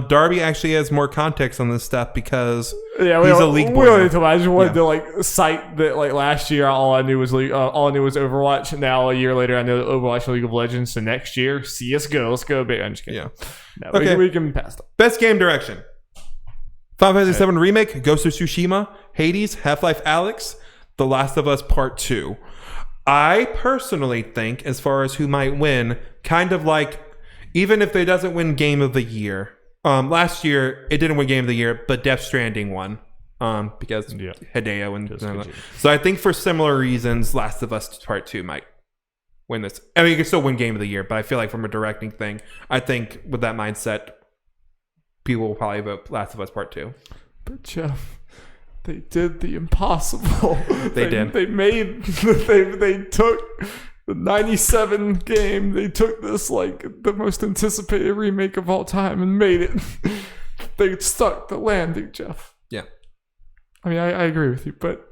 Darby actually has more context on this stuff because he's a league boy. I just wanted to cite that last year all I knew was Overwatch. Now a year later I know Overwatch and League of Legends. So next year CS:GO. Let's go big. I'm just kidding. Yeah. No, we can pass that. Best game direction: Final Fantasy VII Remake, Ghost of Tsushima, Hades, Half-Life Alyx, The Last of Us Part 2. I personally think, as far as who might win, kind of like, even if it doesn't win Game of the Year, last year it didn't win Game of the Year, but Death Stranding won because Hideo and so I think for similar reasons, Last of Us Part 2 might win this. I mean, you can still win Game of the Year, but I feel like from a directing thing, I think with that mindset, people will probably vote Last of Us Part 2. But Jeff, they did the impossible. They did. They made. They took the 97 game. They took this the most anticipated remake of all time and made it. They stuck the landing, Jeff. Yeah. I mean, I agree with you, but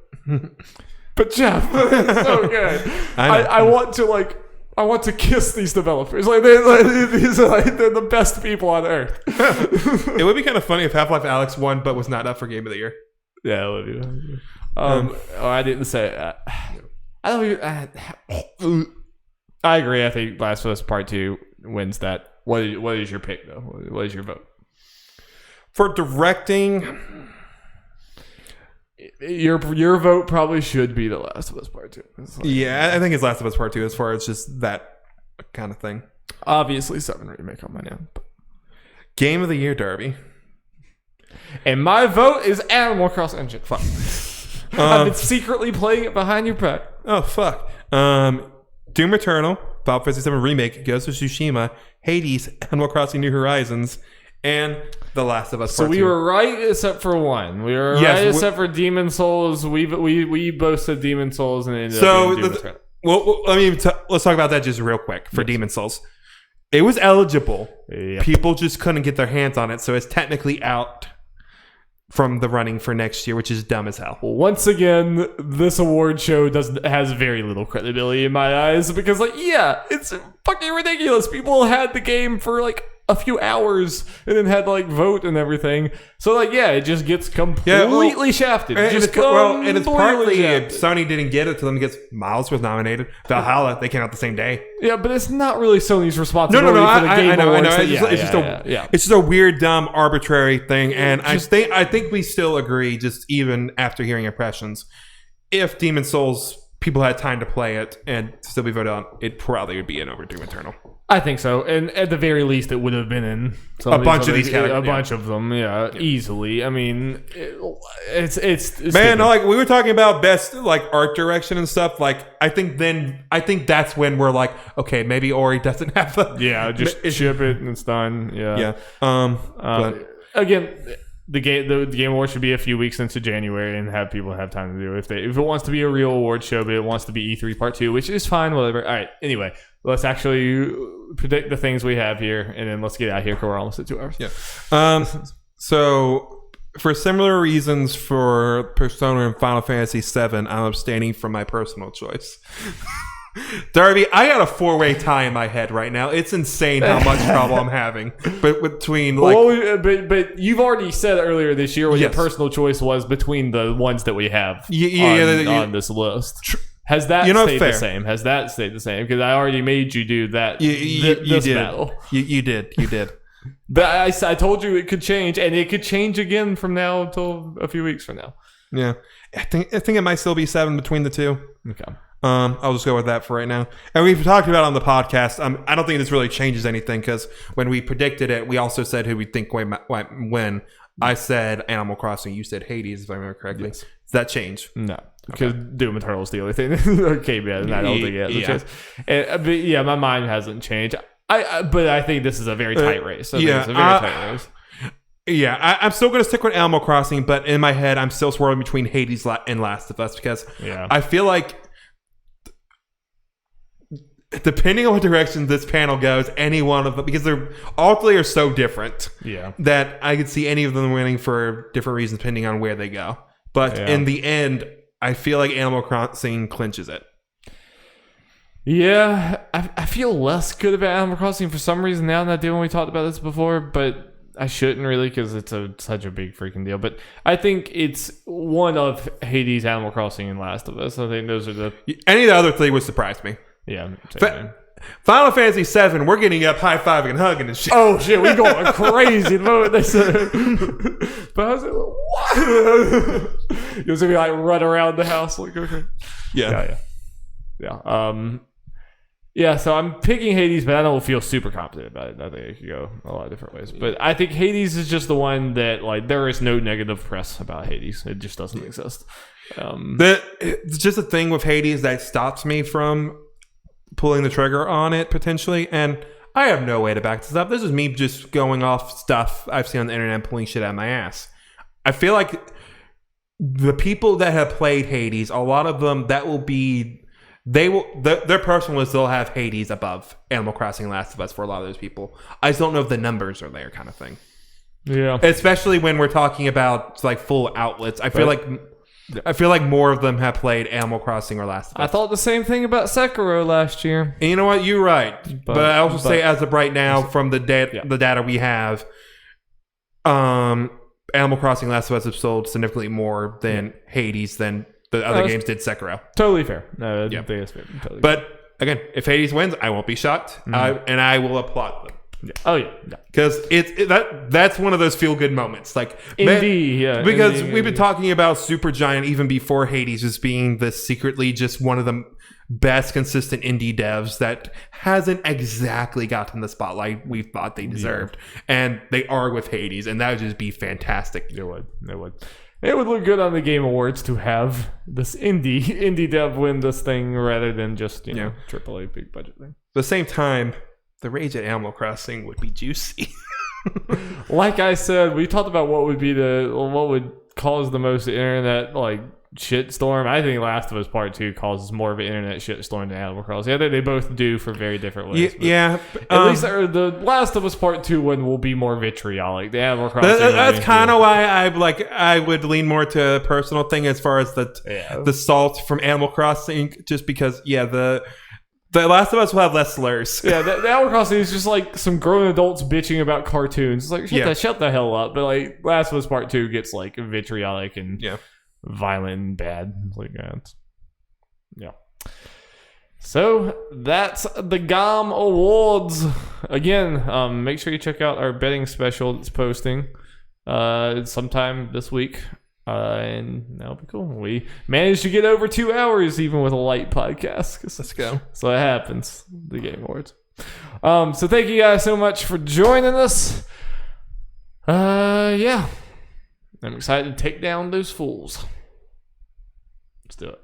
Jeff, it's so good. I want to kiss these developers. They're the best people on earth. It would be kind of funny if Half-Life Alyx won, but was not up for Game of the Year. Yeah, it would be. I didn't say that. I don't. I agree. I think Last of Us Part 2 wins that. What is your pick though? What is your vote for directing? Your vote probably should be The Last of Us Part 2. I think it's Last of Us Part 2 as far as just that kind of thing. Obviously, 7 remake on my end. But. Game of the Year, Darby. And my vote is Animal Crossing. Fuck. I've been secretly playing it behind your back. Oh, fuck. Doom Eternal, Final Fantasy VII Remake, Ghost of Tsushima, Hades, Animal Crossing New Horizons, and The Last of Us Part 2. So we were right except for one. We were right except for Demon Souls. We both said Demon Souls and it ended up being Doom Eternal. Well, let's talk about that just real quick for Demon Souls. It was eligible. Yep. People just couldn't get their hands on it, so it's technically out from the running for next year, which is dumb as hell. Once again, this award show has very little credibility in my eyes because, it's fucking ridiculous. People had the game for a few hours and then had to vote and everything. So it just gets completely shafted. And it's partly Sony didn't get it to them because Miles was nominated. Valhalla, they came out the same day. Yeah, but it's not really Sony's responsibility for the game awards. I know. It's just a weird, dumb, arbitrary thing. And I think we still agree, just even after hearing impressions, if Demon Souls people had time to play it and still be voted on, it probably would be in over Doom Eternal. I think so, and at the very least, it would have been in a bunch of these categories. A bunch of them, easily. I mean, it's man. Stupid. We were talking about best art direction and stuff. I think that's when we're okay, maybe Ori doesn't have the just ship it and it's done. Yeah. Again. The game award should be a few weeks into January and have people have time to do it. If it wants to be a real award show, but it wants to be E3 Part 2, which is fine, whatever. All right. Anyway, let's actually predict the things we have here, and then let's get out of here because we're almost at 2 hours. Yeah. So for similar reasons for Persona and Final Fantasy VII, I'm abstaining from my personal choice. Darby, I got a 4-way tie in my head right now. It's insane how much trouble I'm having. But between but you've already said earlier this year what your personal choice was between the ones that we have on this list. Has that stayed fair. the same? Has that stayed the same? Because I already made you do that. You did. Battle. You did. But I told you it could change, and it could change again from now until a few weeks from now. Yeah, I think it might still be 7 between the two. Okay. I'll just go with that for right now. And we've talked about it on the podcast. I don't think this really changes anything because when we predicted it, we also said who we think might win. I said Animal Crossing. You said Hades, if I remember correctly. Yes. Does that change? No, because Doom Eternal is the only thing that came in, and I don't think it has a chance. But yeah, my mind hasn't changed. But I think this is a very tight race. It's a very tight race. Yeah, I'm still going to stick with Animal Crossing, but in my head, I'm still swirling between Hades and Last of Us because I feel like depending on what direction this panel goes, any one of them, because they're all three are so different that I could see any of them winning for different reasons depending on where they go. But in the end, I feel like Animal Crossing clinches it. Yeah, I feel less good about Animal Crossing for some reason now than I did when we talked about this before, but I shouldn't really because it's such a big freaking deal. But I think it's one of Hades, Animal Crossing, and Last of Us. I think those are the... Any of the other three would surprise me. Yeah. Final Fantasy VII, we're getting up high-fiving and hugging and shit. Oh, shit, we going crazy the moment they said But I was like, what? You'll see me like run around the house like, okay. Yeah. Yeah, so I'm picking Hades, but I don't feel super confident about it. I think it could go a lot of different ways. But I think Hades is just the one that, like, there is no negative press about Hades. It just doesn't exist. It's just a thing with Hades that stops me from pulling the trigger on it, potentially. And I have no way to back this up. This is me just going off stuff I've seen on the internet and pulling shit out of my ass. I feel like the people that have played Hades, a lot of them, that will be... their personal list, they'll have Hades above Animal Crossing and Last of Us for a lot of those people. I just don't know if the numbers are there, kind of thing. Yeah. Especially when we're talking about like full outlets. I feel like more of them have played Animal Crossing or Last of Us. I thought the same thing about Sekiro last year. And you know what? You're right. But I also say as of right now, from the data we have, Animal Crossing and Last of Us have sold significantly more than Hades than the other games did Sekiro. Totally fair. No, totally fair. But again, if Hades wins, I won't be shocked. And I will applaud them. Yeah. Oh yeah, because that's one of those feel good moments. Like indie, because we've been talking about Supergiant even before Hades as being the secretly just one of the best consistent indie devs that hasn't exactly gotten the spotlight we thought they deserved, and they are with Hades, and that would just be fantastic. It would. It would look good on the Game Awards to have this indie dev win this thing rather than just AAA big budget thing. At the same time, the rage at Animal Crossing would be juicy. Like I said, we talked about what would cause the most internet like shitstorm. I think Last of Us Part 2 causes more of an internet shitstorm than Animal Crossing. I think they both do for very different ways. Yeah. At least the Last of Us Part 2 one will be more vitriolic. The Animal Crossing. That's kind of why I would lean more to a personal thing as far as the salt from Animal Crossing, just because the Last of Us will have less slurs. Yeah, the Animal Crossing is just like some grown adults bitching about cartoons. It's like, shut the hell up. But like Last of Us Part 2 gets like vitriolic and violent and bad. Like that. Yeah. So that's the GOM Awards. Again, make sure you check out our betting special that's posting sometime this week. And that'll be cool. We managed to get over 2 hours even with a light podcast. Let's go. So it happens. The Game Awards. So thank you guys so much for joining us. I'm excited to take down those fools. Let's do it.